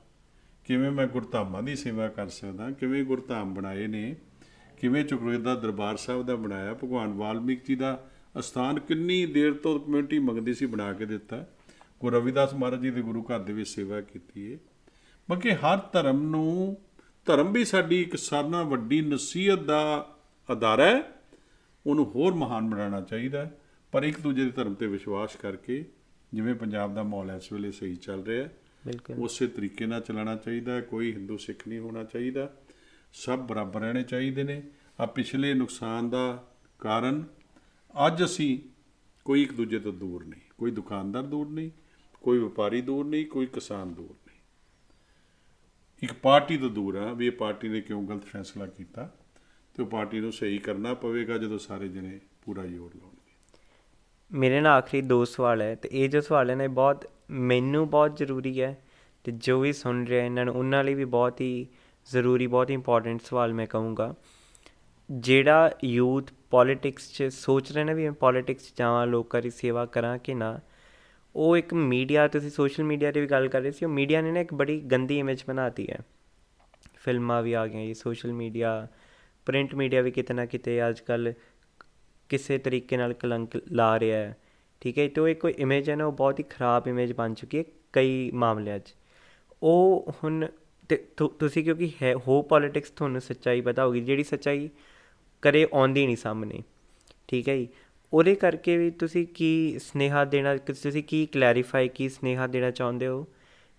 ਕਿਵੇਂ ਮੈਂ ਗੁਰਧਾਮਾਂ ਦੀ ਸੇਵਾ ਕਰ ਸਕਦਾ, ਕਿਵੇਂ ਗੁਰਧਾਮ ਬਣਾਏ ਨੇ, ਕਿਵੇਂ ਚੁਕਵੇਦਾ ਦਰਬਾਰ ਸਾਹਿਬ ਦਾ ਬਣਾਇਆ, ਭਗਵਾਨ ਵਾਲਮੀਕ ਜੀ ਦਾ ਅਸਥਾਨ ਕਿੰਨੀ ਦੇਰ ਤੋਂ ਕਮਿਊਨਿਟੀ ਮੰਗਦੀ ਸੀ, ਬਣਾ ਕੇ ਦਿੱਤਾ। ਗੁਰੂ ਰਵਿਦਾਸ ਮਹਾਰਾਜ ਜੀ ਦੇ ਗੁਰੂ ਘਰ ਦੇ ਵਿੱਚ ਸੇਵਾ ਕੀਤੀ ਹੈ। ਬਾਕੀ ਹਰ ਧਰਮ ਵੀ ਸਾਡੀ ਇੱਕ ਸਾਰਿਆਂ ਨਾਲੋਂ ਵੱਡੀ ਨਸੀਹਤ ਦਾ ਅਦਾਰਾ ਹੈ, ਉਹਨੂੰ ਹੋਰ ਮਹਾਨ ਬਣਾਉਣਾ ਚਾਹੀਦਾ। ਪਰ ਇੱਕ ਦੂਜੇ ਦੇ ਧਰਮ 'ਤੇ ਵਿਸ਼ਵਾਸ ਕਰਕੇ, ਜਿਵੇਂ ਪੰਜਾਬ ਦਾ ਮਾਹੌਲ ਇਸ ਵੇਲੇ ਸਹੀ ਚੱਲ ਰਿਹਾ, ਉਸੇ ਤਰੀਕੇ ਨਾਲ ਚਲਾਉਣਾ ਚਾਹੀਦਾ। ਕੋਈ ਹਿੰਦੂ ਸਿੱਖ ਨਹੀਂ ਹੋਣਾ ਚਾਹੀਦਾ, ਸਭ ਬਰਾਬਰ ਰਹਿਣੇ ਚਾਹੀਦੇ ਨੇ। ਆ ਪਿਛਲੇ ਨੁਕਸਾਨ ਦਾ ਕਾਰਨ ਅੱਜ ਅਸੀਂ ਕੋਈ ਇੱਕ ਦੂਜੇ ਤੋਂ ਦੂਰ ਨਹੀਂ, ਕੋਈ ਦੁਕਾਨਦਾਰ ਦੂਰ ਨਹੀਂ, ਕੋਈ ਵਪਾਰੀ ਦੂਰ ਨਹੀਂ, ਕੋਈ ਕਿਸਾਨ ਦੂਰ ਨਹੀਂ। ਇੱਕ ਪਾਰਟੀ ਤੋਂ ਦੂਰ ਆ ਵੀ ਇਹ ਪਾਰਟੀ ਨੇ ਕਿਉਂ ਗਲਤ ਫੈਸਲਾ ਕੀਤਾ, ਤੇ ਉਹ ਪਾਰਟੀ ਨੂੰ ਸਹੀ ਕਰਨਾ ਪਵੇਗਾ ਜਦੋਂ ਸਾਰੇ ਜਣੇ ਪੂਰਾ ਜ਼ੋਰ ਲਾਉਣਗੇ। ਮੇਰੇ ਨਾਲ ਆਖਰੀ 2 ਸਵਾਲ ਹੈ, ਤੇ ਇਹ ਜੋ ਸਵਾਲ ਹੈ ਨਾ, ਇਹ ਬਹੁਤ ਮੈਨੂੰ ਬਹੁਤ ਜ਼ਰੂਰੀ ਹੈ, ਤੇ ਜੋ ਵੀ ਸੁਣ ਰਿਹਾ ਇਹਨਾਂ ਨੂੰ ਉਹਨਾਂ ਲਈ ਵੀ ਬਹੁਤ ਹੀ ਜ਼ਰੂਰੀ, ਬਹੁਤ ਹੀ ਇੰਪੋਰਟੈਂਟ ਸਵਾਲ ਮੈਂ ਕਹੂੰਗਾ। ਜਿਹੜਾ ਯੂਥ ਪੋਲੀਟਿਕਸ 'ਚ ਸੋਚ ਰਹੇ ਨੇ ਵੀ ਮੈਂ ਪੋਲੀਟਿਕਸ 'ਚ ਜਾਵਾਂ, ਲੋਕਾਂ ਦੀ ਸੇਵਾ ਕਰਾਂ ਕਿ ਨਾ, ਉਹ ਇੱਕ ਮੀਡੀਆ, ਤੁਸੀਂ ਸੋਸ਼ਲ ਮੀਡੀਆ 'ਤੇ ਵੀ ਗੱਲ ਕਰ ਰਹੇ ਸੀ, ਉਹ ਮੀਡੀਆ ਨੇ ਨਾ ਇੱਕ ਬੜੀ ਗੰਦੀ ਇਮੇਜ ਬਣਾਤੀ ਹੈ। ਫਿਲਮਾਂ ਵੀ ਆ ਗਈਆਂ ਜੀ, ਸੋਸ਼ਲ ਮੀਡੀਆ, ਪ੍ਰਿੰਟ ਮੀਡੀਆ ਵੀ ਕਿਤੇ ਨਾ ਕਿਤੇ ਅੱਜ ਕੱਲ੍ਹ ਕਿਸੇ ਤਰੀਕੇ ਨਾਲ ਕਲੰਕ ਲਾ ਰਿਹਾ ਹੈ, ਠੀਕ ਹੈ। ਅਤੇ ਉਹ ਇੱਕ ਕੋਈ ਇਮੇਜ ਹੈ ਨਾ, ਉਹ ਬਹੁਤ ਹੀ ਖਰਾਬ ਇਮੇਜ ਬਣ ਚੁੱਕੀ ਹੈ ਕਈ ਮਾਮਲਿਆਂ 'ਚ। ਉਹ ਹੁਣ ਤੇ ਤੁਸੀਂ ਕਿਉਂਕਿ ਹੋ ਪੋਲੀਟਿਕਸ, ਤੁਹਾਨੂੰ ਸੱਚਾਈ ਪਤਾ ਹੋਊਗੀ, ਜਿਹੜੀ ਸੱਚਾਈ ਕਦੇ ਆਉਂਦੀ ਨਹੀਂ ਸਾਹਮਣੇ, ਠੀਕ ਹੈ ਜੀ। ਉਹਦੇ ਕਰਕੇ ਵੀ ਤੁਸੀਂ ਕੀ ਸੁਨੇਹਾ ਦੇਣਾ, ਤੁਸੀਂ ਕੀ ਕਲੈਰੀਫਾਈ, ਕੀ ਸੁਨੇਹਾ ਦੇਣਾ ਚਾਹੁੰਦੇ ਹੋ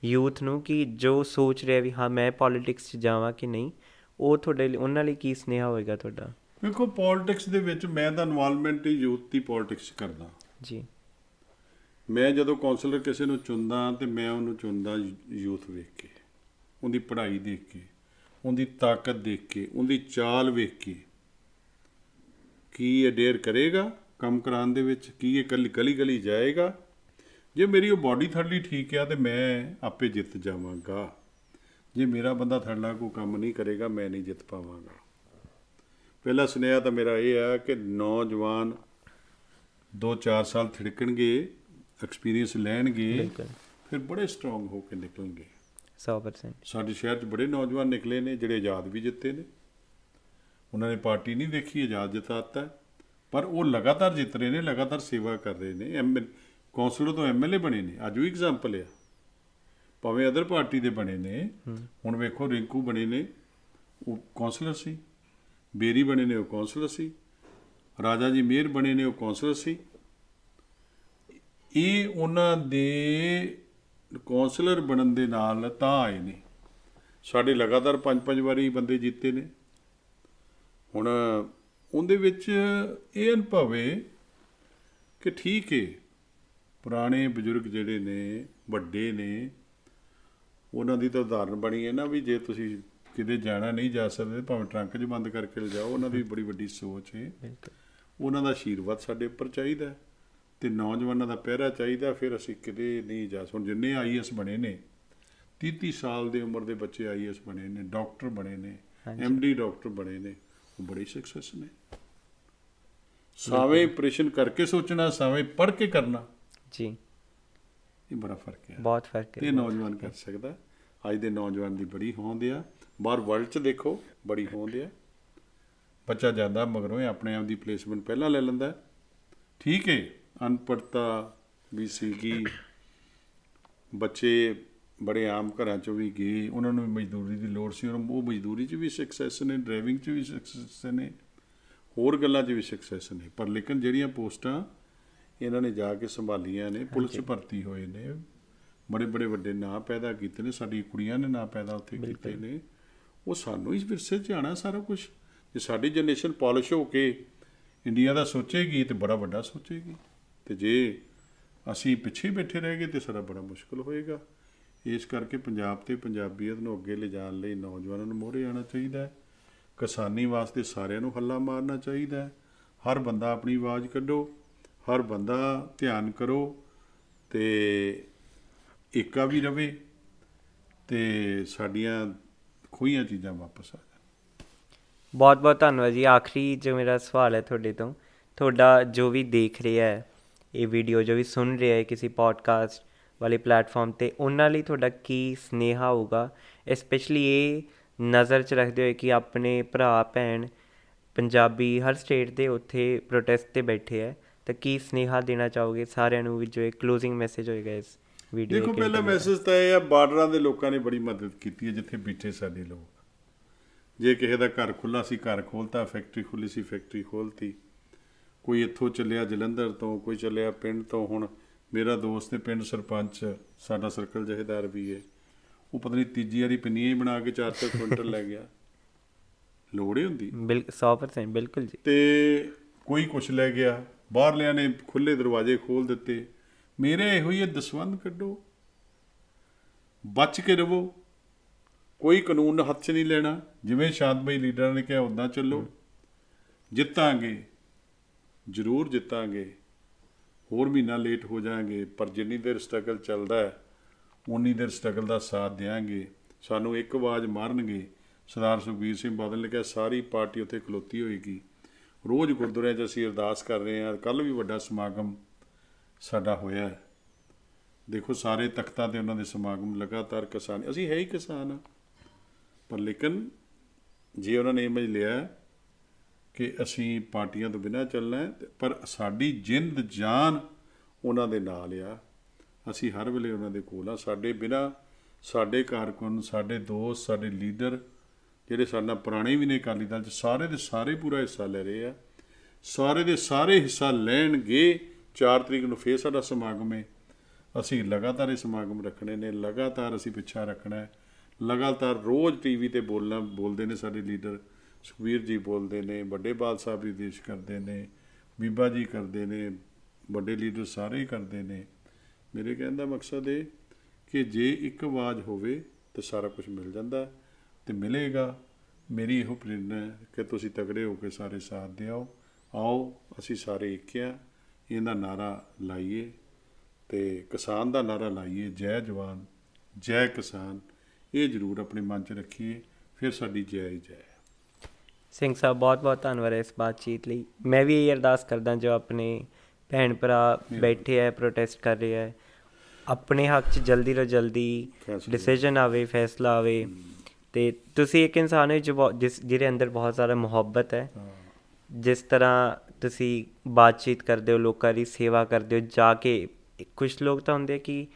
ਯੂਥ ਨੂੰ, ਕਿ ਜੋ ਸੋਚ ਰਿਹਾ ਵੀ ਹਾਂ ਮੈਂ ਪੋਲੀਟਿਕਸ 'ਚ ਜਾਵਾਂ ਕਿ ਨਹੀਂ, ਉਹ ਤੁਹਾਡੇ ਲਈ, ਉਹਨਾਂ ਲਈ ਕੀ ਸੁਨੇਹਾ ਹੋਏਗਾ ਤੁਹਾਡਾ? ਦੇਖੋ, ਪੋਲੀਟਿਕਸ ਦੇ ਵਿੱਚ ਮੈਂ ਤਾਂ ਇਨਵੋਲਵਮੈਂਟ ਹੀ ਯੂਥ ਦੀ ਪੋਲੀਟਿਕਸ ਕਰਦਾ ਜੀ। ਮੈਂ ਜਦੋਂ ਕਾਉਂਸਲਰ ਕਿਸੇ ਨੂੰ ਚੁਣਦਾ ਤੇ ਮੈਂ ਉਹਨੂੰ ਚੁਣਦਾ ਯੂਥ ਵੇਖ ਕੇ, ਉਹਦੀ ਪੜ੍ਹਾਈ ਦੇਖ ਕੇ, ਉਹਦੀ ਤਾਕਤ ਦੇਖ ਕੇ, ਉਹਦੀ ਚਾਲ ਵੇਖ ਕੇ, ਕੀ ਇਹ ਡੇਅਰ ਕਰੇਗਾ ਕੰਮ ਕਰਾਉਣ ਦੇ ਵਿੱਚ, ਕੀ ਇਹ ਗਲੀ ਗਲੀ ਜਾਏਗਾ। ਜੇ ਮੇਰੀ ਉਹ ਬਾਡੀ ਥੜਲੀ ਠੀਕ ਆ ਤੇ ਮੈਂ ਆਪੇ ਜਿੱਤ ਜਾਵਾਂਗਾ। ਜੇ ਮੇਰਾ ਬੰਦਾ ਥੜਲਾ ਕੋਈ ਕੰਮ ਨਹੀਂ ਕਰੇਗਾ, ਮੈਂ ਨਹੀਂ ਜਿੱਤ ਪਾਵਾਂਗਾ। ਪਹਿਲਾ ਸੁਨੇਹਾ ਤਾਂ ਮੇਰਾ ਇਹ ਆ ਕਿ ਨੌਜਵਾਨ 2-4 ਸਾਲ ਥਿੜਕਣਗੇ, ਐਕਸਪੀਰੀਅੰਸ ਲੈਣਗੇ, ਫਿਰ ਬੜੇ ਸਟਰੋਂਗ ਹੋ ਕੇ ਨਿਕਲਣਗੇ। 100%। ਸਾਡੇ ਸ਼ਹਿਰ 'ਚ ਬੜੇ ਨੌਜਵਾਨ ਨਿਕਲੇ ਨੇ ਜਿਹੜੇ ਆਜ਼ਾਦ ਵੀ ਜਿੱਤੇ ਨੇ। ਉਹਨਾਂ ਨੇ ਪਾਰਟੀ ਨਹੀਂ ਦੇਖੀ, ਆਜ਼ਾਦ ਜਿਤਾਤਾ, ਪਰ ਉਹ ਲਗਾਤਾਰ ਜਿੱਤ ਰਹੇ ਨੇ, ਲਗਾਤਾਰ ਸੇਵਾ ਕਰ ਰਹੇ ਨੇ। ਕੌਂਸਲਰ ਤੋਂ MLA ਬਣੇ ਨੇ, ਅੱਜ ਵੀ ਐਗਜ਼ਾਮਪਲ ਆ। ਭਾਵੇਂ ਅਦਰ ਪਾਰਟੀ ਦੇ ਬਣੇ ਨੇ, ਹੁਣ ਵੇਖੋ ਰਿੰਕੂ ਬਣੇ ਨੇ, ਉਹ ਕੌਂਸਲਰ ਸੀ। ਬੇਰੀ ਬਣੇ ਨੇ, ਉਹ ਕੌਂਸਲਰ ਸੀ। ਰਾਜਾ ਜੀ ਮੇਹਰ ਬਣੇ ਨੇ, ਉਹ ਕੌਂਸਲਰ ਸੀ। ਇਹ ਉਹਨਾਂ ਦੇ ਕੌਂਸਲਰ ਬਣਨ ਦੇ ਨਾਲ ਤਾਂ ਆਏ ਨੇ। ਸਾਡੇ ਲਗਾਤਾਰ 5-5 ਵਾਰੀ ਬੰਦੇ ਜਿੱਤੇ ਨੇ। ਹੁਣ ਉਹਦੇ ਵਿੱਚ ਇਹ ਅਨੁਭਵ ਹੈ ਕਿ ਠੀਕ ਹੈ, ਪੁਰਾਣੇ ਬਜ਼ੁਰਗ ਜਿਹੜੇ ਨੇ, ਵੱਡੇ ਨੇ, ਉਹਨਾਂ ਦੀ ਤਾਂ ਉਦਾਹਰਨ ਬਣੀ ਹੈ ਨਾ ਵੀ ਜੇ ਤੁਸੀਂ ਕਿਤੇ ਜਾਣਾ ਨਹੀਂ ਜਾ ਸਕਦੇ, ਭਾਵੇਂ ਟਰੰਕ 'ਚ ਬੰਦ ਕਰਕੇ ਲਿਜਾਓ। ਉਹਨਾਂ ਦੀ ਬੜੀ ਵੱਡੀ ਸੋਚ ਹੈ। ਉਹਨਾਂ ਦਾ ਆਸ਼ੀਰਵਾਦ ਸਾਡੇ ਉੱਪਰ ਚਾਹੀਦਾ ਅਤੇ ਨੌਜਵਾਨਾਂ ਦਾ ਪਹਿਰਾ ਚਾਹੀਦਾ, ਫਿਰ ਅਸੀਂ ਕਿਤੇ ਨਹੀਂ ਜਾ ਸਕਦੇ। ਹੁਣ ਜਿੰਨੇ IAS ਬਣੇ ਨੇ, 30-30 ਸਾਲ ਦੀ ਉਮਰ ਦੇ ਬੱਚੇ IAS ਬਣੇ ਨੇ, ਡਾਕਟਰ ਬਣੇ ਨੇ, MD ਡਾਕਟਰ ਬਣੇ ਨੇ, ਉਹ ਬੜੀ ਸਕਸੈਸ ਨੇ। ਸਾਵੇਂ ਆਪਰੇਸ਼ਨ ਕਰਕੇ ਸੋਚਣਾ, ਸਾਵੇਂ ਪੜ੍ਹ ਕੇ ਕਰਨਾ ਜੀ, ਇਹ ਬੜਾ ਫਰਕ ਹੈ, ਬਹੁਤ ਫਰਕ ਹੈ। ਇਹ ਨੌਜਵਾਨ ਕਰ ਸਕਦਾ। ਅੱਜ ਦੇ ਨੌਜਵਾਨ ਦੀ ਬੜੀ ਹੋਂਦ ਆ। ਬਾਹਰ ਵਰਲਡ 'ਚ ਦੇਖੋ, ਬੜੀ ਹੋਂਦ ਆ। ਬੱਚਾ ਜਾਂਦਾ ਮਗਰੋਂ ਆਪਣੇ ਆਪ ਦੀ ਪਲੇਸਮੈਂਟ ਪਹਿਲਾਂ ਲੈ ਲੈਂਦਾ। ਠੀਕ ਹੈ, ਅਨਪੜ੍ਹਤਾ ਵੀ ਸੀਗੀ, ਬੱਚੇ ਬੜੇ ਆਮ ਘਰਾਂ 'ਚੋਂ ਵੀ ਗਏ, ਉਹਨਾਂ ਨੂੰ ਮਜ਼ਦੂਰੀ ਦੀ ਲੋੜ ਸੀ, ਉਹ ਮਜ਼ਦੂਰੀ 'ਚ ਵੀ ਸਕਸੈਸ ਨੇ, ਡਰਾਈਵਿੰਗ 'ਚ ਵੀ ਸਕਸੈਸ ਨੇ, ਹੋਰ ਗੱਲਾਂ 'ਚ ਵੀ ਸਕਸੈਸ ਨੇ। ਪਰ ਲੇਕਿਨ ਜਿਹੜੀਆਂ ਪੋਸਟਾਂ ਇਹਨਾਂ ਨੇ ਜਾ ਕੇ ਸੰਭਾਲੀਆਂ ਨੇ, ਪੁਲਿਸ ਭਰਤੀ ਹੋਏ ਨੇ, ਬੜੇ ਬੜੇ ਵੱਡੇ ਨਾਂ ਪੈਦਾ ਕੀਤੇ ਨੇ, ਸਾਡੀ ਕੁੜੀਆਂ ਨੇ ਨਾਂ ਪੈਦਾ ਉੱਥੇ ਕੀਤੇ ਨੇ, ਉਹ ਸਾਨੂੰ ਇਸ ਵਿਰਸੇ 'ਚ ਆਉਣਾ ਸਾਰਾ ਕੁਝ। ਜੇ ਸਾਡੀ ਜਨਰੇਸ਼ਨ ਪਾਲਿਸ਼ ਹੋ ਕੇ ਇੰਡੀਆ ਦਾ ਸੋਚੇਗੀ ਤਾਂ ਬੜਾ ਵੱਡਾ ਸੋਚੇਗੀ, ਅਤੇ ਜੇ ਅਸੀਂ ਪਿੱਛੇ ਬੈਠੇ ਰਹਿ ਗਏ ਤਾਂ ਸਾਡਾ ਬੜਾ ਮੁਸ਼ਕਿਲ ਹੋਏਗਾ। ਇਸ ਕਰਕੇ ਪੰਜਾਬ ਅਤੇ ਪੰਜਾਬੀਅਤ ਨੂੰ ਅੱਗੇ ਲਿਜਾਣ ਲਈ ਨੌਜਵਾਨਾਂ ਨੂੰ ਮੋਹਰੇ ਆਉਣਾ ਚਾਹੀਦਾ ਹੈ। ਕਿਸਾਨੀ ਵਾਸਤੇ ਸਾਰਿਆਂ ਨੂੰ ਹੱਲਾ ਮਾਰਨਾ ਚਾਹੀਦਾ ਹੈ। ਹਰ ਬੰਦਾ ਆਪਣੀ ਆਵਾਜ਼ ਕੱਢੋ, ਹਰ ਬੰਦਾ ਧਿਆਨ ਕਰੋ ਅਤੇ ਏਕਾ ਵੀ ਰਵੇ, ਅਤੇ ਸਾਡੀਆਂ ਖੋਹੀਆਂ ਚੀਜ਼ਾਂ ਵਾਪਸ ਆ ਜਾਣ। ਬਹੁਤ ਬਹੁਤ ਧੰਨਵਾਦ ਜੀ। ਆਖਰੀ ਜੋ ਮੇਰਾ ਸਵਾਲ ਹੈ ਤੁਹਾਡੇ ਤੋਂ, ਤੁਹਾਡਾ ਜੋ ਵੀ ਦੇਖ ਰਿਹਾ ਹੈ ਇਹ ਵੀਡੀਓ, ਜੋ ਵੀ ਸੁਣ ਰਿਹਾ ਹੈ ਕਿਸੇ ਪੋਡਕਾਸਟ ਵਾਲੇ ਪਲੇਟਫਾਰਮ 'ਤੇ, ਉਹਨਾਂ ਲਈ ਤੁਹਾਡਾ ਕੀ ਸੁਨੇਹਾ ਹੋਊਗਾ, ਸਪੈਸ਼ਲੀ ਇਹ ਨਜ਼ਰ 'ਚ ਰੱਖਦੇ ਹੋਏ ਕਿ ਆਪਣੇ ਭਰਾ ਭੈਣ ਪੰਜਾਬੀ ਹਰ ਸਟੇਟ ਦੇ ਉੱਥੇ ਪ੍ਰੋਟੈਸਟ 'ਤੇ ਬੈਠੇ ਹੈ, ਤਾਂ ਕੀ ਸੁਨੇਹਾ ਦੇਣਾ ਚਾਹੋਗੇ ਸਾਰਿਆਂ ਨੂੰ, ਵੀ ਜੋ ਇੱਕ ਕਲੋਜ਼ਿੰਗ ਮੈਸੇਜ ਹੋਏਗਾ ਇਸ ਵੀਡੀਓ? ਦੇਖੋ, ਪਹਿਲਾ ਮੈਸੇਜ ਤਾਂ ਇਹ ਆ, ਬਾਰਡਰਾਂ ਦੇ ਲੋਕਾਂ ਨੇ ਬੜੀ ਮਦਦ ਕੀਤੀ ਹੈ ਜਿੱਥੇ ਬੈਠੇ ਸਾਡੇ ਲੋਕ। ਜੇ ਕਿਸੇ ਦਾ ਘਰ ਖੁੱਲ੍ਹਾ ਸੀ, ਘਰ ਖੋਲ੍ਹਤਾ, ਫੈਕਟਰੀ ਖੁੱਲ੍ਹੀ ਸੀ, ਫੈਕਟਰੀ ਖੋਲ੍ਹਤੀ। ਕੋਈ ਇੱਥੋਂ ਚੱਲਿਆ ਜਲੰਧਰ ਤੋਂ, ਕੋਈ ਚੱਲਿਆ ਪਿੰਡ ਤੋਂ। ਹੁਣ ਮੇਰਾ ਦੋਸਤ ਹੈ ਪਿੰਡ ਸਰਪੰਚ, ਸਾਡਾ ਸਰਕਲ ਜਥੇਦਾਰ ਵੀ ਹੈ, ਉਹ ਪਤਾ ਨਹੀਂ ਤੀਜੀ ਵਾਰੀ ਪਿੰਨੀਆਂ ਹੀ ਬਣਾ ਕੇ 4-4 ਕੁਇੰਟਲ ਲੈ ਗਿਆ। ਲੋੜ ਹੀ ਹੁੰਦੀ। 100% ਬਿਲਕੁਲ ਜੀ। ਅਤੇ ਕੋਈ ਕੁਛ ਲੈ ਗਿਆ। ਬਾਹਰਲਿਆਂ ਨੇ ਖੁੱਲੇ ਦਰਵਾਜ਼ੇ ਖੋਲ੍ਹ ਦਿੱਤੇ। ਮੇਰੇ ਇਹੋ ਹੀ ਹੈ, ਦਸਵੰਧ ਕੱਢੋ, ਬਚ ਕੇ ਰਵੋ, ਕੋਈ ਕਾਨੂੰਨ ਹੱਥ 'ਚ ਨਹੀਂ ਲੈਣਾ। ਜਿਵੇਂ ਸ਼ਾਂਤਮਈ ਲੀਡਰਾਂ ਨੇ ਕਿਹਾ ਉੱਦਾਂ ਚੱਲੋ। ਜਿੱਤਾਂਗੇ, ਜ਼ਰੂਰ ਜਿੱਤਾਂਗੇ। ਹੋਰ ਮਹੀਨਾ ਲੇਟ ਹੋ ਜਾਵਾਂਗੇ, ਪਰ ਜਿੰਨੀ ਦੇਰ ਸਟਰਗਲ ਚੱਲਦਾ ਹੈ ਉਨੀ ਦੇਰ ਸਟਰਗਲ ਦਾ ਸਾਥ ਦਿਆਂਗੇ। ਸਾਨੂੰ ਇੱਕ ਆਵਾਜ਼ ਮਾਰਨਗੇ। ਸਰਦਾਰ ਸੁਖਬੀਰ ਸਿੰਘ ਬਾਦਲ ਨੇ ਕਿਹਾ ਸਾਰੀ ਪਾਰਟੀ ਉੱਥੇ ਖਲੋਤੀ ਹੋਏਗੀ। ਰੋਜ਼ ਗੁਰਦੁਆਰਿਆਂ 'ਚ ਅਸੀਂ ਅਰਦਾਸ ਕਰ ਰਹੇ ਹਾਂ। ਕੱਲ੍ਹ ਵੀ ਵੱਡਾ ਸਮਾਗਮ ਸਾਡਾ ਹੋਇਆ। ਦੇਖੋ ਸਾਰੇ ਤਖਤਾਂ 'ਤੇ ਉਹਨਾਂ ਦੇ ਸਮਾਗਮ ਲਗਾਤਾਰ। ਕਿਸਾਨ, ਅਸੀਂ ਹੈ ਹੀ ਕਿਸਾਨ ਹਾਂ, ਪਰ ਲੇਕਿਨ ਜੇ ਉਹਨਾਂ ਨੇ ਇਮੇਜ ਲਿਆ ਕਿ ਅਸੀਂ ਪਾਰਟੀਆਂ ਤੋਂ ਬਿਨਾਂ ਚੱਲਣਾ ਹੈ, ਪਰ ਸਾਡੀ ਜਿੰਦ ਜਾਨ ਉਹਨਾਂ ਦੇ ਨਾਲ ਆ। ਅਸੀਂ ਹਰ ਵੇਲੇ ਉਹਨਾਂ ਦੇ ਕੋਲ ਆ। ਸਾਡੇ ਬਿਨਾਂ ਸਾਡੇ ਕਾਰਕੁਨ, ਸਾਡੇ ਦੋਸਤ, ਸਾਡੇ ਲੀਡਰ ਜਿਹੜੇ ਸਾਡੇ ਨਾਲ ਪੁਰਾਣੇ ਵੀ ਨੇ ਅਕਾਲੀ ਦਲ 'ਚ, ਸਾਰੇ ਦੇ ਸਾਰੇ ਪੂਰਾ ਹਿੱਸਾ ਲੈ ਰਹੇ ਆ। ਸਾਰੇ ਦੇ ਸਾਰੇ ਹਿੱਸਾ ਲੈਣਗੇ। 4 ਤਰੀਕ ਨੂੰ ਫੇਰ ਸਾਡਾ ਸਮਾਗਮ ਹੈ। ਅਸੀਂ ਲਗਾਤਾਰ ਇਹ ਸਮਾਗਮ ਰੱਖਣੇ ਨੇ, ਲਗਾਤਾਰ ਅਸੀਂ ਪਿੱਛਾ ਰੱਖਣਾ ਹੈ। ਲਗਾਤਾਰ ਰੋਜ਼ TV 'ਤੇ ਬੋਲਦੇ ਨੇ ਸਾਡੇ ਲੀਡਰ। ਸੁਖਬੀਰ ਜੀ ਬੋਲਦੇ ਨੇ, ਵੱਡੇ ਬਾਲ ਸਾਹਿਬ ਵੀ ਦੇਸ਼ ਕਰਦੇ ਨੇ, ਬੀਬਾ ਜੀ ਕਰਦੇ ਨੇ, ਵੱਡੇ ਲੀਡਰ ਸਾਰੇ ਹੀ ਕਰਦੇ ਨੇ। ਮੇਰੇ ਕਹਿਣ ਦਾ ਮਕਸਦ ਇਹ ਕਿ ਜੇ ਇੱਕ ਆਵਾਜ਼ ਹੋਵੇ ਤਾਂ ਸਾਰਾ ਕੁਝ ਮਿਲ ਜਾਂਦਾ ਤੇ ਮਿਲੇਗਾ। ਮੇਰੀ ਇਹੋ ਪ੍ਰੇਰਨਾ ਹੈ ਕਿ ਤੁਸੀਂ ਤਗੜੇ ਹੋ ਕੇ ਸਾਰੇ ਸਾਥ ਦਿਓ। ਆਓ ਅਸੀਂ ਸਾਰੇ ਇੱਕ ਹਾਂ। ਇਹਦਾ ਨਾਅਰਾ ਲਾਈਏ ਤੇ ਕਿਸਾਨ ਦਾ ਨਾਅਰਾ ਲਾਈਏ, ਜੈ ਜਵਾਨ ਜੈ ਕਿਸਾਨ। ਇਹ ਜ਼ਰੂਰ ਆਪਣੇ ਮਨ 'ਚ ਰੱਖੀਏ, ਫਿਰ ਸਾਡੀ ਜੈ ਹੀ ਜੈ। ਸਿੰਘ ਸਾਹਿਬ ਬਹੁਤ ਬਹੁਤ ਧੰਨਵਾਦ ਇਸ ਬਾਤਚੀਤ ਲਈ। ਮੈਂ ਵੀ ਇਹ ਅਰਦਾਸ ਕਰਦਾ ਜੋ ਆਪਣੇ ਭੈਣ ਭਰਾ ਬੈਠੇ ਹੈ, ਪ੍ਰੋਟੈਸਟ ਕਰ ਰਹੇ ਹੈ, ਆਪਣੇ ਹੱਕ 'ਚ ਜਲਦੀ ਤੋਂ ਜਲਦੀ ਡਿਸੀਜਨ ਆਵੇ, ਫੈਸਲਾ ਆਵੇ। ਅਤੇ ਤੁਸੀਂ ਇੱਕ ਇਨਸਾਨ ਹੋ ਜਿਹਦੇ ਅੰਦਰ ਬਹੁਤ ਜ਼ਿਆਦਾ ਮੁਹੱਬਤ ਹੈ। ਜਿਸ ਤਰ੍ਹਾਂ ਤੁਸੀਂ ਬਾਤਚੀਤ ਕਰਦੇ ਹੋ, ਲੋਕਾਂ ਦੀ ਸੇਵਾ ਕਰਦੇ ਹੋ ਜਾ ਕੇ। ਕੁਛ ਲੋਕ ਤਾਂ ਹੁੰਦੇ ਕਿ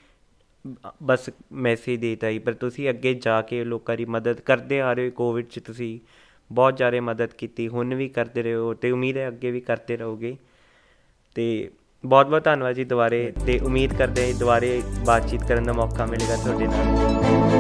ਬਸ ਮੈਸੇਜ ਦੇਤਾ ਹੀ, ਪਰ ਤੁਸੀਂ ਅੱਗੇ ਜਾ ਕੇ ਲੋਕਾਂ ਦੀ ਮਦਦ ਕਰਦੇ ਆ ਰਹੇ ਹੋ। ਕੋਵਿਡ 'ਚ ਤੁਸੀਂ ਬਹੁਤ ਜ਼ਿਆਦਾ ਮਦਦ ਕੀਤੀ, ਹੁਣ ਵੀ ਕਰਦੇ ਰਹੇ ਹੋ ਅਤੇ ਉਮੀਦ ਹੈ ਅੱਗੇ ਵੀ ਕਰਦੇ ਰਹੋਗੇ। ਅਤੇ ਬਹੁਤ ਬਹੁਤ ਧੰਨਵਾਦ ਜੀ ਦੁਬਾਰੇ। ਅਤੇ ਉਮੀਦ ਕਰਦੇ ਦੁਬਾਰੇ ਬਾਤਚੀਤ ਕਰਨ ਦਾ ਮੌਕਾ ਮਿਲੇਗਾ ਤੁਹਾਡੇ ਨਾਲ।